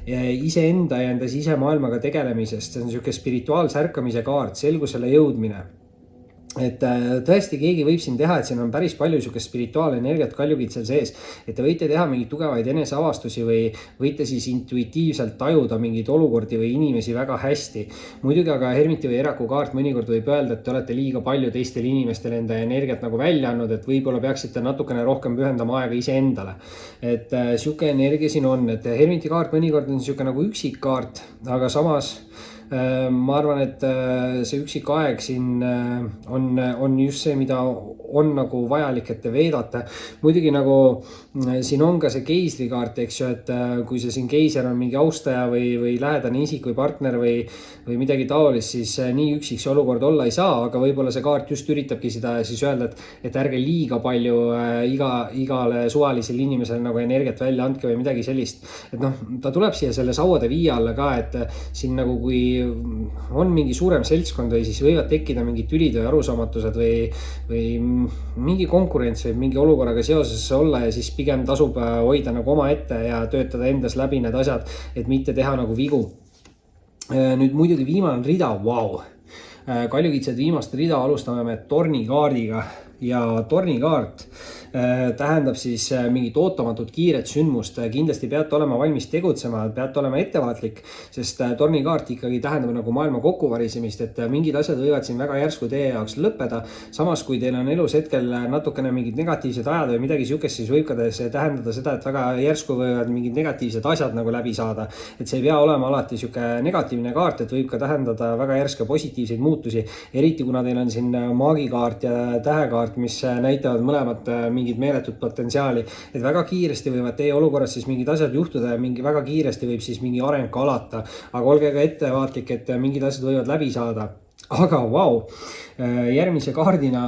iseenda enda ja enda sisemaailmaga tegelemisest, see on niisugune spirituaalse ärkamise kaart, selgusele jõudmine. Et tõesti keegi võib siin teha, et siin on päris palju niisugust spirituaalenergiat kaljukitsel sees, et te võite teha mingeid tugevaid eneseavastusi või võite siis intuitiivselt tajuda mingeid olukordi või inimesi väga hästi. Muidugi aga Hermiti või Eraku kaart mõnikord võib öelda, et te olete liiga palju teistele inimestele enda energiat nagu välja andnud, et võib-olla peaksite natukene rohkem pühendama aega iseendale. Et niisugune energia siin on, et Hermiti kaart mõnikord on niisugune nagu üksik kaart, aga samas ma arvan, et see üksik aeg siin on just see, mida on nagu vajalik, et te veedate. Muidugi nagu siin on ka see keisrikaart, eks ju, et kui see siin keiser on mingi austaja või lähedane isik või partner või midagi taolist, siis nii üksik see olukord olla ei saa, aga võib-olla see kaart just üritabki seda siis öelda, et ärge liiga palju igale suvalisele inimesele nagu energiat välja andke või midagi sellist. Et noh, ta tuleb siia selle sauade viie alla ka, et siin nagu kui on mingi suurem seltskond või siis võivad tekkida mingid tülid või arusaamatused või mingi konkurents võib mingi olukorraga seoses olla ja siis pigem tasub hoida nagu oma ette ja töötada endas läbi need asjad, et mitte teha nagu vigu. Nüüd muidugi viimane rida, vau! Kaljukitsed viimast rida alustame me tornikaardiga ja tornikaart tähendab siis mingit ootamatut kiiret sündmust. Kindlasti peate olema valmis tegutsema, peate olema ettevaatlik, sest tornikaart ikkagi tähendab nagu maailma kokkuvarisemist, et mingid asjad võivad siin väga järsku teie jaoks lõppeda. Samas, kui teil on elus hetkel natukene mingid negatiivsed ajad või midagi siukest, siis võib ka see tähendada seda, et väga järsku võivad mingid negatiivsed asjad nagu läbi saada. Et see ei pea olema alati siuke negatiivne kaart, et võib ka tähendada väga järske positiivseid muutusi, eriti kuna teil on siin maagikaart ja tähekaart, mis näitavad mõlemat mingit meeletut potentsiaali, et väga kiiresti võivad teie olukorras siis mingid asjad juhtuda ja väga kiiresti võib siis mingi areng ka alata, aga olge ka ettevaatlik, et mingid asjad võivad läbi saada. Aga vau, järgmise kaardina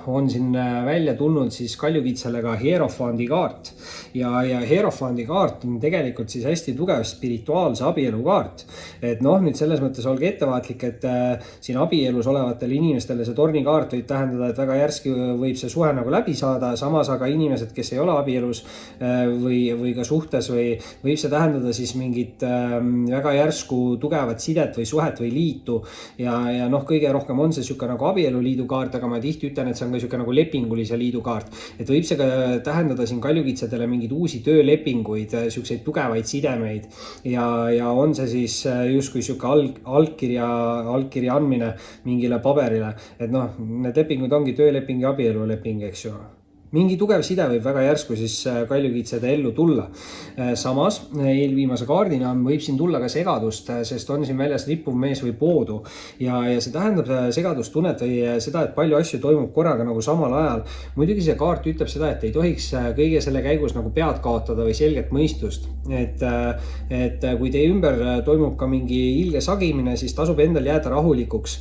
on siin välja tulnud siis kaljukitsele ka Hierofanti kaart ja Hierofanti kaart on tegelikult siis hästi tugev spirituaalse abielu kaart. Et noh, nüüd selles mõttes olge ettevaatlik, et siin abielus olevatele inimestele see tornikaart võib tähendada, et väga järski võib see suhe nagu läbi saada, samas aga inimesed, kes ei ole abielus või ka suhtes võib see tähendada siis mingit väga järsku tugevat sidet või suhet või liitu ja noh, kõige rohkem on see siuke nagu abieluliidu kaart, aga ma tihti ütlen, et see on ka siuke nagu lepingulise liidu kaart. Et võib see ka tähendada siin kaljukitsedele mingeid uusi töölepinguid, siukseid tugevaid sidemeid ja on see siis justkui siuke allkirja andmine mingile paberile. Et noh, need lepingud ongi tööleping ja abieluleping, eks ju. Mingi tugev side võib väga järsku siis kaljukitsede ellu tulla. Samas eelviimase kaardina võib siin tulla ka segadust, sest on siin väljas rippuv mees või poodu ja see tähendab segadustunnet või seda, et palju asju toimub korraga nagu samal ajal. Muidugi see kaart ütleb seda, et ei tohiks kõige selle käigus nagu pead kaotada või selget mõistust. Et kui teie ümber toimub ka mingi ilge sagimine, siis tasub endal jääda rahulikuks.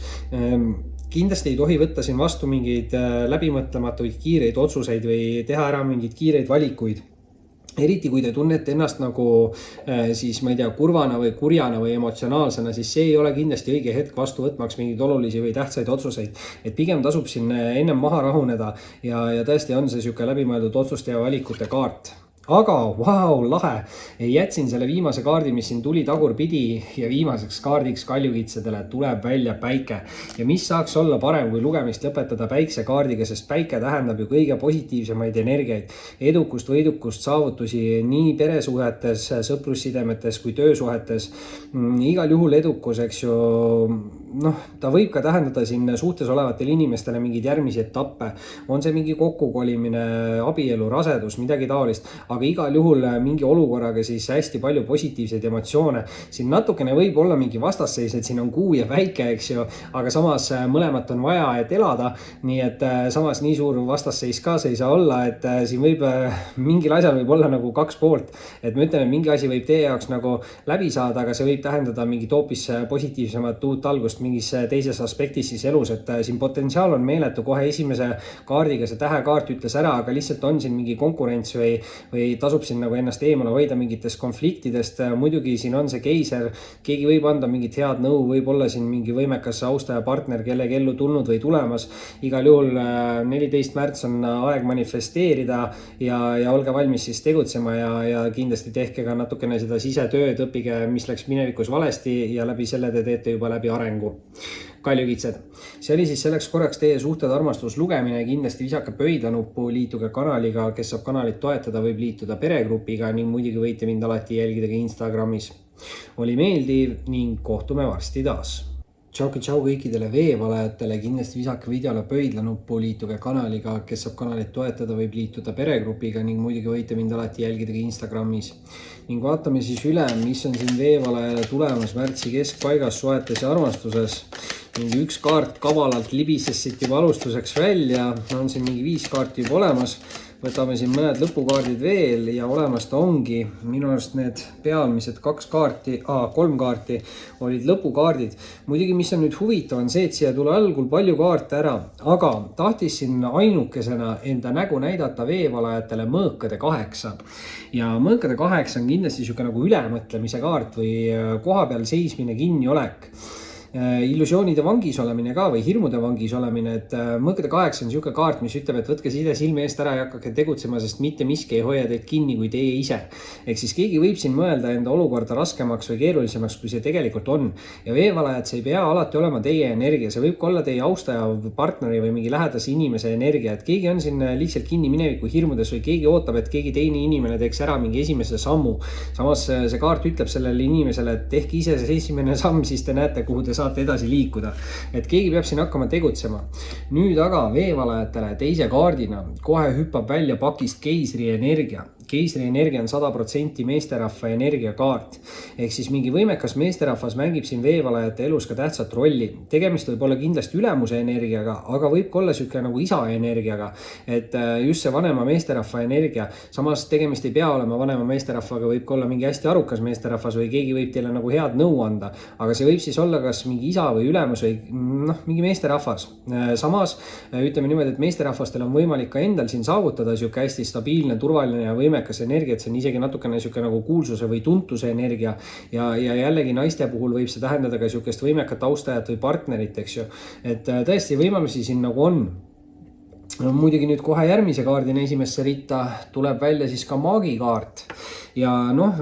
Kindlasti ei tohi võtta siin vastu mingeid läbimõtlematuid kiireid otsuseid või teha ära mingeid kiireid valikuid. Eriti kui te tunnete ennast nagu siis ma ei tea, kurvana või kurjana või emotsionaalsena, siis see ei ole kindlasti õige hetk vastu võtmaks mingeid olulisi või tähtsaid otsuseid. Et pigem tasub siin ennem maha rahuneda ja tõesti on see siuke läbimõeldud otsuste ja valikute kaart. Aga vau, lahe, jätsin selle viimase kaardi, mis siin tuli tagurpidi ja viimaseks kaardiks kaljukitsedele tuleb välja päike. Ja mis saaks olla parem, kui lugemist lõpetada päikse kaardiga, sest päike tähendab ju kõige positiivsemaid energiaid. Edukust, võidukust, saavutusi nii peresuhetes, sõprussidemetes kui töösuhetes. Igal juhul edukus, eks ju, noh, ta võib ka tähendada siin suhtes olevatele inimestele mingeid järgmisi etappe. On see mingi kokkukolimine, abielu, rasedus, midagi taolist. Aga igal juhul mingi olukorraga siis hästi palju positiivseid emotsioone. Siin natukene võib olla mingi vastasseis, et siin on kuu ja päike, eks ju, aga samas mõlemat on vaja, et elada. Nii et samas nii suur vastasseis ka see ei saa olla, et siin võib mingil asjal võib olla nagu kaks poolt. Et ma ütlen, et mingi asi võib teie jaoks nagu läbi saada, aga see võib tähendada mingit hoopis positiivsemat uut algust mingis teises aspektis siis elus, et siin potentsiaal on meeletu, kohe esimese kaardiga see tähekaart ütles ära, aga lihtsalt on siin mingi konkurents või tasub siin nagu ennast eemale hoida mingitest konfliktidest. Muidugi siin on see keiser, keegi võib anda mingit head nõu, võib olla siin mingi võimekas austaja partner kellegi ellu tulnud või tulemas. Igal juhul 14. märts on aeg manifesteerida ja olge valmis siis tegutsema ja kindlasti tehke ka natukene seda sisetööd, õppige, mis läks minevikus valesti ja läbi selle te teete juba läbi arengu. Kaljukitsed. See oli siis selleks korraks teie suhted armastus lugemine, kindlasti visake pöidlanuppu, liituge kanaliga, kes saab kanalit toetada, võib liituda peregrupiga ning muidugi võite mind alati jälgida ka Instagramis. Oli meeldiv ning kohtume varsti taas. Tšau kõikidele veevalajatele, kindlasti visake videole pöidlanuppu, liituge kanaliga, kes saab kanalit toetada, võib liituda peregrupiga ning muidugi võite mind alati jälgida ka Instagramis. Ning vaatame siis üle, mis on siin veevalajale tulemas märtsi keskpaigas suhetes ja armastuses. Mingi üks kaart kavalalt libises siit juba alustuseks välja, on siin mingi 5 kaarti juba olemas. Võtame siin mõned lõpukaardid veel ja olemas ta ongi. Minu arust need pealmised 3 kaarti olid lõpukaardid. Muidugi, mis on nüüd huvitav, on see, et siia tule algul palju kaarte ära, aga tahtis siin ainukesena enda nägu näidata veevalajatele mõõkade 8. Ja mõõkade 8 on kindlasti niisugune nagu ülemõtlemise kaart või koha peal seismine, kinniolek. Illusioonide vangis olemine ka või hirmude vangis olemine, et mõõkade 8 on niisugune kaart, mis ütleb, et võtke side silme eest ära ja hakake tegutsema, sest mitte miski ei hoia teid kinni kui teie ise. Ehk siis keegi võib siin mõelda enda olukorda raskemaks või keerulisemaks, kui see tegelikult on. Ja veevalajad, see ei pea alati olema teie energia, see võib ka olla teie austaja partneri või mingi lähedase inimese energia, et keegi on siin lihtsalt kinni mineviku hirmudes või keegi ootab, et keegi teine inimene teeks ära mingi esimese sammu. Samas see kaart ütleb sellele inimesele, et tehke ise see esimene samm, siis te näete, kuhu te saate edasi liikuda. Et keegi peab siin hakkama tegutsema. Nüüd aga veevalajatele teise kaardina kohe hüppab välja pakist keisri energia. Keisri energia on 100% meesterahva energiakaart. Ehk siis mingi võimekas meesterahvas mängib siin veevalajate elus ka tähtsat rolli. Tegemist võib olla kindlasti ülemuse energiaga, aga võib ka olla siuke nagu isa energiaga. Et just see vanema meesterahva energia. Samas tegemist ei pea olema vanema meesterahvaga, võib ka olla mingi hästi arukas meesterahvas või keegi võib teile nagu head nõu anda. Aga see võib siis olla kas mingi isa või ülemus või mingi meesterahvas. Samas ütleme niimoodi, et meesterahvastel on võimalik ka endal siin saavutada siuke hästi stabiilne, turvaline ja võimekas energia, et see on isegi natukene siuke nagu kuulsuse või tuntuse energia ja jällegi naiste puhul võib see tähendada ka siukest võimekat austajat või partnerit, eks ju. Et tõesti võimalusi siin nagu on. Muidugi nüüd kohe järgmise kaardina esimesse ritta tuleb välja siis ka maagikaart. Ja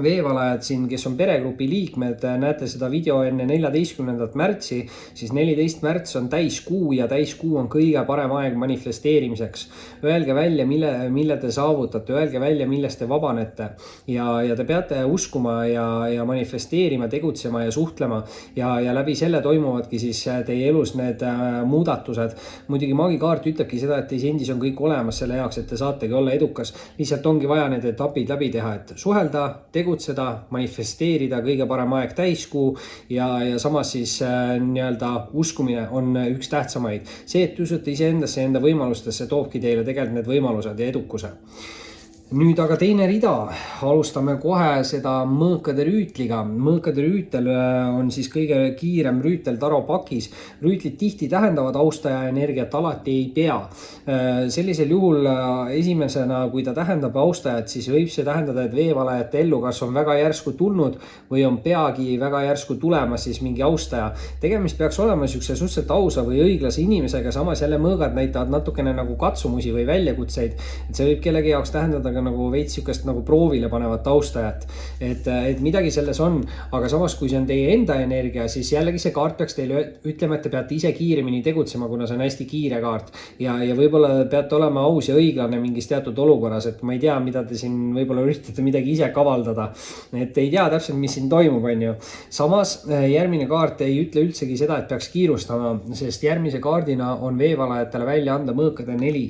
veevalajad siin, kes on peregrupi liikmed, näete seda video enne 14. märtsi, siis 14. märts on täiskuu ja täiskuu on kõige parem aeg manifesteerimiseks. Öelge välja, mille te saavutate, öelge välja, millest te vabanete ja te peate uskuma ja manifesteerima, tegutsema ja suhtlema ja läbi selle toimuvadki siis teie elus need muudatused. Muidugi maagikaart ütlebki seda, et teis endis on kõik olemas selle jaoks, et te saategi olla edukas. Lihtsalt ongi vaja need etapid läbi teha, et tegutseda, manifesteerida, kõige parem aeg täiskuu ja samas siis nii-öelda uskumine on üks tähtsamaid. See, et usute iseendasse ja enda võimalustesse, toobki teile tegelikult need võimalused ja edukuse. Nüüd aga teine rida, alustame kohe seda mõõkade rüütliga. Mõõkade rüütel on siis kõige kiirem rüütel taro pakis. Rüütlid tihti tähendavad austaja energiat, alati ei pea. Sellisel juhul esimesena, kui ta tähendab austajat, siis võib see tähendada, et veevalajate ellu kas on väga järsku tulnud või on peagi väga järsku tulemas siis mingi austaja. Tegemist peaks olema siukse suhteliselt ausa või õiglase inimesega, samas jälle mõõgad näitavad natukene nagu katsumusi või väljakutseid. Et see võib kellegi jaoks tähendada nagu veits siukest nagu proovile panevat austajat, et midagi selles on, aga samas kui see on teie enda energia, siis jällegi see kaart peaks teile ütlema, et te peate ise kiiremini tegutsema, kuna see on hästi kiire kaart ja võib-olla peate olema aus ja õiglane mingis teatud olukorras, et ma ei tea, mida te siin võib-olla üritate midagi ise kavaldada, et ei tea täpselt, mis siin toimub, on ju. Samas järgmine kaart ei ütle üldsegi seda, et peaks kiirustama, sest järgmise kaardina on veevalajatele välja anda mõõkade 4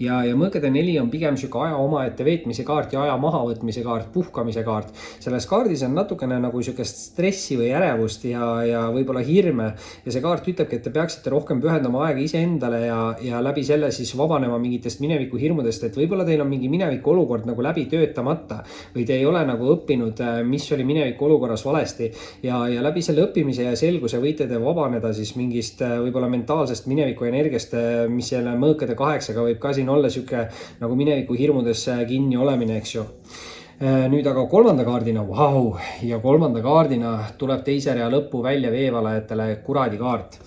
ja mõõkade 4 on pigem siuke aja omaette veetmise kaart ja aja mahavõtmise kaart, puhkamise kaart. Selles kaardis on natukene nagu niisugust stressi või ärevust ja võib-olla hirme ja see kaart ütlebki, et te peaksite rohkem pühendama aega iseendale ja läbi selle siis vabanema mingitest mineviku hirmudest, et võib-olla teil on mingi mineviku olukord nagu läbi töötamata või te ei ole nagu õppinud, mis oli mineviku olukorras valesti ja läbi selle õppimise ja selguse võite te vabaneda siis mingist võib-olla mentaalsest mineviku energiast, mis selle mõõkade 8-ga võib ka siin olla sihuke nagu mineviku hirmudes kinni olemine, eks ju. Nüüd aga kolmanda kaardina, ja kolmanda kaardina tuleb teise rea lõppu välja veevalajatele kuradi kaart.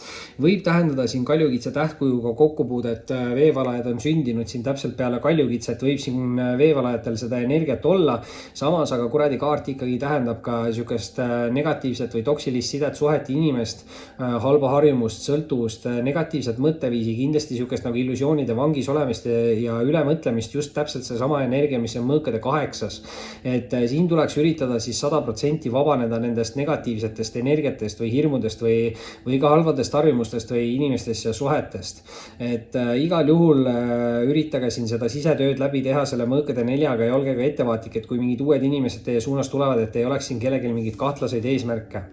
Võib tähendada siin kaljukitse tähtkujuga kokkupuudet, veevalajad on sündinud siin täpselt peale kaljukitset, võib siin veevalajatel seda energiat olla, samas aga kuradi kaart ikkagi tähendab ka niisugust negatiivset või toksilist sidet suhet inimest, halba harjumust, sõltuvust, negatiivset mõtteviisi, kindlasti niisugust nagu illusioonide vangis olemist ja ülemõtlemist, just täpselt seesama energia, mis on mõõkade 8-s. Et siin tuleks üritada siis 100% vabaneda nendest negatiivsetest energiatest või hirmudest või ka halvadest harjumustest või inimestest ja suhetest. Et igal juhul üritage siin seda sisetööd läbi teha selle mõõkade 4-ga ja olge ka ettevaatlik, et kui mingid uued inimesed teie suunas tulevad, et ei oleks siin kellelgi mingeid kahtlaseid eesmärke.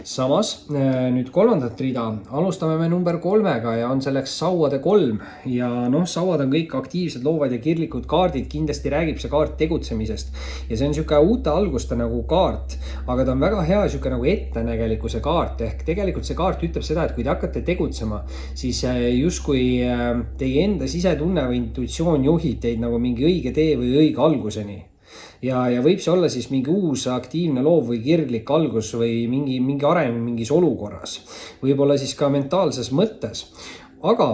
Samas nüüd kolmandat rida alustame me number 3-ga ja on selleks sauade 3 ja sauad on kõik aktiivsed, loovad ja kirglikud kaardid, kindlasti räägib see kaart tegutsemisest ja see on niisugune uute alguste nagu kaart, aga ta on väga hea niisugune nagu ettenägelikkuse kaart ehk tegelikult see kaart ütleb seda, et kui te hakkate tegutsema, siis justkui teie enda sisetunne või intuitsioon juhib teid nagu mingi õige tee või õige alguseni. Ja võib see olla siis mingi uus aktiivne loov või kirglik algus või mingi areng mingis olukorras. Võib-olla siis ka mentaalses mõttes. Aga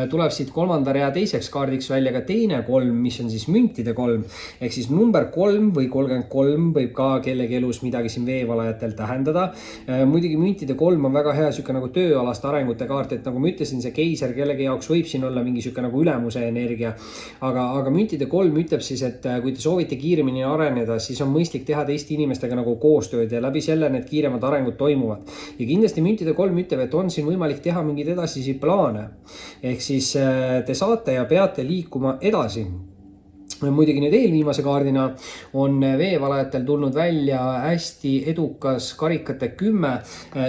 tuleb siit kolmanda rea teiseks kaardiks välja ka teine 3, mis on siis müntide 3. Ehk siis number 3 või 33 võib ka kellegi elus midagi siin veevalajatel tähendada. Muidugi müntide 3 on väga hea siuke nagu tööalast arengute kaart, et nagu ma ütlesin, see keiser kellegi jaoks võib siin olla mingi siuke nagu ülemuse energia. Aga müntide 3 ütleb siis, et kui te soovite kiiremini areneda, siis on mõistlik teha teiste inimestega nagu koostööd ja läbi selle need kiiremad arengud toimuvad. Ja kindlasti müntide 3 ütleb, et on siin võimalik teha mingeid edasisi plaane. Ehk siis te saate ja peate liikuma edasi. Muidugi nüüd eelviimase kaardina on veevalajatel tulnud välja hästi edukas karikate 10.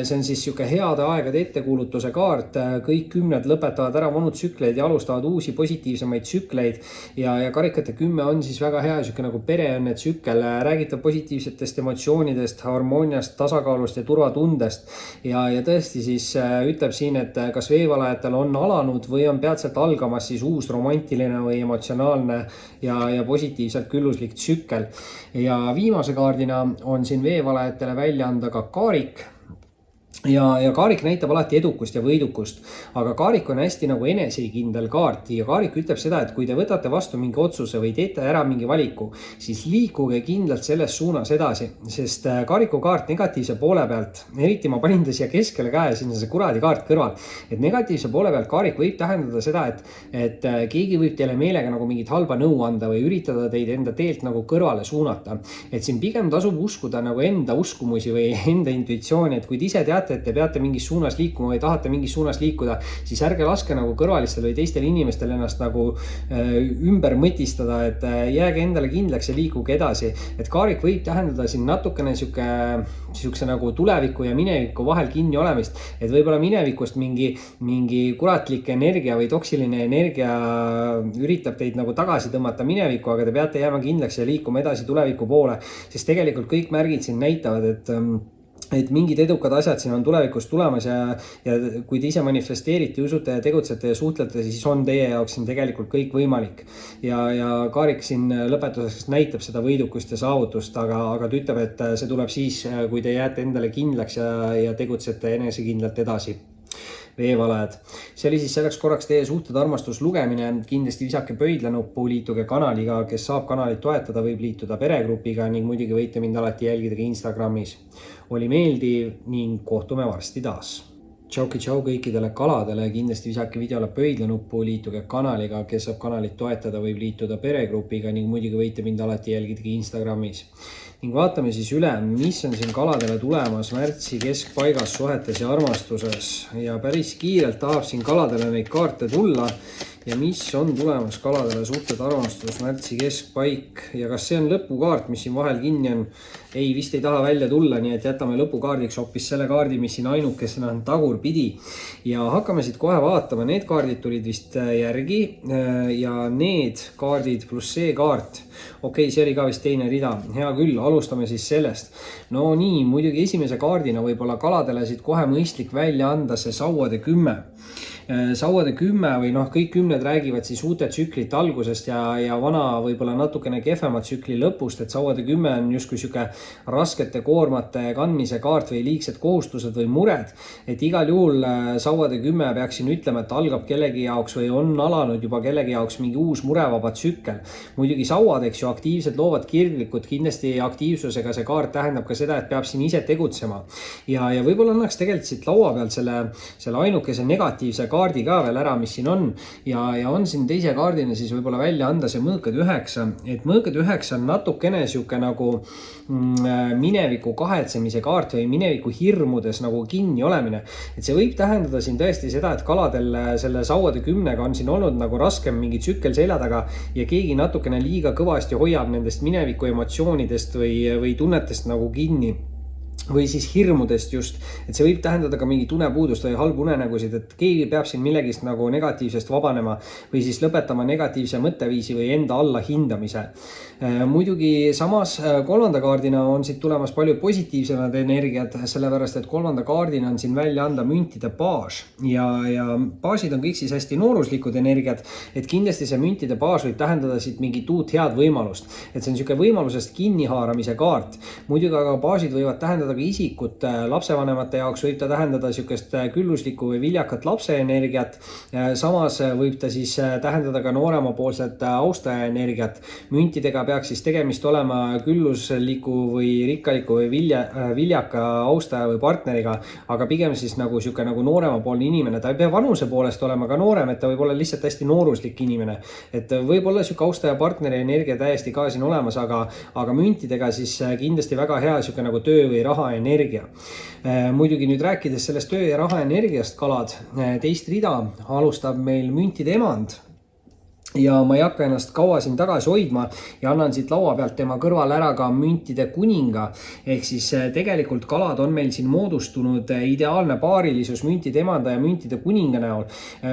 See on siis siuke heade aegade ettekuulutuse kaart. Kõik 10 lõpetavad ära vanu tsükleid ja alustavad uusi positiivsemaid tsükleid. Ja karikate 10 on siis väga hea siuke nagu pereõnne tsükkel. Räägitab positiivsetest emotsioonidest, harmooniast, tasakaalust ja turvatundest. Ja tõesti siis ütleb siin, et kas veevalajatel on alanud või on peatselt algamas siis uus romantiline või emotsionaalne ja positiivselt külluslik tsükkel. Ja viimase kaardina on siin veevalajatele välja anda ka kaarik. Ja kaarik näitab alati edukust ja võidukust, aga kaarik on hästi nagu enesekindel kaart ja kaarik ütleb seda, et kui te võtate vastu mingi otsuse või teete ära mingi valiku, siis liikuge kindlalt selles suunas edasi, sest kaariku kaart negatiivse poole pealt, eriti ma panin ta siia keskele käe, siin on see kuradi kaart kõrval, et negatiivse poole pealt kaarik võib tähendada seda, et keegi võib teile meelega nagu mingit halba nõu anda või üritada teid enda teelt nagu kõrvale suunata, et siin pigem tasub uskuda nagu enda uskumusi või enda intuitsiooni, et kui te ise teate, et te peate mingis suunas liikuma või tahate mingis suunas liikuda, siis ärge laske nagu kõrvalistel või teistel inimestel ennast nagu ümber mõtistada, et jääge endale kindlaks ja liikuge edasi. Et kaarik võib tähendada siin natukene siukse nagu tuleviku ja mineviku vahel kinni olemist, et võib-olla minevikust mingi kuratlik energia või toksiline energia üritab teid nagu tagasi tõmmata minevikku, aga te peate jääma kindlaks ja liikuma edasi tuleviku poole, sest tegelikult kõik märgid siin näitavad, et mingid edukad asjad siin on tulevikus tulemas ja kui te ise manifesteerite, usute ja tegutsete ja suhtlete, siis on teie jaoks siin tegelikult kõik võimalik. Ja kaarik siin lõpetuseks näitab seda võidukust ja saavutust, aga ta ütleb, et see tuleb siis, kui te jääte endale kindlaks ja tegutsete enesekindlalt edasi. Veevalajad. See oli siis selleks korraks teie suhted armastus lugemine. Kindlasti visake pöidlanuppu, liituge kanaliga, kes saab kanalit toetada, võib liituda peregrupiga ning muidugi võite mind alati jälgida ka Instagramis. Oli meeldiv ning kohtume varsti taas. Tšau kõikidele kaladele, kindlasti visake videole pöidlanuppu, liituge kanaliga, kes saab kanalit toetada, võib liituda peregrupiga ning muidugi võite mind alati jälgida ka Instagramis. Ning vaatame siis üle, mis on siin kaladele tulemas märtsi keskpaigas suhetes ja armastuses. Ja päris kiirelt tahab siin kaladele neid kaarte tulla. ja mis on tulemas kaladele suhted armastus, märtsi keskpaik ja kas see on lõpukaart, mis siin vahel kinni on? Ei, vist ei taha välja tulla, nii et jätame lõpukaardiks hoopis selle kaardi, mis siin ainukesena on tagurpidi. Ja hakkame siit kohe vaatama, need kaardid tulid vist järgi ja need kaardid pluss see kaart. Okei, see oli ka vist teine rida. Hea küll, alustame siis sellest. No nii, muidugi esimese kaardina võib-olla kaladele siit kohe mõistlik välja anda see sauade 10. Sauade 10 või kõik 10 räägivad siis uute tsüklite algusest ja vana võib-olla natukene kehvema tsükli lõpust, et sauade 10 on justkui sihuke raskete koormate kandmise kaart või liigsed kohustused või mured. Et igal juhul sauade 10 peaksin ütlema, et algab kellegi jaoks või on alanud juba kellegi jaoks mingi uus murevaba tsükkel. Muidugi sauad, eks ju, aktiivsed, loovad, kirglikud, kindlasti aktiivsusega see kaart tähendab ka seda, et peab siin ise tegutsema. Ja võib-olla annaks tegelikult siit laua peal selle ainukese negatiivse kaardi ka veel ära, mis siin on ja on siin teise kaardina siis võib-olla välja anda see mõõkad 9, et mõõkad 9 on natukene sihuke nagu mineviku kahetsemise kaart või mineviku hirmudes nagu kinni olemine, et see võib tähendada siin tõesti seda, et kaladel selle sauade 10-ga on siin olnud nagu raskem mingi tsükkel selja taga ja keegi natukene liiga kõvasti hoiab nendest mineviku emotsioonidest või tunnetest nagu kinni või siis hirmudest just, et see võib tähendada ka mingi tunepuudust või halbu unenägusid, et keegi peab siin millegist nagu negatiivsest vabanema või siis lõpetama negatiivse mõtteviisi või enda allahindamise. Muidugi samas kolmanda kaardina on siit tulemas palju positiivsemad energiat, sellepärast et kolmanda kaardina on siin välja anda müntide baas ja baasid on kõik siis hästi nooruslikud energiat, et kindlasti see müntide baas võib tähendada siit mingit uut head võimalust, et see on niisugune võimalusest kinnihaaramise kaart. Muidugi aga baasid võivad tähendada ka isikut, lapsevanemate jaoks võib ta tähendada niisugust külluslikku või viljakat lapse energiat, samas võib ta siis tähendada ka nooremapoolset austaja energiat. Müntidega peaks siis tegemist olema küllusliku või rikkaliku või viljaka austaja või partneriga, aga pigem siis nagu sihuke nagu nooremapoolne inimene, ta ei pea vanuse poolest olema ka noorem, et ta võib olla lihtsalt hästi nooruslik inimene, et võib olla sihuke austaja partneri energia täiesti ka siin olemas, aga müntidega siis kindlasti väga hea sihuke nagu töö või raha energia. Muidugi nüüd rääkides sellest töö ja raha energiast kalad, teist rida alustab meil müntide emand. Ja ma ei hakka ennast kaua siin tagasi hoidma ja annan siit laua pealt tema kõrval ära ka müntide kuninga. Ehk siis tegelikult kalad on meil siin moodustunud ideaalne paarilisus müntide emanda ja müntide kuninga näol.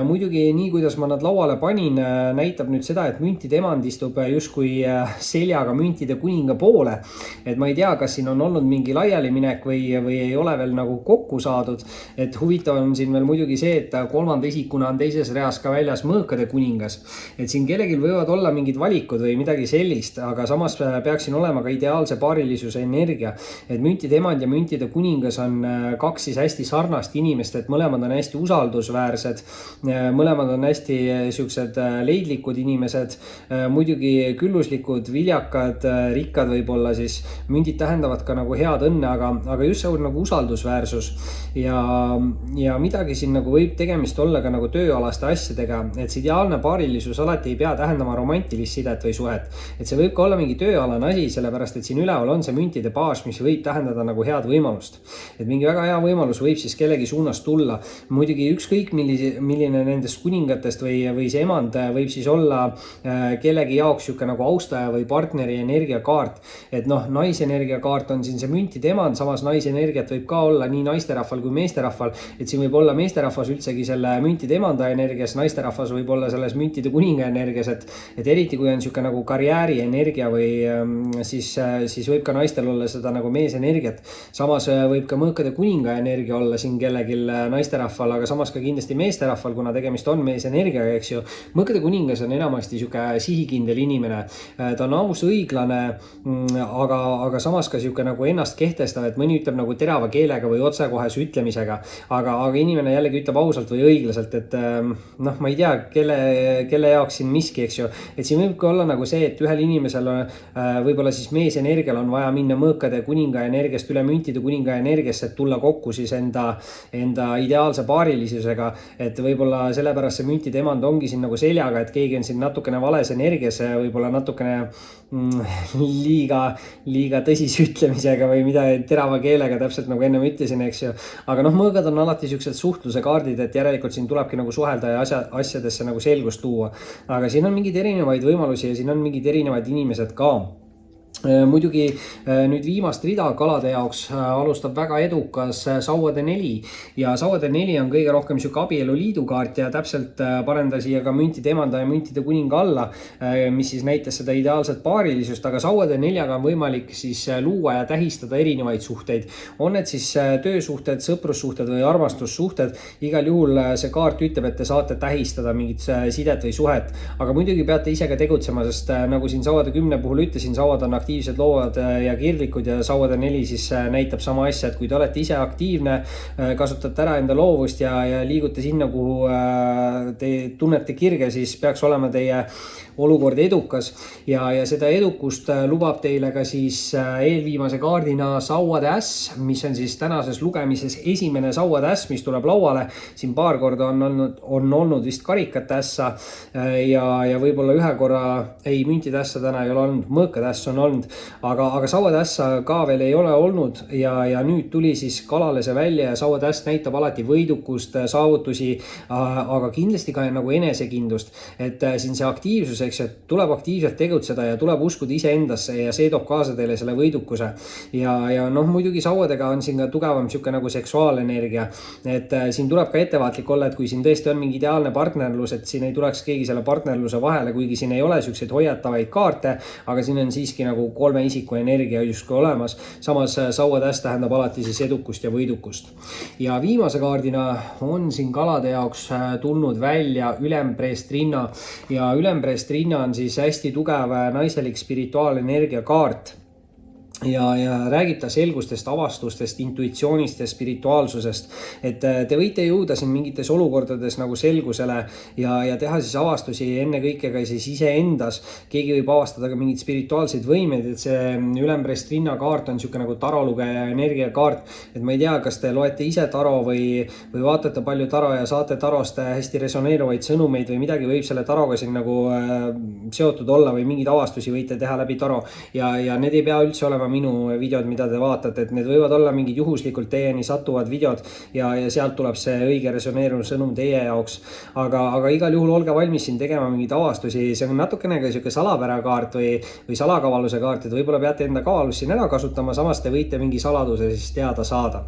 Muidugi nii, kuidas ma nad lauale panin, näitab nüüd seda, et müntide emand istub justkui seljaga müntide kuninga poole. Et ma ei tea, kas siin on olnud mingi laialiminek või ei ole veel nagu kokku saadud. Et huvitav on siin veel muidugi see, et kolmanda isikuna on teises reas ka väljas mõõkade kuningas. Et siin kellelgi võivad olla mingid valikud või midagi sellist, aga samas peaks siin olema ka ideaalse paarilisuse energia. Et müntide emand ja müntide kuningas on kaks siis hästi sarnast inimest, et mõlemad on hästi usaldusväärsed, mõlemad on hästi siuksed leidlikud inimesed, muidugi külluslikud, viljakad, rikkad võib-olla siis. Mündid tähendavad ka nagu head õnne, aga just see on nagu usaldusväärsus ja midagi siin nagu võib tegemist olla ka nagu tööalaste asjadega, et see ideaalne paarilisus alati ei pea tähendama romantilist sidet või suhet. Et see võib ka olla mingi tööalane asi, sellepärast et siin üleval on see müntide baas, mis võib tähendada nagu head võimalust. Et mingi väga hea võimalus võib siis kellegi suunas tulla. Muidugi ükskõik milline nendest kuningatest või see emand võib siis olla kellegi jaoks sihuke nagu austaja või partneri energiakaart. Et naisenergia kaart on siin see müntide emand, samas naisenergiat võib ka olla nii naisterahval kui meesterahval. Et siin võib olla meesterahvas üldsegi selle müntide emanda energias, naisterahvas võib olla selles müntide kuninga energias, et eriti kui on sihuke nagu karjääri energia või siis võib ka naistel olla seda nagu meesenergiat. Samas võib ka mõõkade kuninga energia olla siin kellelgi naisterahval, aga samas ka kindlasti meesterahval, kuna tegemist on meesenergiaga, eks ju. Mõõkade kuningas on enamasti sihuke sihikindel inimene. Ta on aus, õiglane, aga samas ka sihuke nagu ennast kehtestav, et mõni ütleb nagu terava keelega või otsekohese ütlemisega, aga inimene jällegi ütleb ausalt või õiglaselt, et ma ei tea, kelle jaoks siin miski, eks ju. Et siin võibki olla nagu see, et ühel inimesel võib-olla siis meesenergial on vaja minna mõõkade kuninga energiast üle müntide kuninga energiasse, et tulla kokku siis enda ideaalse paarilisusega. Et võib-olla sellepärast see müntide emand ongi siin nagu seljaga, et keegi on siin natukene vales energias, võib-olla natukene liiga tõsise ütlemisega või midagi terava keelega, täpselt nagu enne ütlesin, eks ju. Aga noh, mõõgad on alati siuksed suhtluse kaardid, et järelikult siin tulebki nagu suhelda ja asjadesse nagu selgust tuua. Aga siin on mingeid erinevaid võimalusi ja siin on mingid erinevad inimesed ka. Muidugi nüüd viimast rida kalade jaoks alustab väga edukas sauade 4 ja sauade 4 on kõige rohkem siuke abieluliidu kaart ja täpselt panen ta siia ka müntide emanda ja müntide kuninga alla, mis siis näitas seda ideaalset paarilisust, aga sauade 4-ga on võimalik siis luua ja tähistada erinevaid suhteid. On need siis töösuhted, sõprussuhted või armastussuhted, igal juhul see kaart ütleb, et te saate tähistada mingit sidet või suhet, aga muidugi peate ise ka tegutsema, sest nagu siin sauade 10 puhul ütlesin, sauad on aktiivsed loovad ja kirglikud ja sauade 4 siis näitab sama asja, et kui te olete ise aktiivne, kasutate ära enda loovust ja liigute sinna, kuhu te tunnete kirge, siis peaks olema teie olukord edukas ja seda edukust lubab teile ka siis eelviimase kaardina sauade äss, mis on siis tänases lugemises esimene sauade äss, mis tuleb lauale. Siin paar korda on olnud vist karikate ässa ja võib-olla ühe korra müntide ässa täna ei ole olnud, mõõkade äss on olnud, aga sauade ässa ka veel ei ole olnud ja nüüd tuli siis kalale see välja ja sauade äss näitab alati võidukust, saavutusi, aga kindlasti ka nagu enesekindlust, et siin see aktiivsus, eks, et tuleb aktiivselt tegutseda ja tuleb uskuda iseendasse ja see toob kaasa teile selle võidukuse ja noh, muidugi sauadega on siin ka tugevam siuke nagu seksuaalenergia, et siin tuleb ka ettevaatlik olla, et kui siin tõesti on mingi ideaalne partnerlus, et siin ei tuleks keegi selle partnerluse vahele, kuigi siin ei ole siukseid hoiatavaid kaarte, aga siin on siiski nagu 3 isiku energia justkui olemas. Samas sauade äss tähendab alati siis edukust ja võidukust. Ja viimase kaardina on siin kalade jaoks tulnud välja ülempreestrinna ja ülempreestrinna on siis hästi tugev naiselik spirituaalenergia kaart. Ja räägib ta selgustest, avastustest, intuitsioonist ja spirituaalsusest, et te võite jõuda siin mingites olukordades nagu selgusele ja teha siis avastusi enne kõike ka siis iseendas. Keegi võib avastada ka mingid spirituaalseid võimeid, et see ülempreestrinna kaart on siuke nagu tarolugeja energiakaart, et ma ei tea, kas te loete ise taro või vaatate palju taro ja saate tarost hästi resoneeruvaid sõnumeid või midagi võib selle taroga siin nagu seotud olla või mingeid avastusi võite teha läbi taro ja need ei pea üldse olema minu videod, mida te vaatate, et need võivad olla mingid juhuslikult teieni satuvad videod ja sealt tuleb see õige resoneeruv sõnum teie jaoks. Aga igal juhul olge valmis siin tegema mingeid avastusi, see on natukene ka siuke salapärakaart või salakavaluse kaart, et võib-olla peate enda kaalust siin ära kasutama, samas te võite mingi saladuse siis teada saada.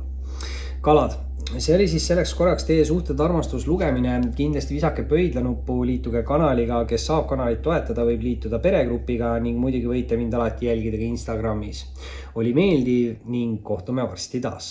Kalad. See oli siis selleks korraks teie suhted armastus lugemine, kindlasti visake pöidlanuppu, liituge kanaliga, kes saab kanalit toetada, võib liituda peregrupiga ning muidugi võite mind alati jälgida ka Instagramis. Oli meeldiv ning kohtume varsti taas.